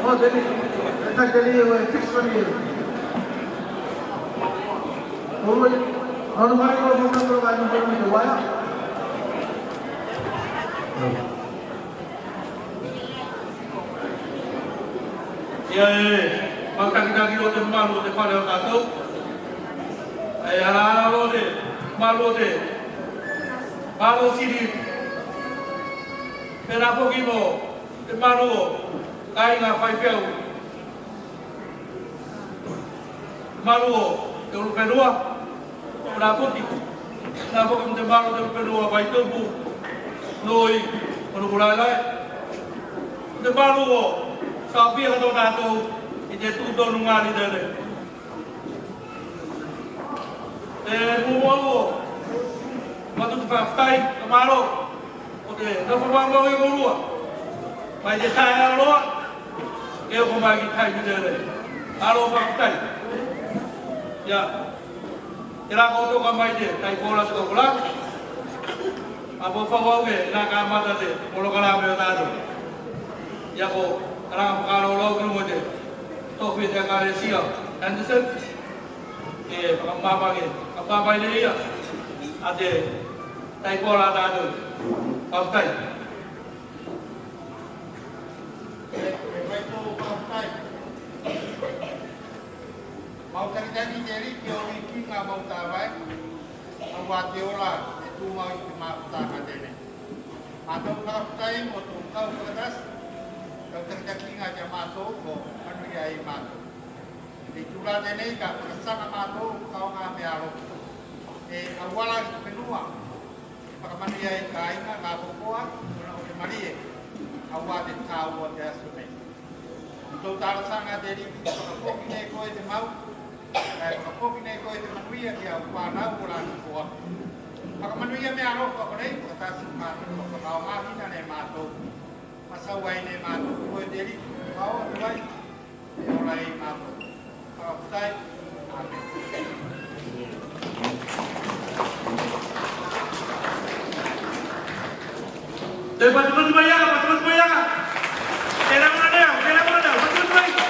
Oh, devi fix for you. Non mai ho mai trovato un po' di guai. Makakita kilo te malu te whare o tātou. E araro te, malu te, malu siri. Pera poki mo, te malu o, ai ngā whaipeu. Malu o, te urupenua, o nā puti. Nā poki mo te malu te urupenua, vai tūpu, noi, o nukurai. Te malu o, sa pia tō tātou, i te tūtonu ngāri tere. Te mūmau o, matu te whawhtai, ka maro, o te nawhawangau i korua. Mai te tae aroa, Keo ko mai tai ni dere. Alo pa tai. Ya. Ira ko to ka mai de tai ko la to ko la. Apo fa wa ge na ka ma ta de ko lo ka la me ta do. Ya ko ra ka lo lo ku mo de. To fi de ka le si ya. Anderson. Pa ma ba ge. Apa ba ni ya. Ade tai ko la ta do. Pa tai. Mau terjadi jadi teori kita mau tahu, awak teola itu mau dimaafkan ada. Atau kalau saya mau tahu kertas, kalau terjadi aja masuk, kok anu ya masuk. Di tulah ini tak bersama masuk, kau ngambil arus. Awalan kedua, pakai dia kain nggak kuat, kalau Maria, awak dikawal dia sungai. Untuk tahu sangat jadi kalau ini kau itu mau. Kalau kini kau itu manusia dia warna bulan kuat. Kalau manusia mearuh kau ini kata sempat kalau kau ini ada matu, masa wain matu kau jadi kau mulai mulai matu. Kalau saya amin. Betul bayar. Kerana mana? Betul bayar.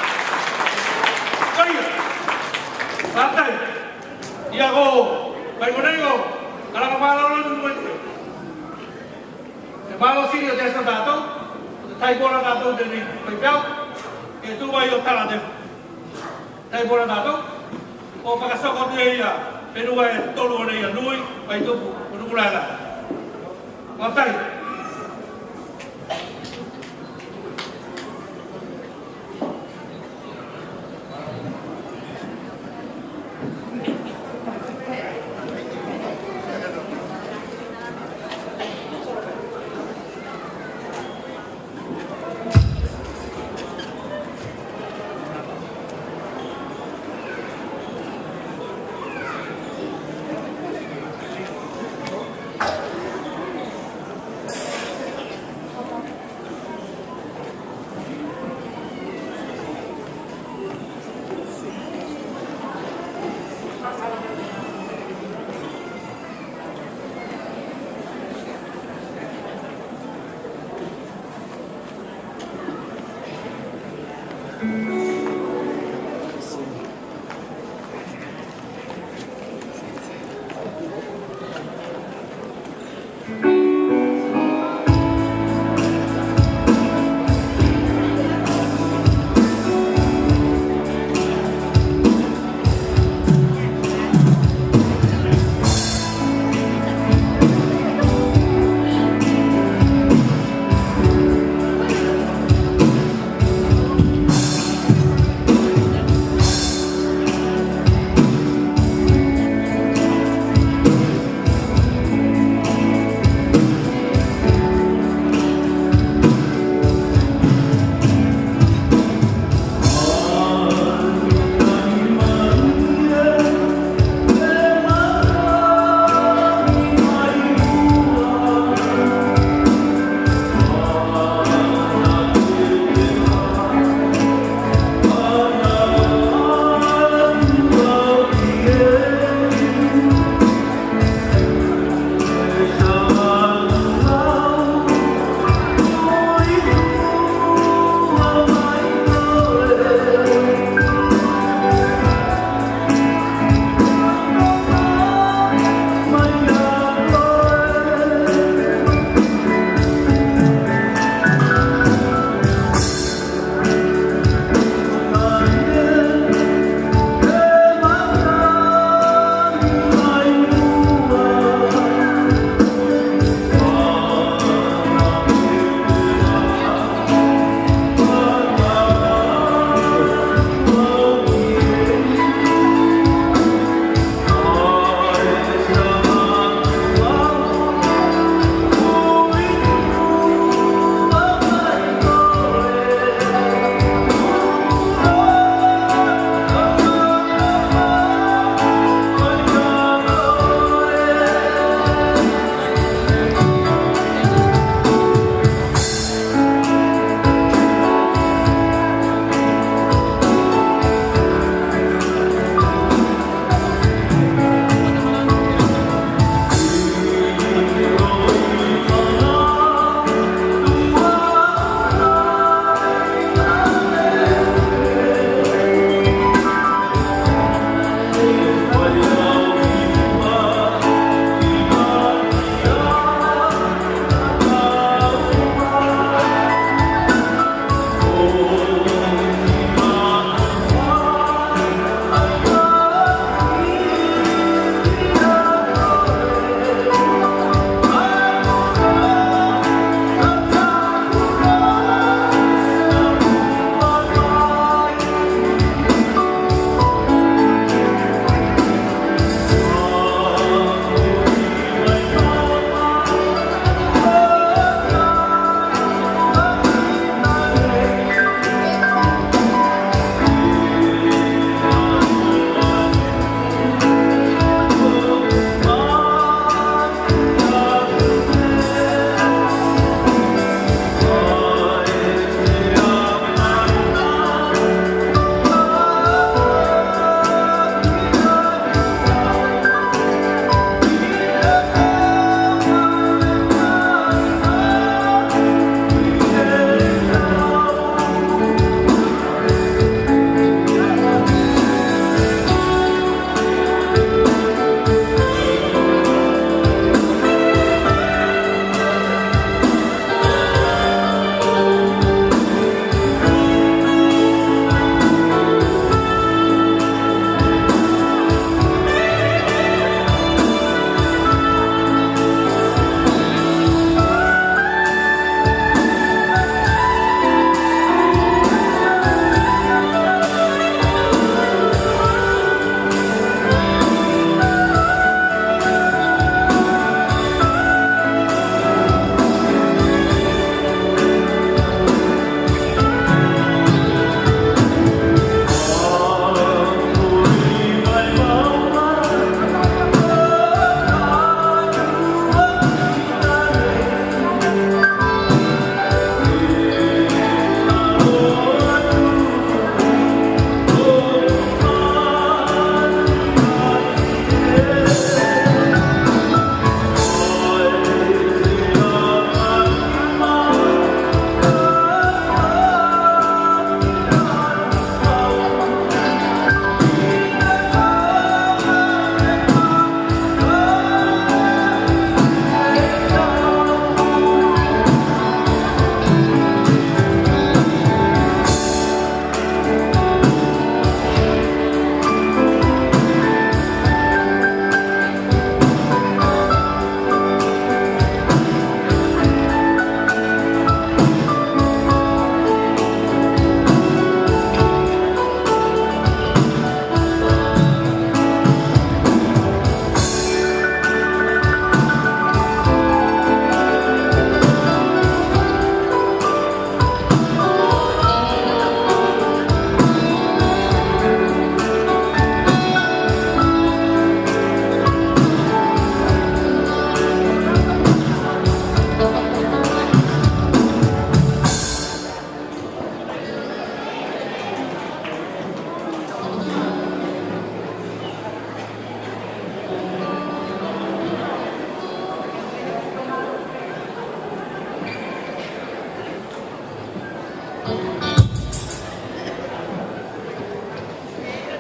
Kau ya. Santai. Dia ko. Baik mana ko? Kalau kepala lo dulu itu. Kepala sini ada satu. Thai bola satu dari pembel. Itu bayu tanah deh. Thai bola satu. Oh pakai sokot dia ya. Kedua tolu dia lui. Baik tu bukan lah. Santai.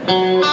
Aku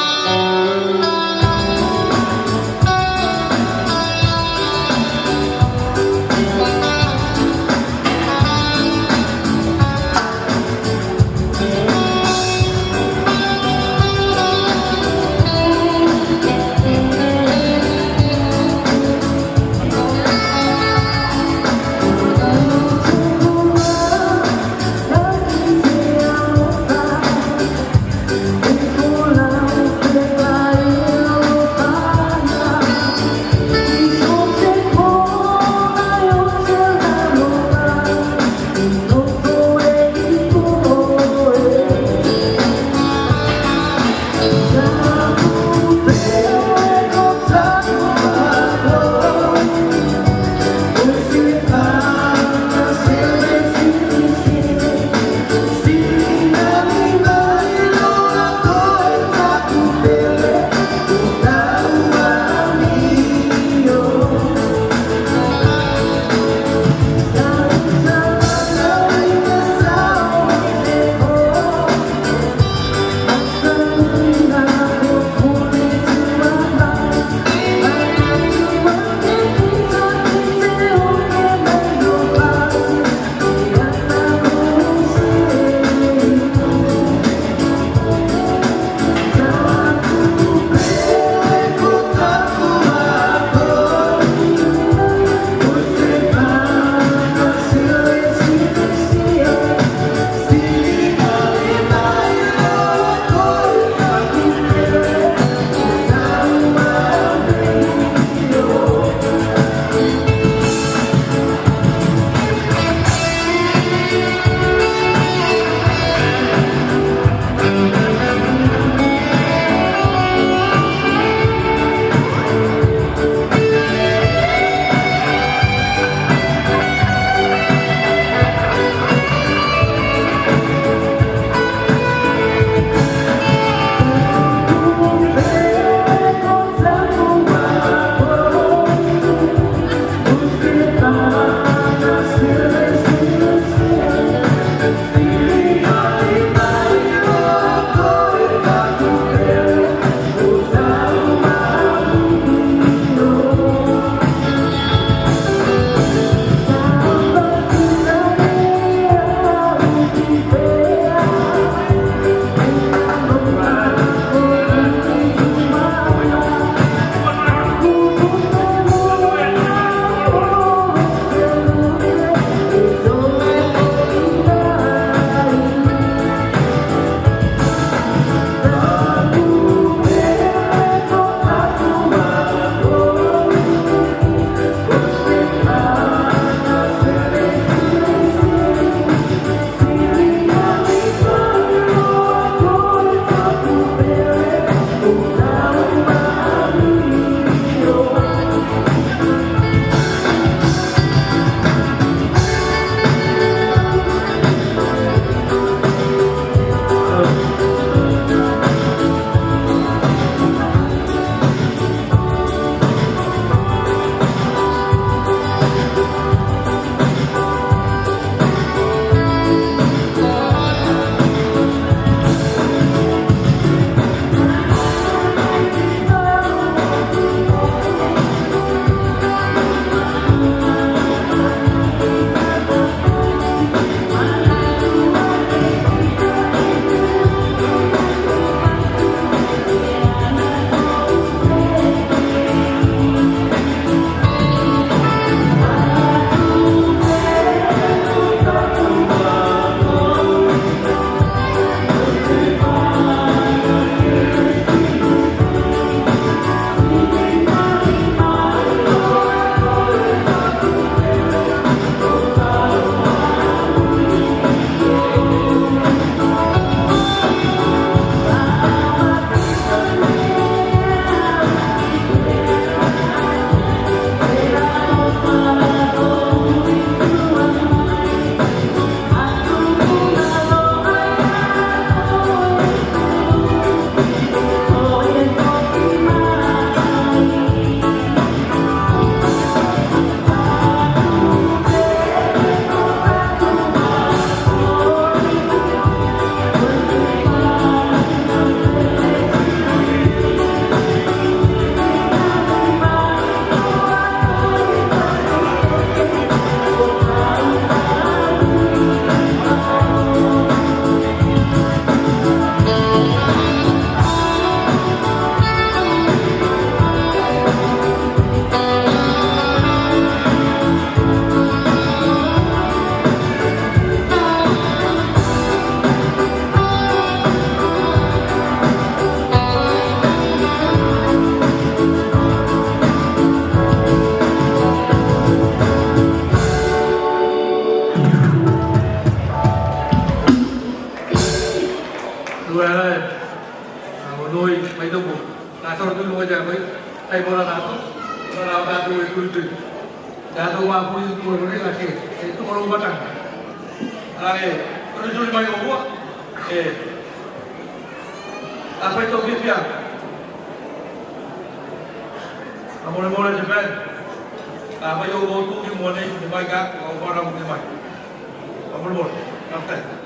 Luar menoi mai tu bu. Nasor tu luar jadi ai bola tu. Bola tu itu. Dah tu apa pun itu boleh lagi. Itu orang batang. Kalau jual mai buat. Apa itu biaya? Mula-mula Jepun. Apa yang tu di mana di mana orang di mana. Mula-mula. Nampak.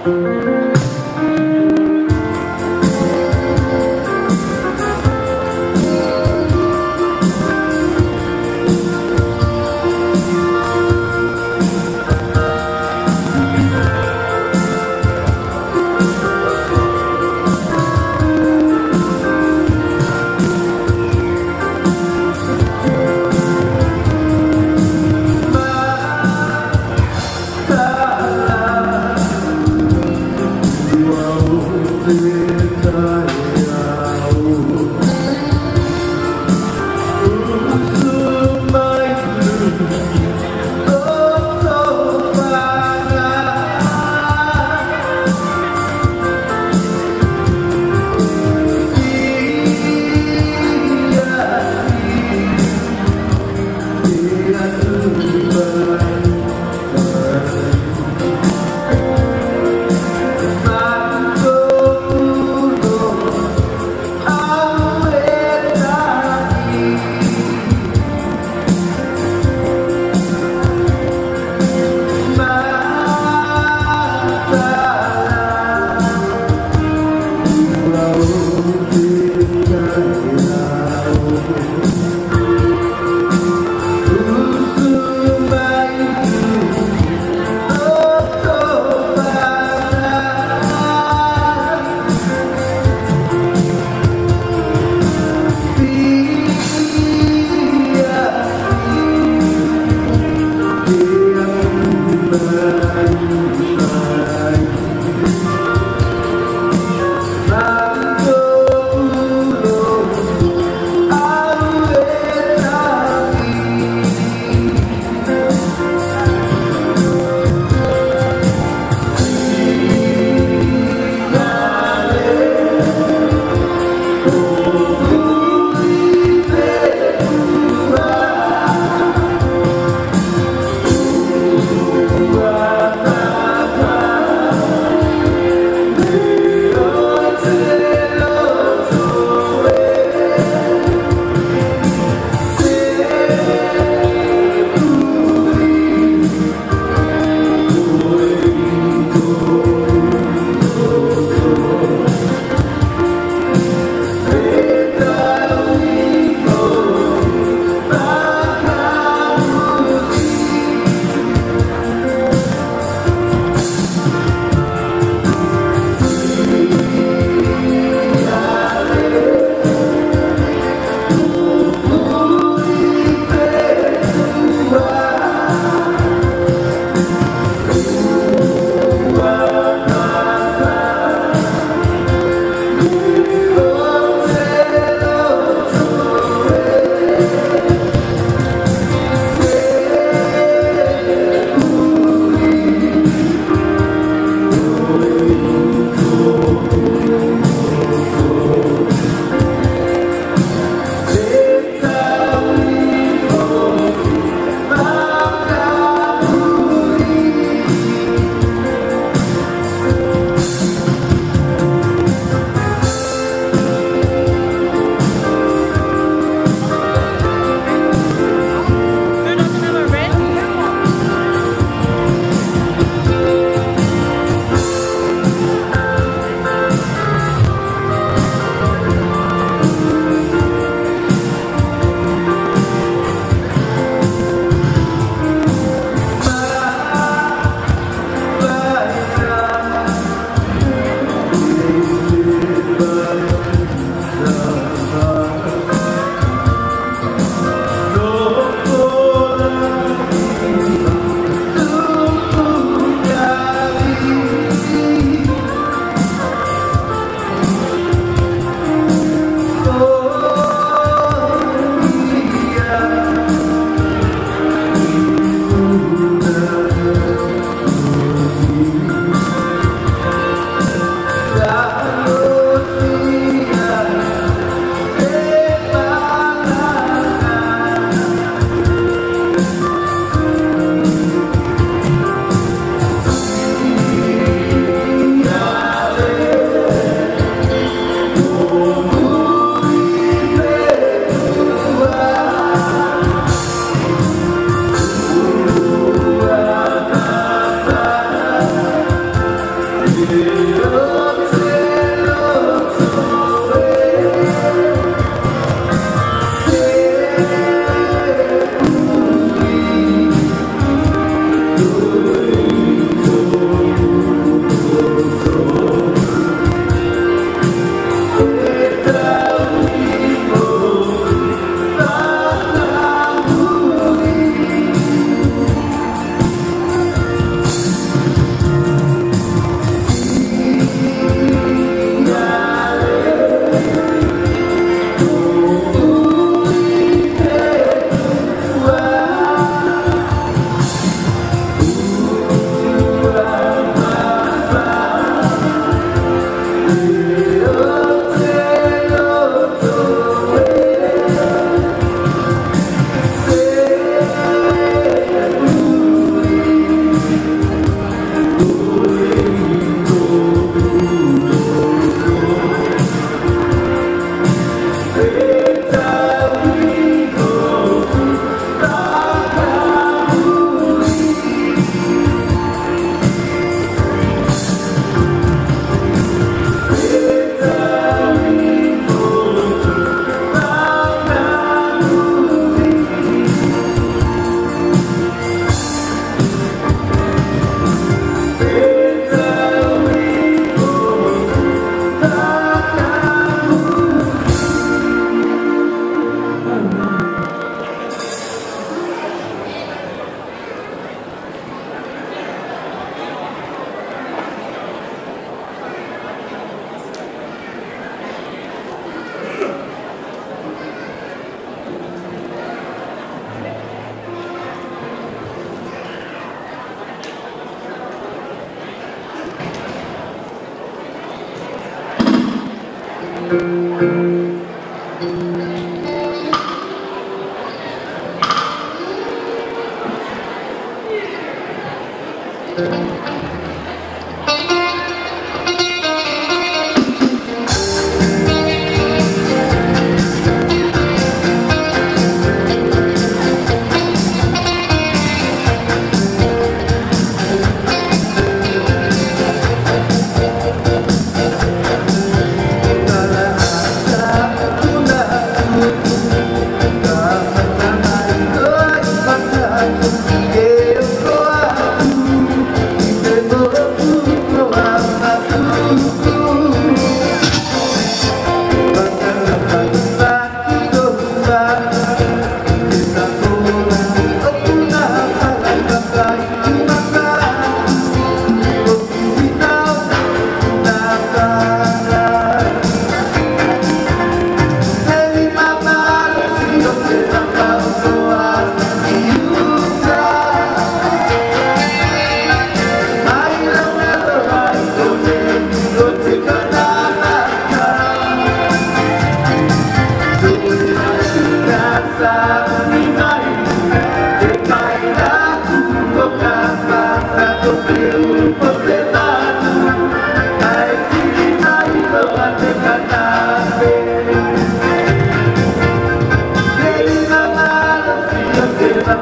Masalah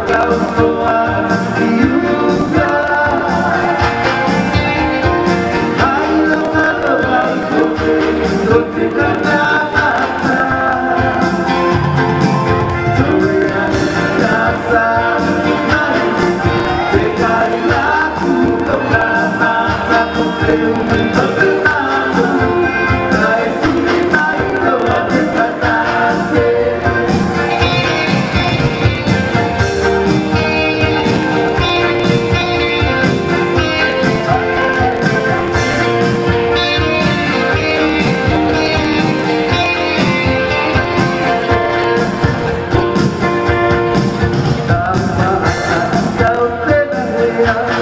Kau telah yang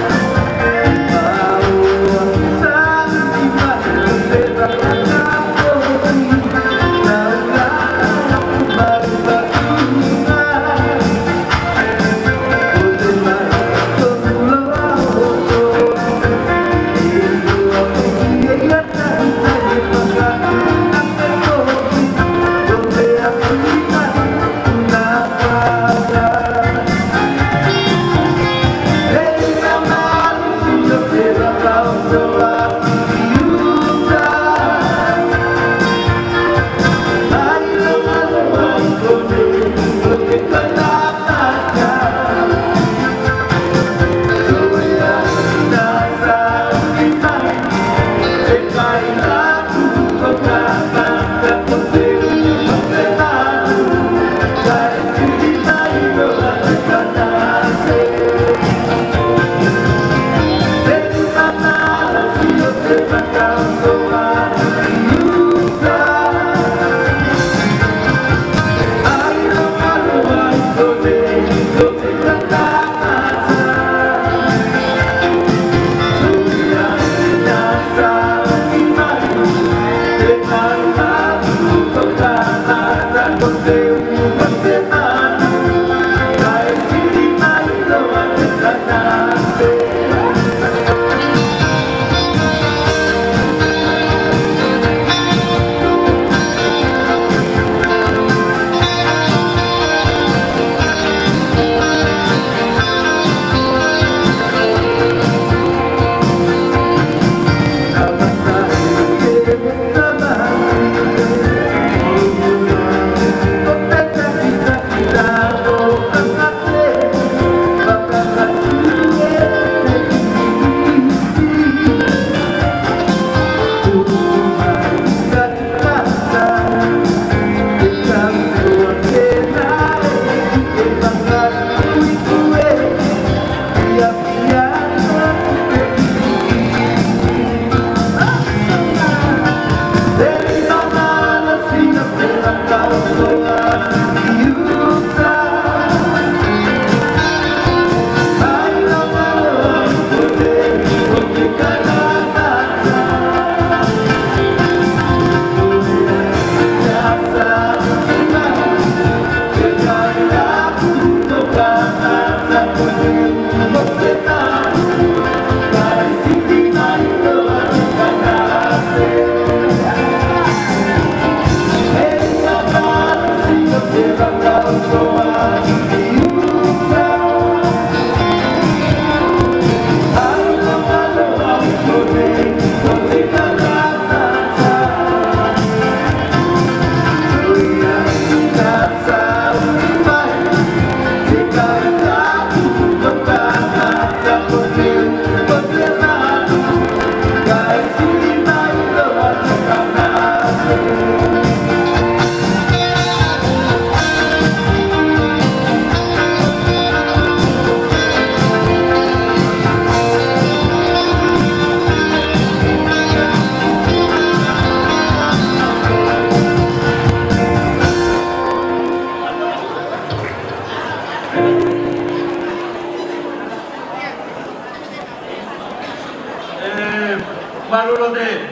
Malulote,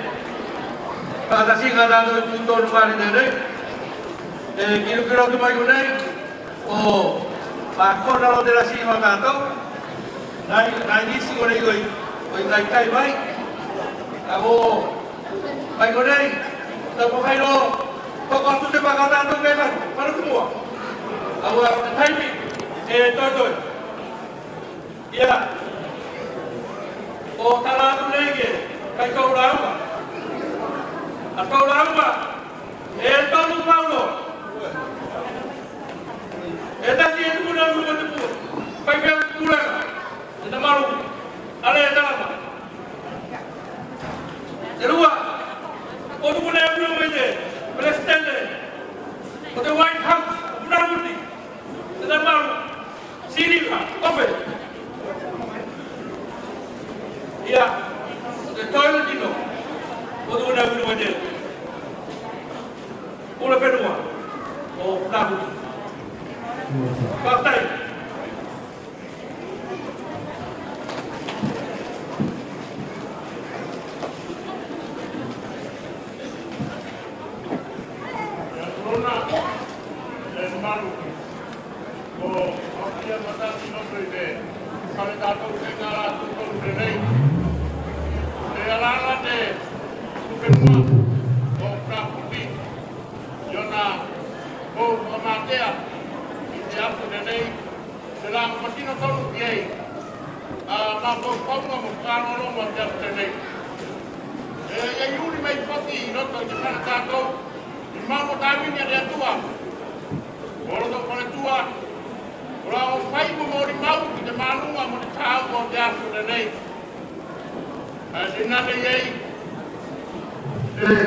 pagkasiga na doon yung tono ka rin nere, kinukiro tumayunay, o bako na lo de la sima kato, nainisi ko na yun, o yung kay bay, ako, bay ko na yun, tapos kayo, pagkato na pagkatato kayo, paano kumuha? Ako, timing, totoy, iya, o talato na yun, kay kaulama. At kaulama, ito ng Paulo. Ito siya ito muna ang lumati po. Kay kaya kulang. Ito marong. Ala ito naman. Dalawa. O ito muna yung lumati. Presidente. O the White House. Pinamuti. Ito marong. Sini ka. Ope. Iya. Toilet dito. O doon na ginawa niya. Una penua. O nabu. Patay. Corona. Hermano. O aquí a matar su nombre de candidato que gana tu control. Alala de Tukenua, o Praputi, Yona, o Matea, Iti Apu Nenei, Selang Matino Tolu Kiei, Mambo Kongo Mukano Lomo Apu Nenei. E Yuri Mei Poti, Noto Jepana Tato, Mambo Tawinya de Atua, Orodo Konetua, Ora o Faimu Mori Mau, Ki de Manua Mori Tau Mo de Apu Nenei. Nada yei,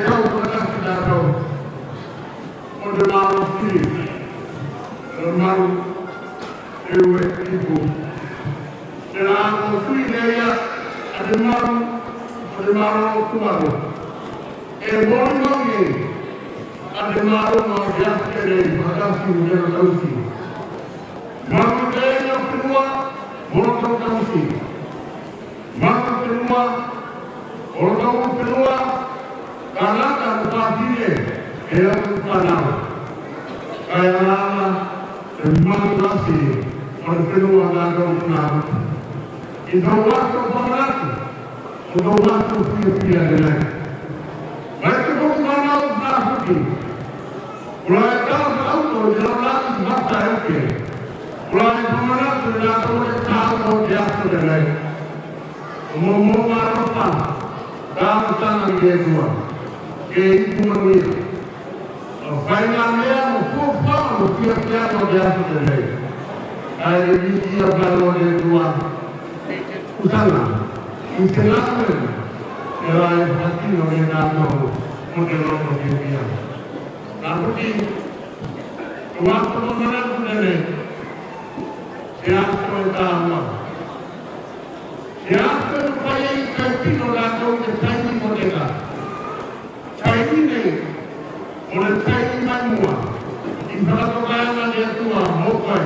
kau pernah tidak tahu, ada malu sih, ada malu, ewe ibu, dan aku dia ada malu tuaru, bolong ni, ada malu mau dia kerja, macam si dia tahu sih, malu dia yang kedua, bolong tahu sih, malu kedua. Orang kedua, karena kan pastinya yang panau. Kaya memang masih orang kedua dan orang itu waktu panau, itu waktu pilihan lain. Mereka pun panau berarti. Mulai tahu jalan lagi masa itu. Mulai panau sudah tahu dia sudah lain. Umum apa? Kamu tangan dia dua, ibu mengira. Finalnya mukufah, mukifnya dia sudah lain. Hari ini dia kalau dia dua, usahlah, usahlah. Kalau hati orang nak mungkin orang dia. Tapi waktu mana sudah lain. Siapa tahu? Siapa supaya ikan orang tahu Chinese mereka, Chinese orang Chinese semua, ibarat orang dia tua, mokai,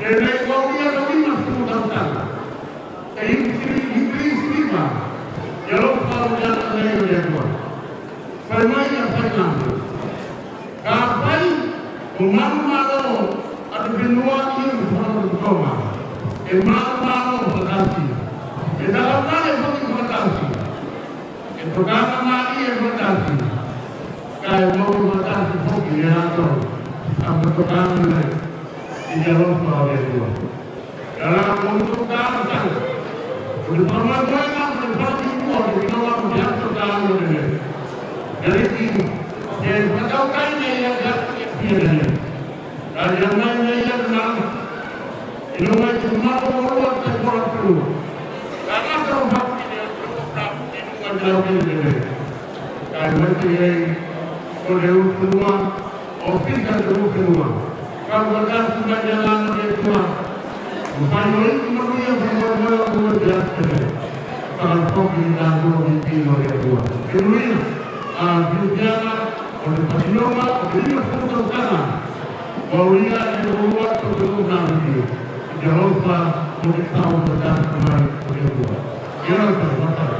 jadi kau dia lebih masuk dalam sana. Ini Pena, Yellow Power Network. Permainan Fernando. Kapai, umano at binua yung pagkakoma. Umano pagkakasi. Dalam yung pagkakasi. Pagkakama yung pagkakasi. Kaya mo pagkakasi po kinato. Ang pagkakama na Yellow Power Network. Dalam untuk kawasan, berpengalaman berpengalaman dengan biasa dalam dunia. Dari itu, yang berkaitannya yang biasa, dan yang lainnya yang dalam Indonesia cuma orang terkuat dulu. Karena terhadap ini tetap menjauh ini. Karena ini oleh semua ofis dan semua. Kalau kita sudah jalan di semua. Paling menunya semua luar biasa. Kalau kau bilang dua mimpi luar biasa. Kemudian, bicara oleh Pasiloma, beliau sudah sana. Baunya yang membuat kebetulan nanti. Jangan lupa untuk tahu tentang kembali kedua. Jangan terbatas.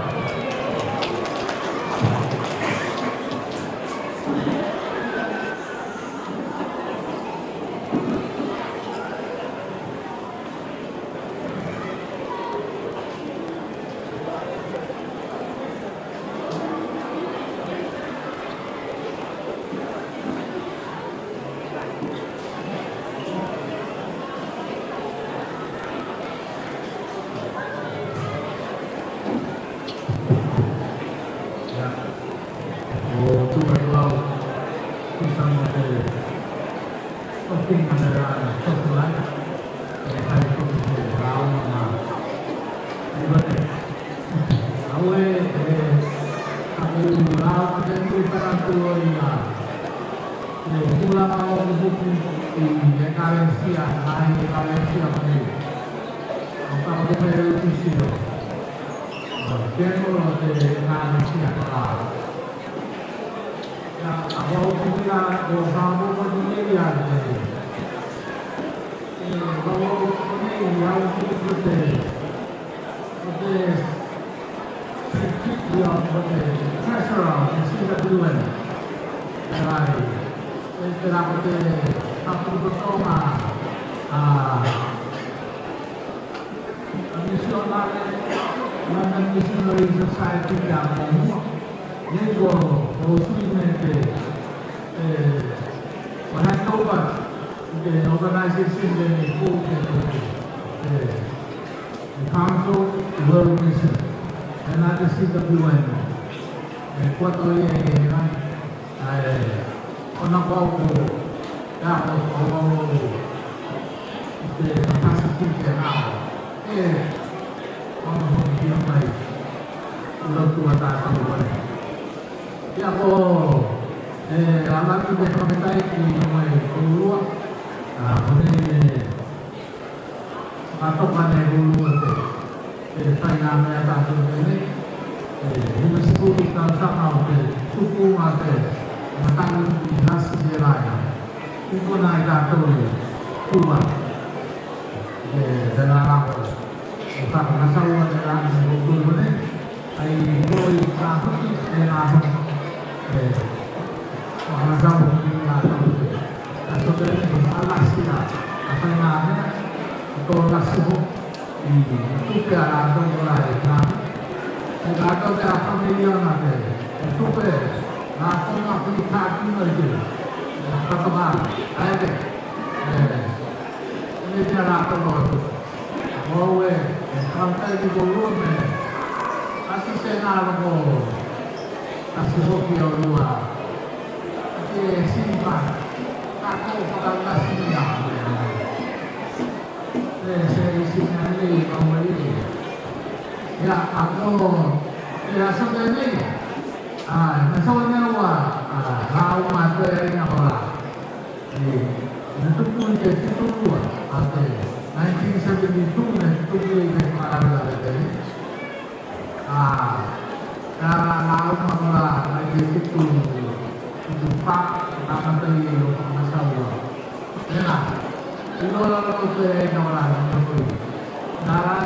Nara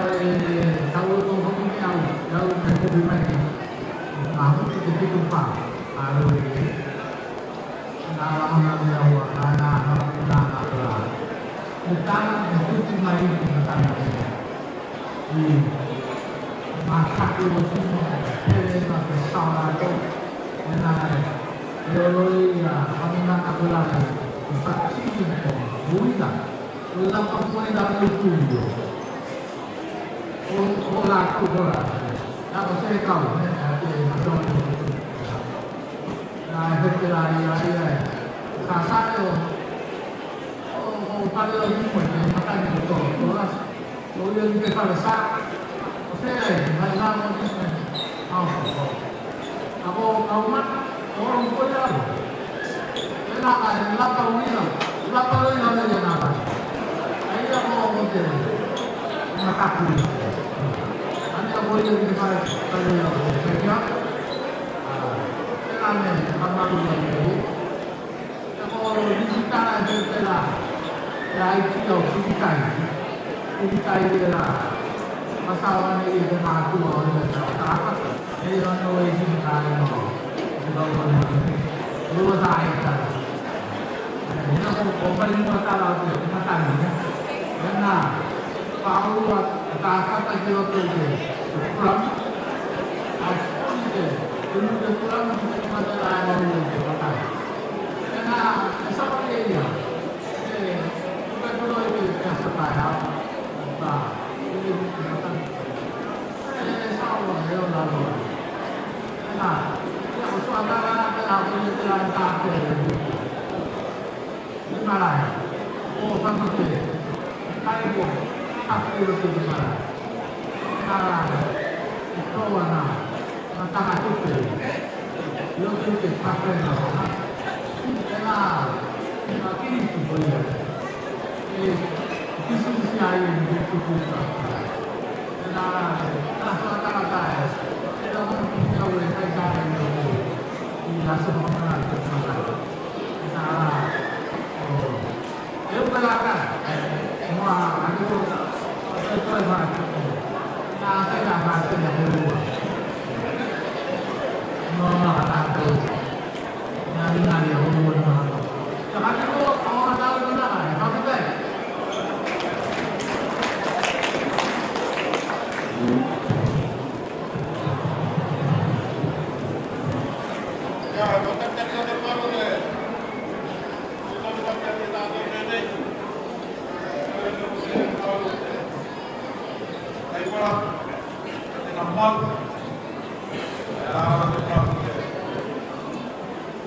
tahu tu kami yang prima di aku itu lupa kalau ini nama dia nama bukan itu cuma itu bukan di masa itu semua kita bersama itu mengenai teori penggunaan aturan empat sisi bukan dalam penggunaan itu orang aku saya tahu nah itu lagi sasa itu pada lagi pun makan itu orang yang kita rasa saya malam aku mat orang punya lapar ini ada yang apa ini aku mau makan boleh kita kalau kerja, kerana apa boleh jadi. Kalau digital ada telah, IT atau digital dia masalah ni dia mampu orang tak. Dia orang orang digital no, kalau luar saya. Ini aku paling masalah tu, masalah ni. Karena kalau tak ada tu pulang, aku ini pulang macam mana ni makan. Karena seperti ini, kita dulu itu biasa bayar, ini makan. Sama dia lalu. Karena yang suara aku ini jalan kaki. Di mana? Oh, sampai kali pun aku itu di mana? Itu mana? Mata aku tu, dia tu pakai apa? Karena kini tu boleh. Kisah saya ini tu pun. Karena kata-kata, kita mungkin boleh kata itu. Ia semua orang terkenal. Karena dia berlaku. Semua aku itu macam. Saya dah baca yang dulu. Nomor satu. Yang yang dulu nomor. Sekarang itu orang tahu mana? Tahu tak? Ya, bukan jadi baru deh. Bukan jadi tahu deh. Igual, normal.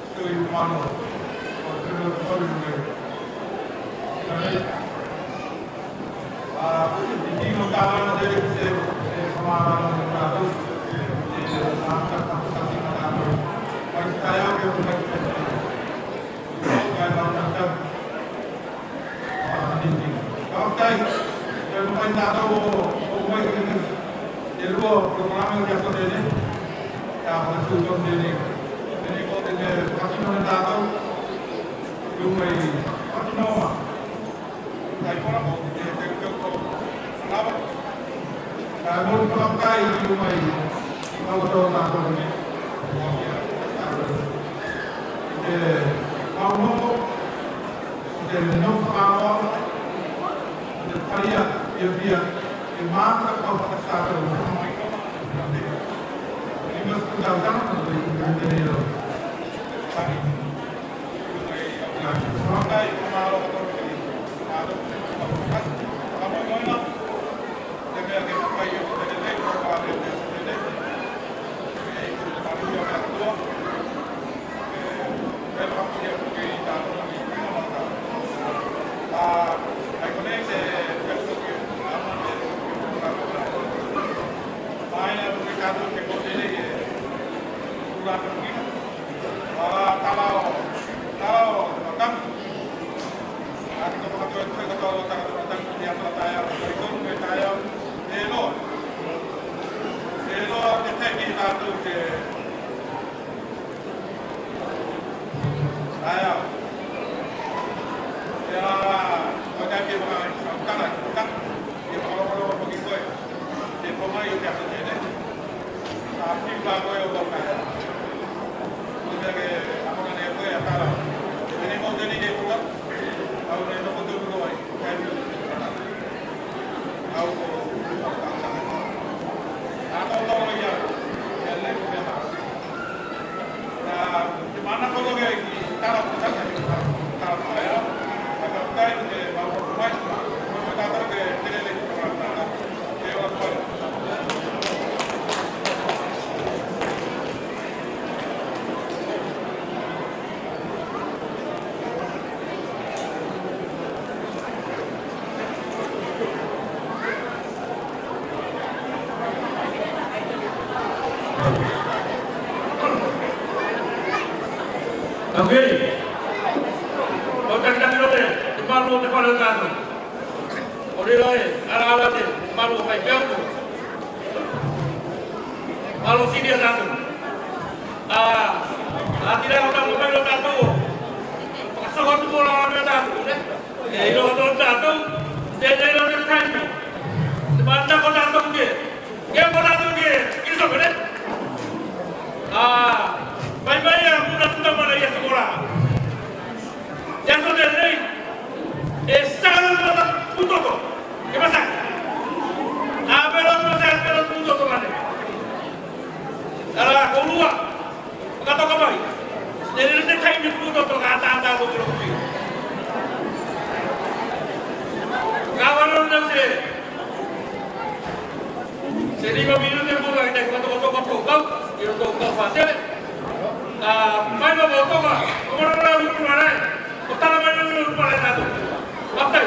Estoy humano, porque no soy un digo cada uno debe ser humano, el nuevo programa que hace de la construcción de el camino de datos y un camino hay por amor de la muy pronta y un auto datos del no favor del paría y el día el más está Mas sudah menjadi sebagai pemalu kamu mana dengan apa yang terjadi pada Afrika koe o tokai. Ia ke amona ne koe atara. Ini mau jadi dia buat. Au ne no kote buat ai. Au ko. Atau lo ya. Ele ke ta. Nah, di mana kalau kayak cara kita cara ya. Kalau kai ke bawa mai. Kita kata ke tele ke orang. Okay. Otak kami lote, malu te kalau kanu. Ori loe, ala te, malu kai pelu. Malu sini kanu. Tidak orang lupa lo kanu. Pasal tu bola orang kanu, ne? Ilo tu kanu, jadi lo tu kanu. Banda kau kanu ke? Yang kau kanu ke? Ini siapa? Baik-baik yang muda-muda mana ya sekolah. Yang sudah ini, sangat muda putus tu. Kemana? Belum putus tu mana? Alah, kau luar. Kata kau baik. Jadi nanti kau ni putus tu kata tu belum sih. Kawan orang ni, jadi kau minum dia bukan kita kau itu kau fasih. Main lo bawa kau, orang lupa mana? Utara main lo lupa mana tu? Apa?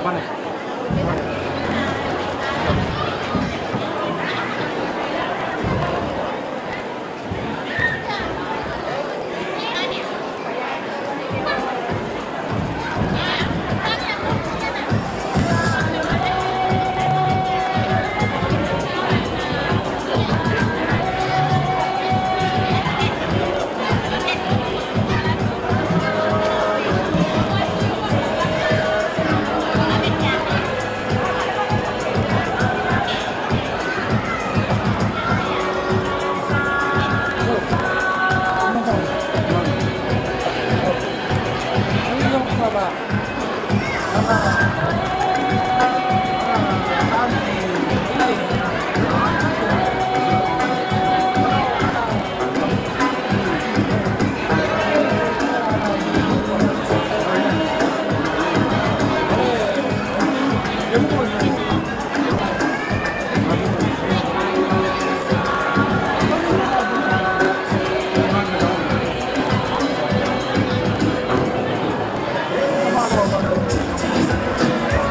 Hãy subscribe cho kênh Ghiền Mì Gõ để không bỏ lỡ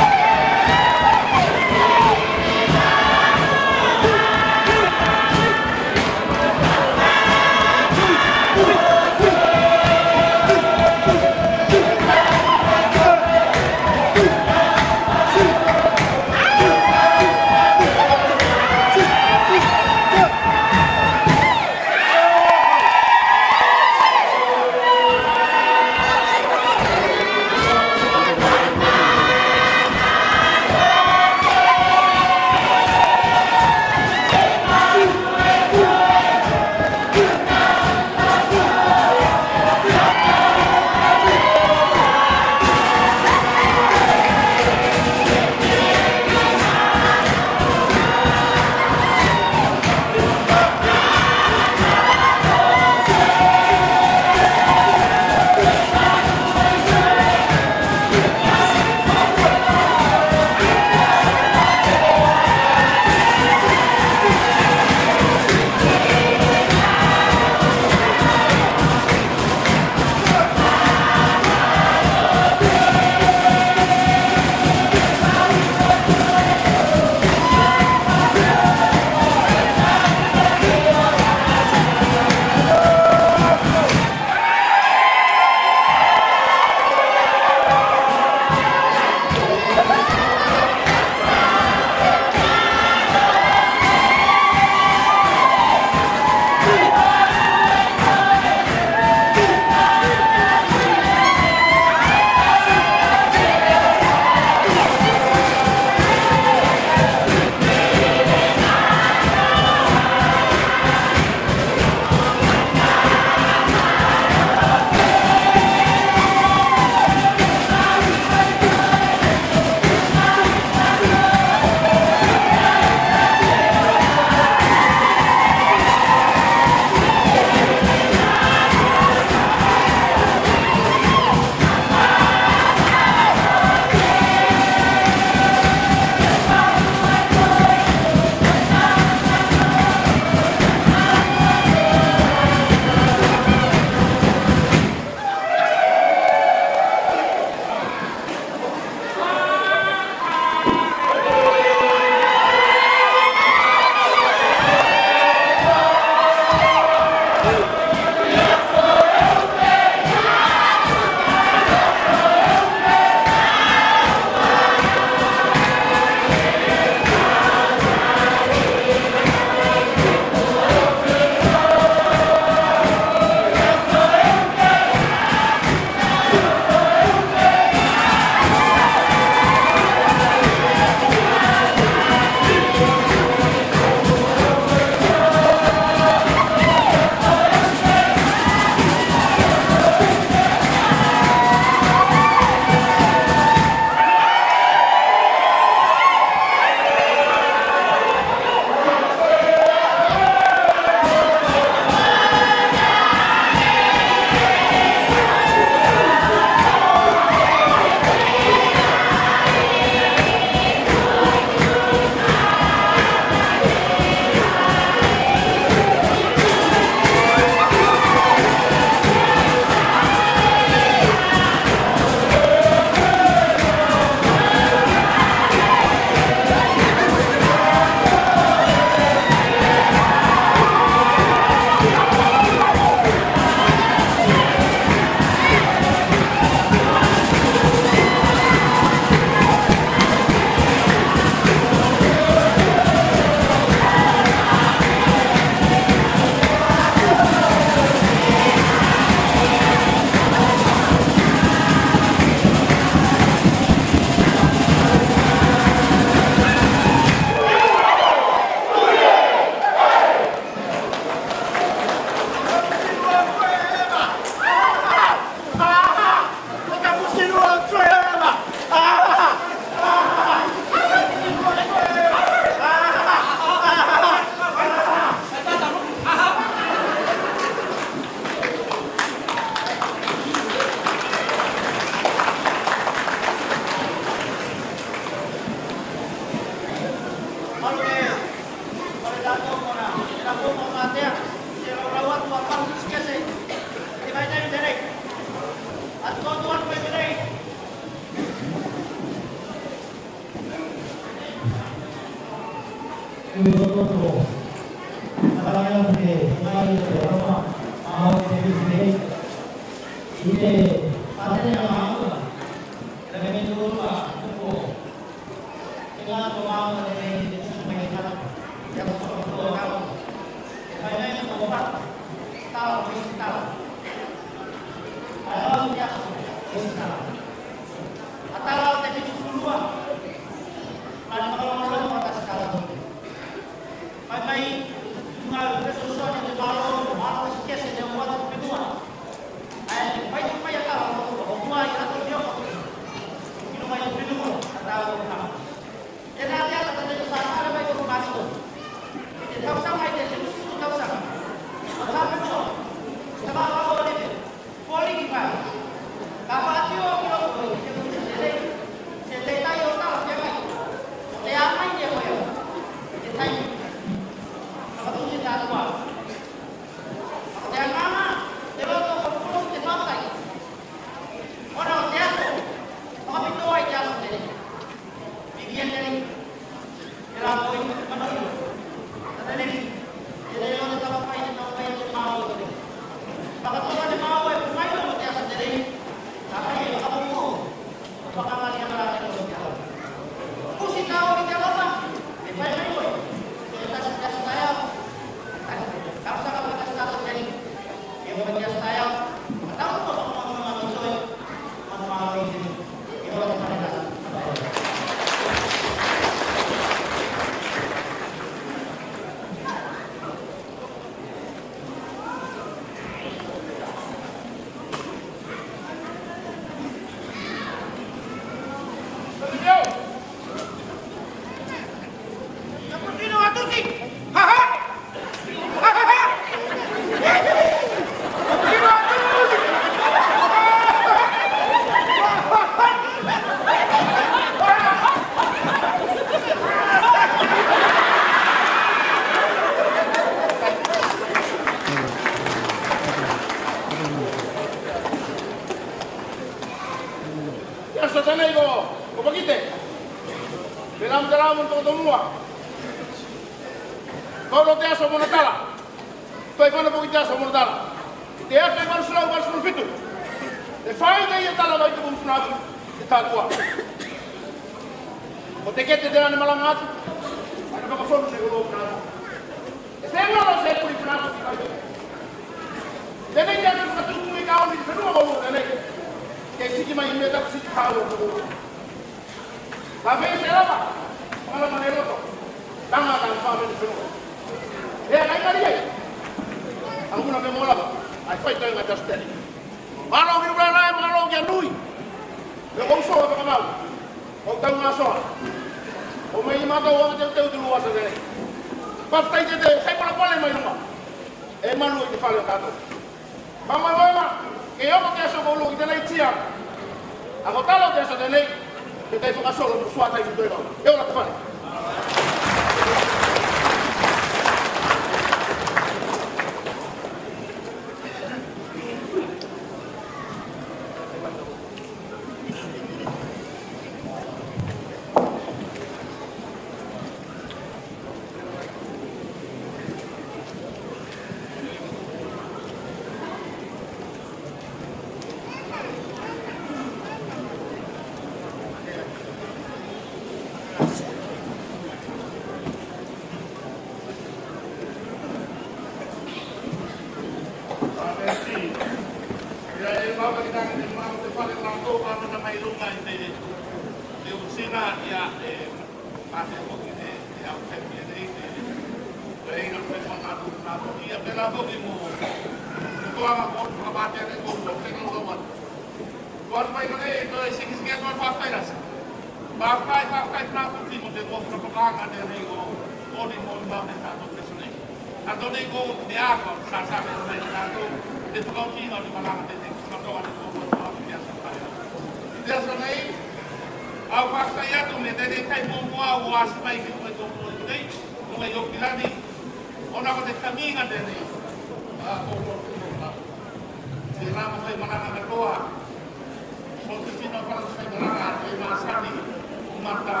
mata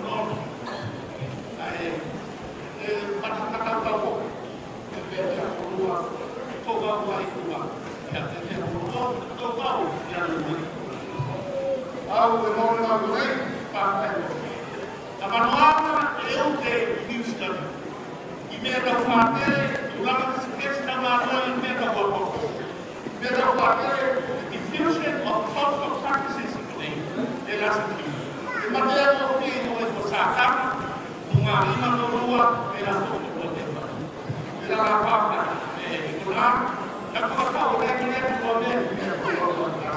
no patakatakau bebeta kulua toga wai kulua ya tete kulua toga ya lumi au no na gure pa Tamanwana eu te Houston e me da fate lá que está lá em me da foto me da fate diffusion of cultural practices de la city de maneira que não é posada uma lima no rua de la foto de la fata de lá la foto de que pode a foto do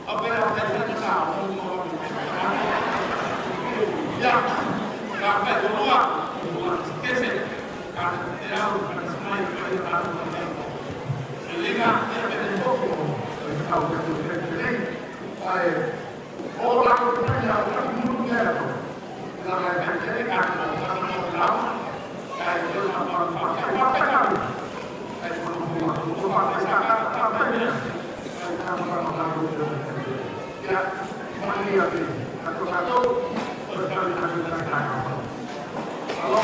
apa yang terjadi sekarang ya sampai keluar kesel karena tidak bukan semua yang kita lakukan sehingga terjadi fokus tahu betul-betul orang yang mendunia karena terjadi karena tahu kayak itu apa ya, mandi lagi. Satu-satu berkali-kali. Kalau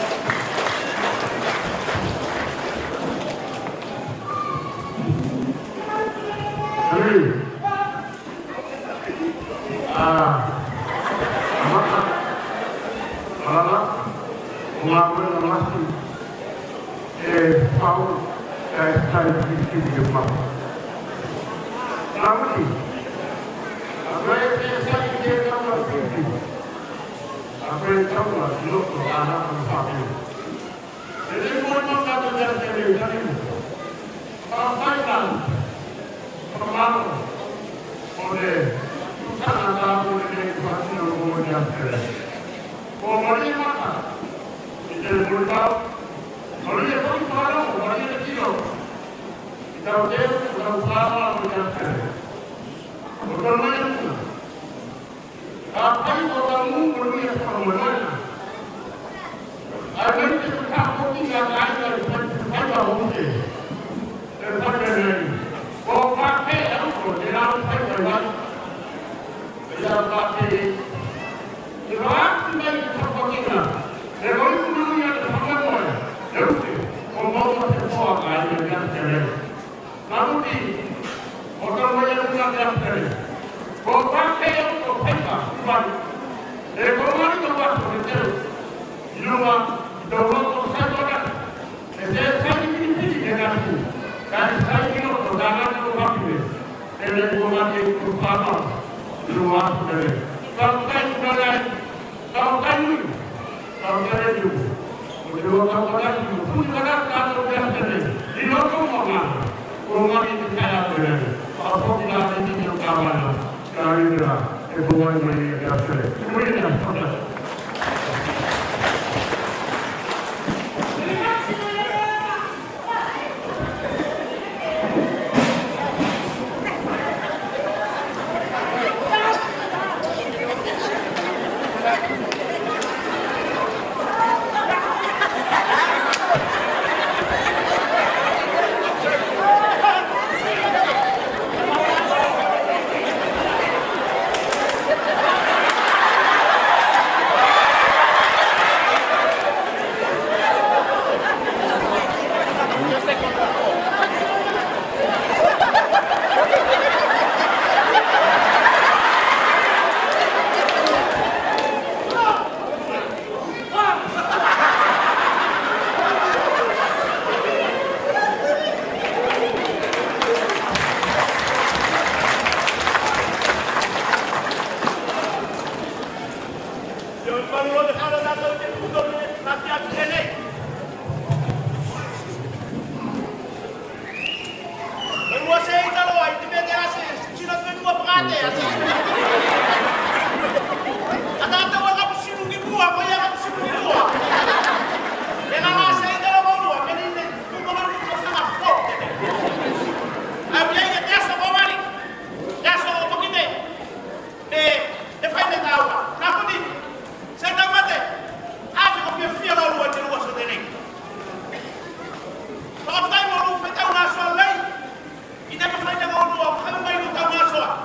Kita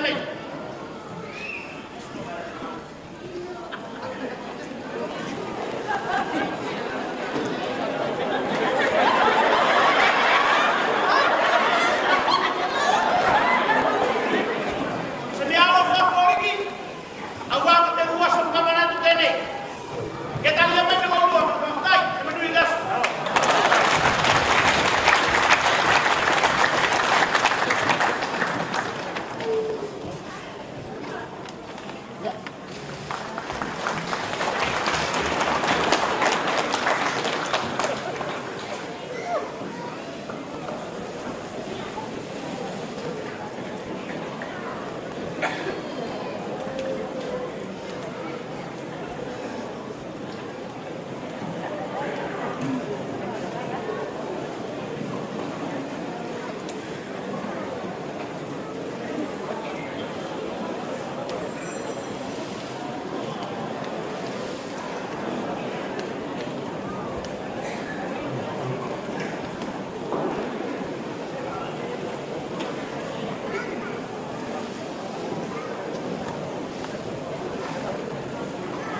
kene. Senialo fa lagi. Awak te ruas sa kamera tu kene. Kita lihat mana kau luar, pakai, menurut gas.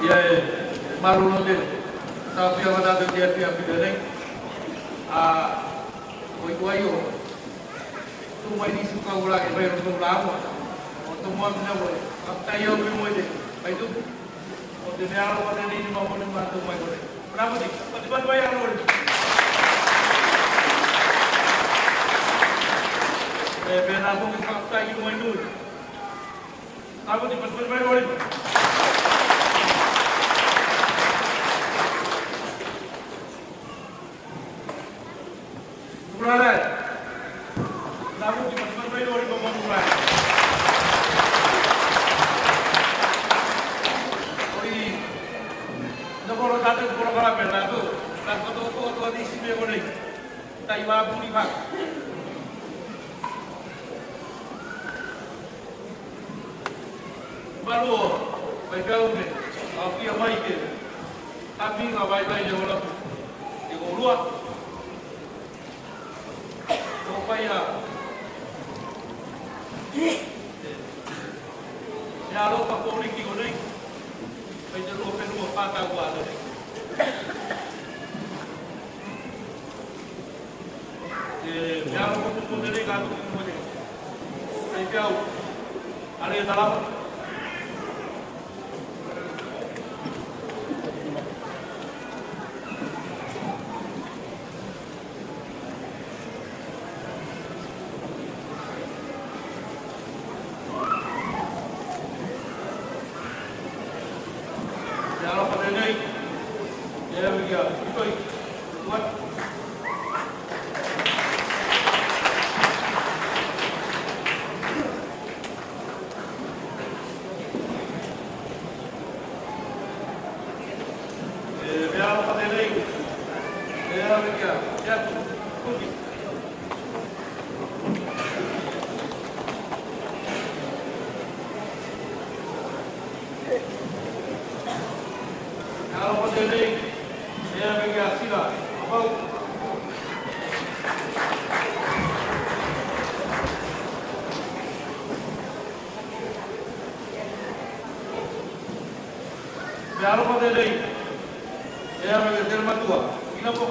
Ya, malu nanti. Tapi yang ada dia pidane, kuayo. Semua ini suka ulang, bayar untuk lama. Untuk mau mana boleh. Apa yang boleh boleh. Itu, untuk ni orang pada ni mau mana mana tu boleh. Berapa ni? Cepat bayar boleh. Biar aku kita ini mau itu. Apa ni? Cepat bayar boleh. Mulai, namun di mana mana orang ngomong mulai. Oi, negara kita itu negara benar tu. Dan kau di sini boleh. Taiwan pun iba. Baru, baiklah ni. Aku yang baik. Tapi nggak baik-baik je orang. Di luar. Supaya ya lo pak polisi kau ni, macam lo perlu patah gua tu. Ya lo pun ni kan tu ni, saya tahu ada yang dalam. Biar apa dia ni? Dia bagi terima tua. Kenapa?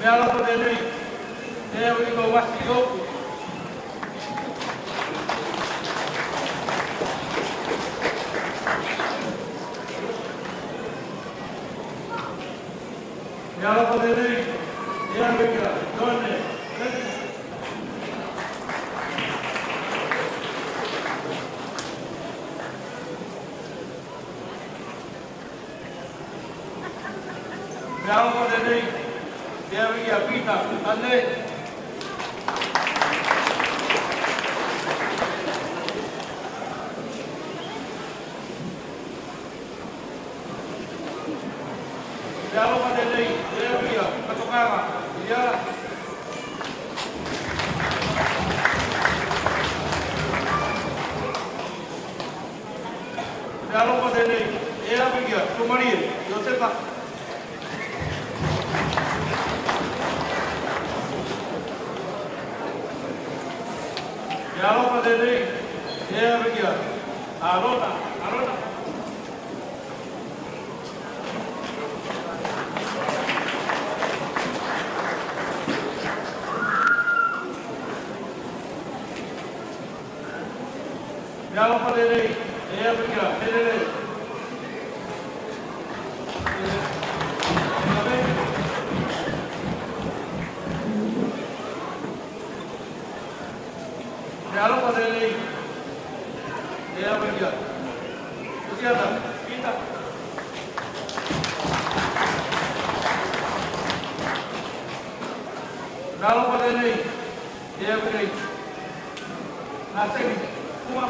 Biar apa dia ni? Dia bagi kau masih hidup. Biar apa dia ni? Dia bagi kau ni. Biar apa dia ni? Dia bagi kita. Anda. Biar apa dia ni? Dia bagi ketukangan. Dia. Biar apa dia ni? Dia bagi Tu Maria, Josefa. Ya lo pada ni, ya begitu. Arona. Ya lo pada ni, ya begitu. Kalau pada ini, dia bekerja. Siapa? Kita. Kalau pada ini, dia bekerja. Nasib, cuma.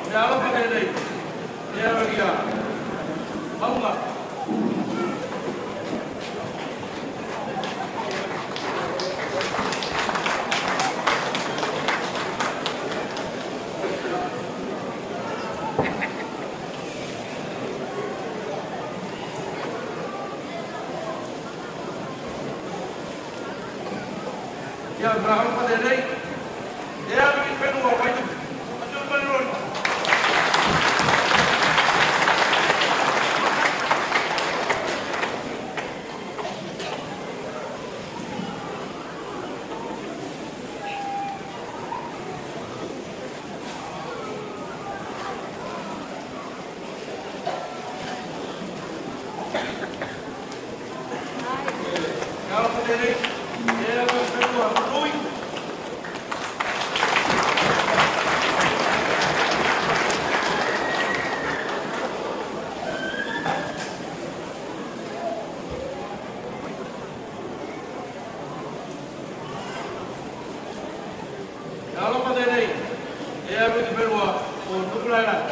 Kalau pada ini. Ya begitu. Mau nggak? Ya berapa pada ini? Ya begitu kedua apa itu? Macam menurut. Kalau berdiri, dia berdua berdui. Kalau berdiri, dia berdua untuk belajar.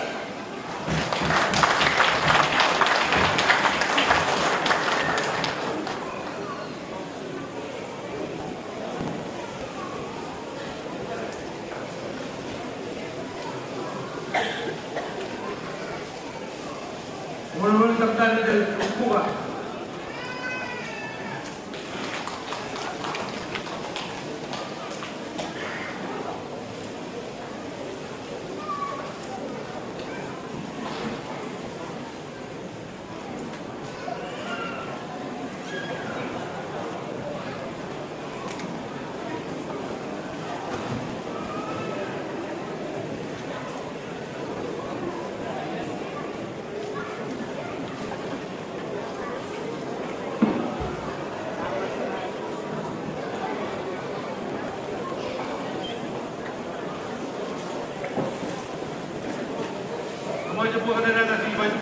Mula-mula terjadi dari buka. Mau jemput ada nasi baju.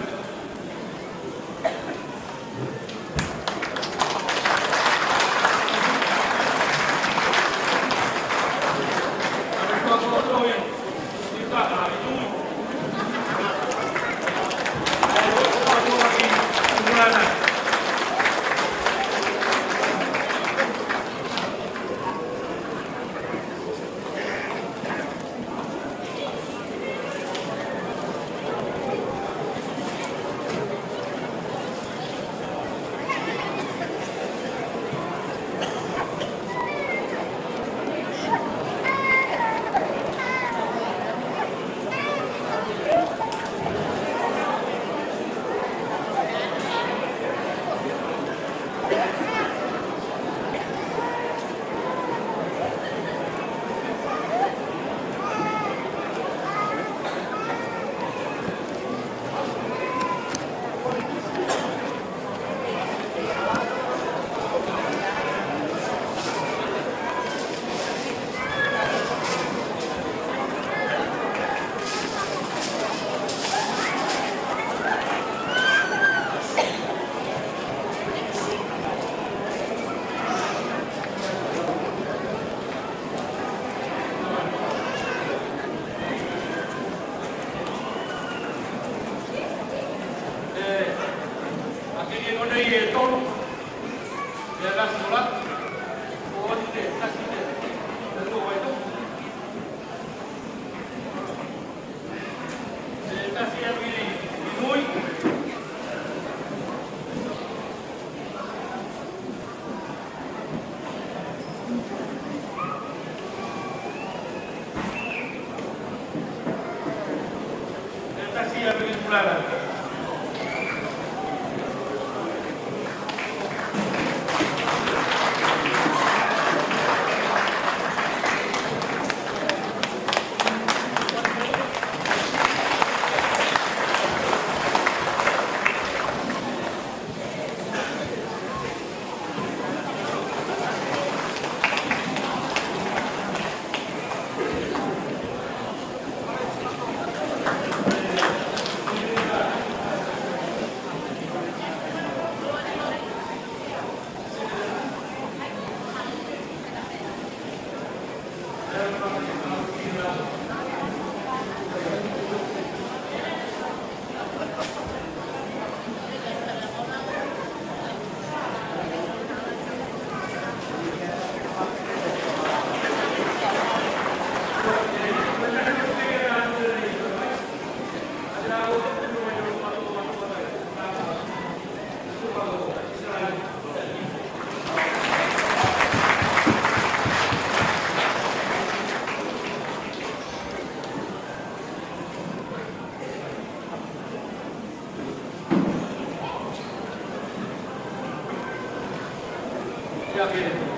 Mulai.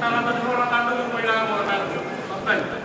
Salah satu orang kandung yang kehilangan orang kandung. Sampai.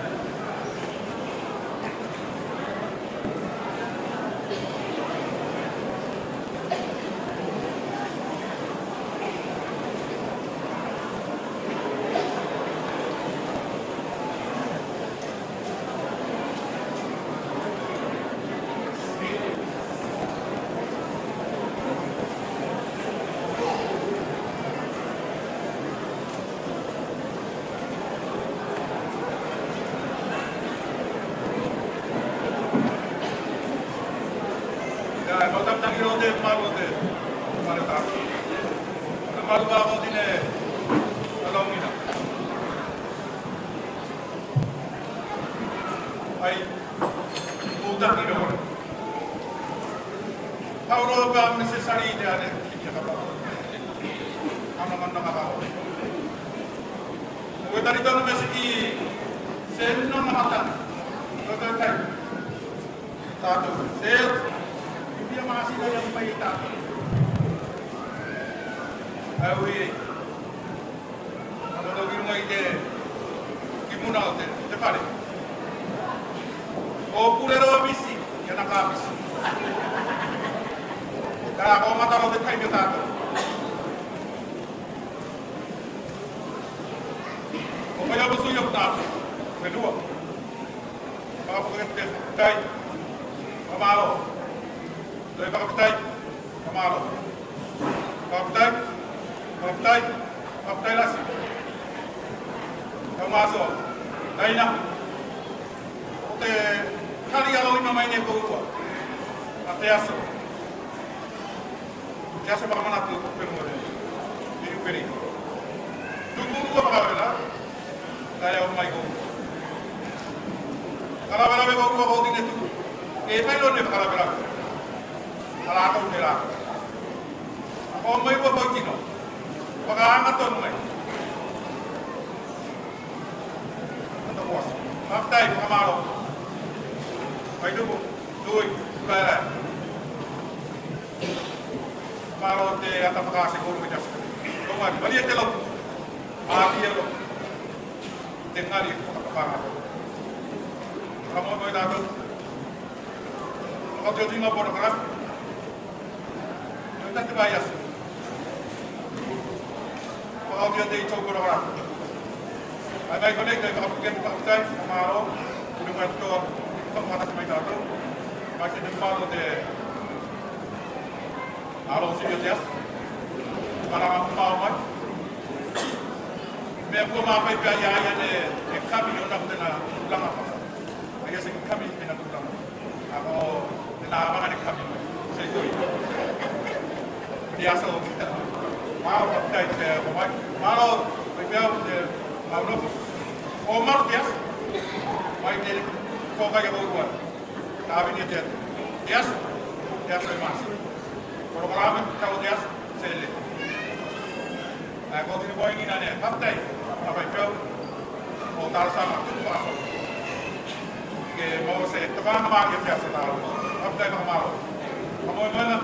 Kamu mana?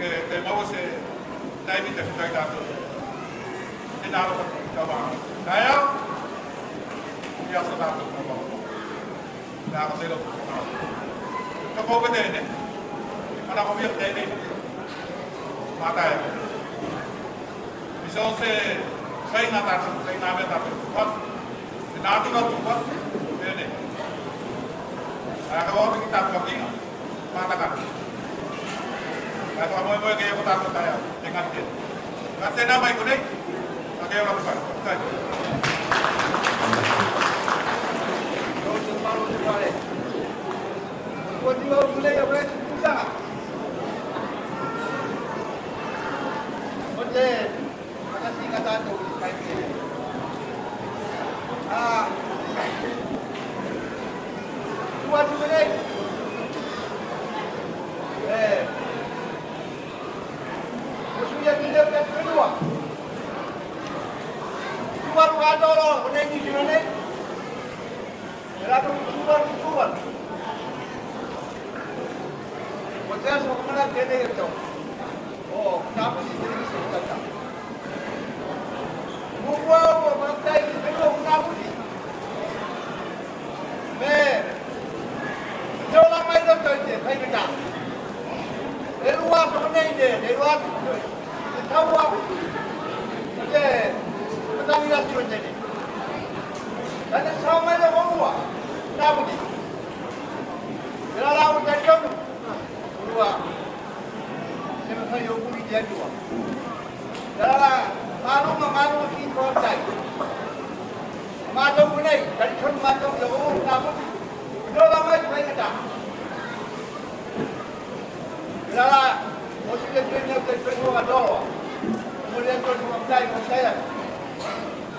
Ke mau se dai mi te kai dato. Inaro ka ba. Kaya ya sa dato ka ba. Na ko selo. Ka ko ba de. Ana ko biak de. Mata ya. Bisa se sai na ta sai na be ta. Na tu ka tu ka. De. Kalau kita pergi, mana kan? Kalau mau kayak kita saya dengan dia. Kasih nama ikut deh. Pakai orang besar. Oke. Buat dia boleh ya boleh susah. Boleh. Makasih kata tu kayak ni. Buat juga deh. Musuhnya tidak yang kedua. Keluar kata orang, benda ini di mana? Lalu keluar. Macam semua mana kena itu. Oh, kenapa sih jadi seperti itu? Buat bantai itu kenapa sih? Jangan main doktor je, main kerja. Dari luar sebenarnya ini, dari luar tahu apa? Je, petang ilas tu jadi. Dan sama ada orang tahu ni. Kalau lawan jadi kamu, dua. Saya nak yo pun dia dua. Kalau malu kita cai. Malu ni, dari thun malu yo tahu. Jangan main main kerja. Kalau musuhnya kedua dua, kemudian kedua saya.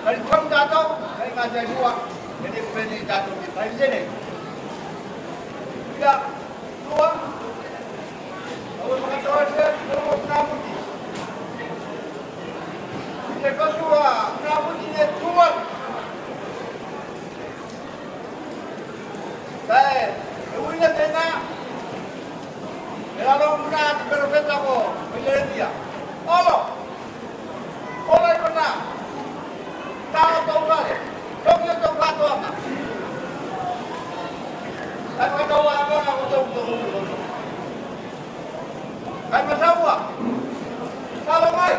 Dari kamu datang, saya ngajar dua, jadi beri datang di sini. Tidak dua, kalau mengatakan saya dua kenapa ni? Jika dua kenapa ni dua? Saya, ibunya tengah. Kalau nak berbeza ko, menjadi dia. Allah pernah. Tahu lagi. Kamu yang tahu apa? Aku tahu apa aku tahu. Kamu tahu apa? Kalau mai,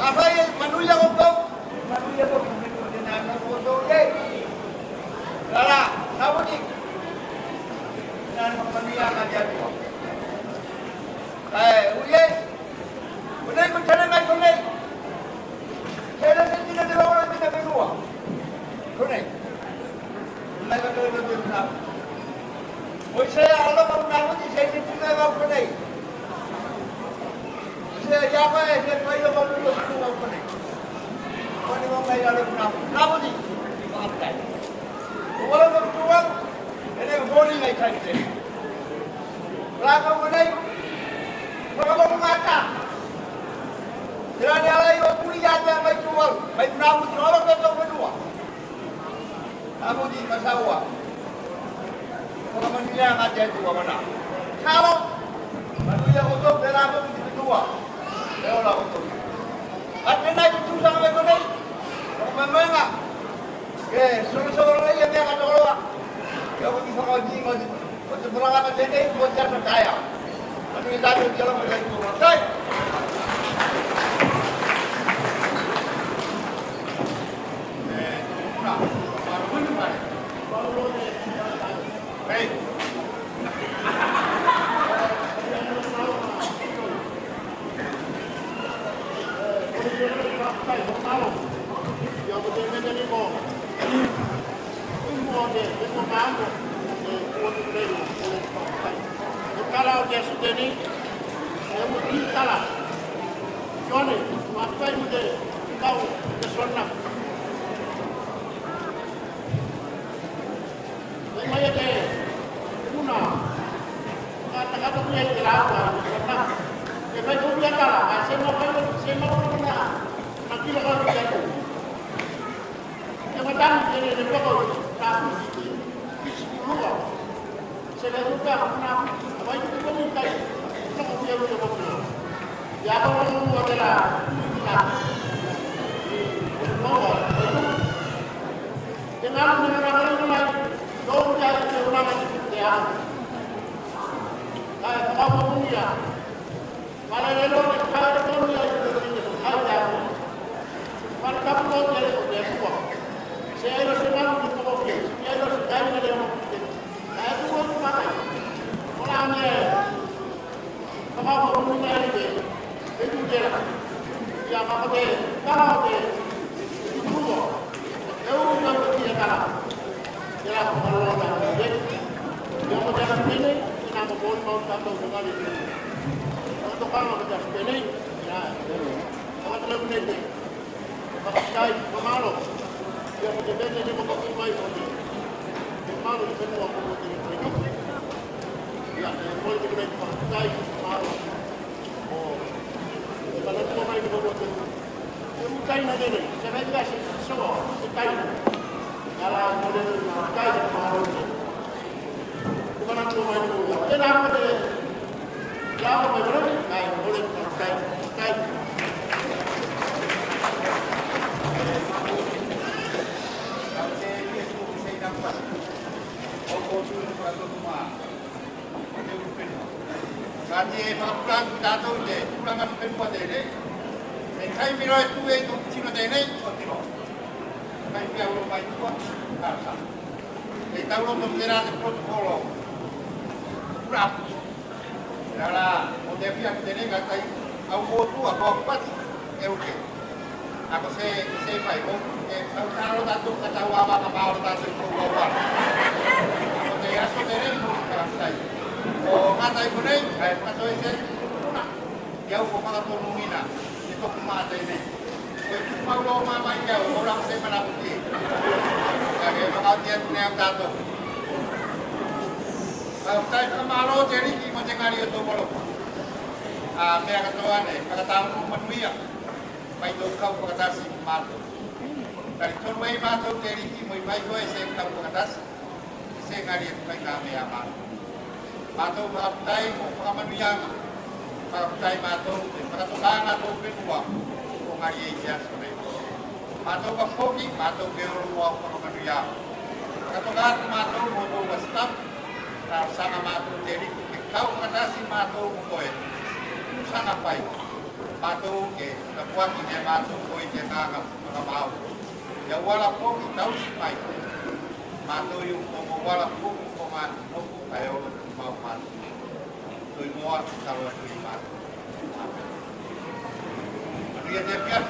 saya manusia kau tahu. Manusia tu dengan aku tahu je. Kalau tahu ni. Dan manusia akan jadi. Uye, udah ikut jalan naik sungai. Jalan ini tidak dilawan tidak berdua. Sungai. Sungai kan ada di mana? Saya Allah mau namun di sini sungai mau sungai. Saya siapa saya kaya mau sungai sungai. Kau ni mau kaya ada mana? Namun di apa? Kalau berdua, ini boleh naik saja. Kalau sungai. Kalau mengata, jangan alai waktu ni ada baik jual, baik namu jual atau berdua. Namu di masawa. Kalau manusia ada dua mana? Kalau manusia untuk beramu di berdua, berolah untuk. Artinya itu susah mereka ni. Memang, solusi yang dia kata orang, kalau kita kau ji macam berangkat jadi buat siapa kaya. Tapi kita ada jalan menjadi orang kaya. Baik. Kalau dia sudah ni, saya mesti salah. Johnny, apa yang mesti tahu kesulitan? Saya ada guna. Kata-kata punya kelapa. Kita punya kalah. Saya mau guna. Nanti kalau kita yang macam ini dia bawa tahu. se le rupe a kuna vai tu ko mun kai no ko ye ro ko ko ya ko mo de la no dengan menerangkan mulai dong jadi ulama ya kayak apa pun ya kalau lelo kalau pun ya ada kalau kamu jadi dia semua saya harus senang di pokok dia saya harus dari dia saya tu pun pakai mulanya apa pun ya itu dia ya apa dia kalau dia itu eu não tinha cara ela falou da gente eu não tinha pene e não vou não tanto jogar ali eu tô falando da pene já eu não lembro nem mas sai malo eu vou ter que ir para o mais malo de novo vou ter que já depois de que sai malo oh para não mais vou ter bukan ada ni, saya juga semua bukan dalam model bukan baru ni. Bukan aku main dulu. Kita apa dia? Jauh macam ni, kain boleh kain. Kalau saya dapat, aku suruh peratu rumah. Kali makan tahu je, pulangan perempuan je. Kai miro tu itu cina dene, otiro. Kai dia orang baik tu, kata. Kita orang mengira protokol. Berap. Dalam model yang dene kata, aku tu aku apa? Oke. Aku saya baik. Aku tahu tahu kata apa orang tahu keluar. Aku dia saudara bukan saya. Oh kata ibu ni, kata saya. Dia aku malah tolongina. Itu kumata ini. Mau lo mama jauh orang saya menakuti. Jadi makau dia punya tato. Kalau saya kemalu jadi gimana cengari itu bolong. Mereka ketuan kata tamu manusia. Baik tu kau pengatas matu. Dari tuan bayi matu jadi gimana baik kau saya kau pengatas. Saya ngari baik kami aman. Matu beraptai manusia. Partai mato, peraturan atau kedua, pengaji dia sore. Mato kapoki, mato keluar pengajian. Peraturan mato moto wastam, sama mato jadi kau kata si mato koi, sangat baik. Mato ke, lepas ini mato koi jangan mau. Ya walaupun tahu si baik, mato yung walaupun pengan, ayo mau mato. Tôi mua sau rồi tôi bán. Dia biar.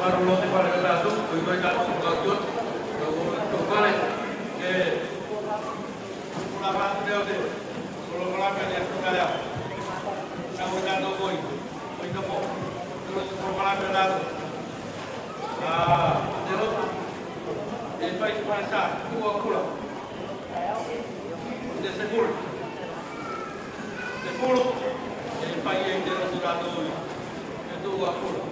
Baru lo te para kata tu, tôi kat kau tu kale ke ulama dia tu. Kalau ulama dia tu kaya. Kamu dah tahu koi tu po. Terus ulama dia tu. Jadi, dia baik bahasa dua pulau. Dia sepuluh. Jadi baik yang dia sudah tahu itu dua pulau.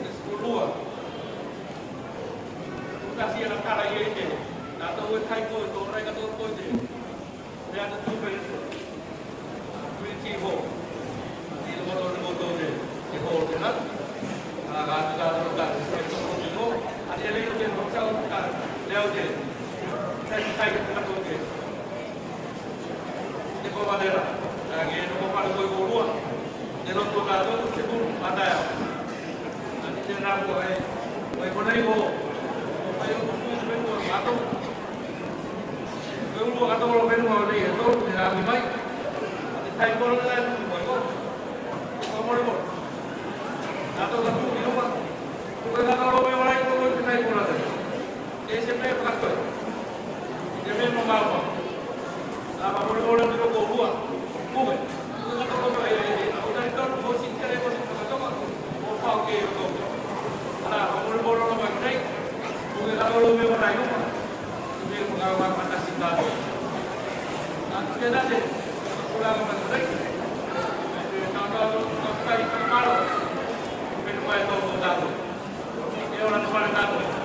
Sepuluh. Kita siapa nak cara ini? Nak tahu kai kau itu orang kata kau itu. Dia ada tu betul. Ho, di motor ni, di ho dengan, agak itu, ada lagi yang macam lewat je, saya kita tu di bawah daerah, lagi nombor pada koi buluan, di nombor pada tu sebut ada ya, nanti dia nak koi konai ho, koi bulu atau bulu atau bulu ni itu tidak baik. Saya kalau saya buat, kamu boleh. Atau kamu di rumah, bukan kalau orang lain kalau kita ikut ada. Ini sebenarnya betul. Jadi membawa. Apa boleh di rumah buat, bukan. Bukan kalau ini, kita itu posisi kerja posisi macam apa? Apa oke itu. Nah, kamu boleh orang lain. Bukan kalau orang lain rumah. Ini mengawal fantasi baru. Nanti ada. wala ka masunay. Nakakalo, nakakalo. Pero kaya ito ang dato. Hindi wala naman ang dato.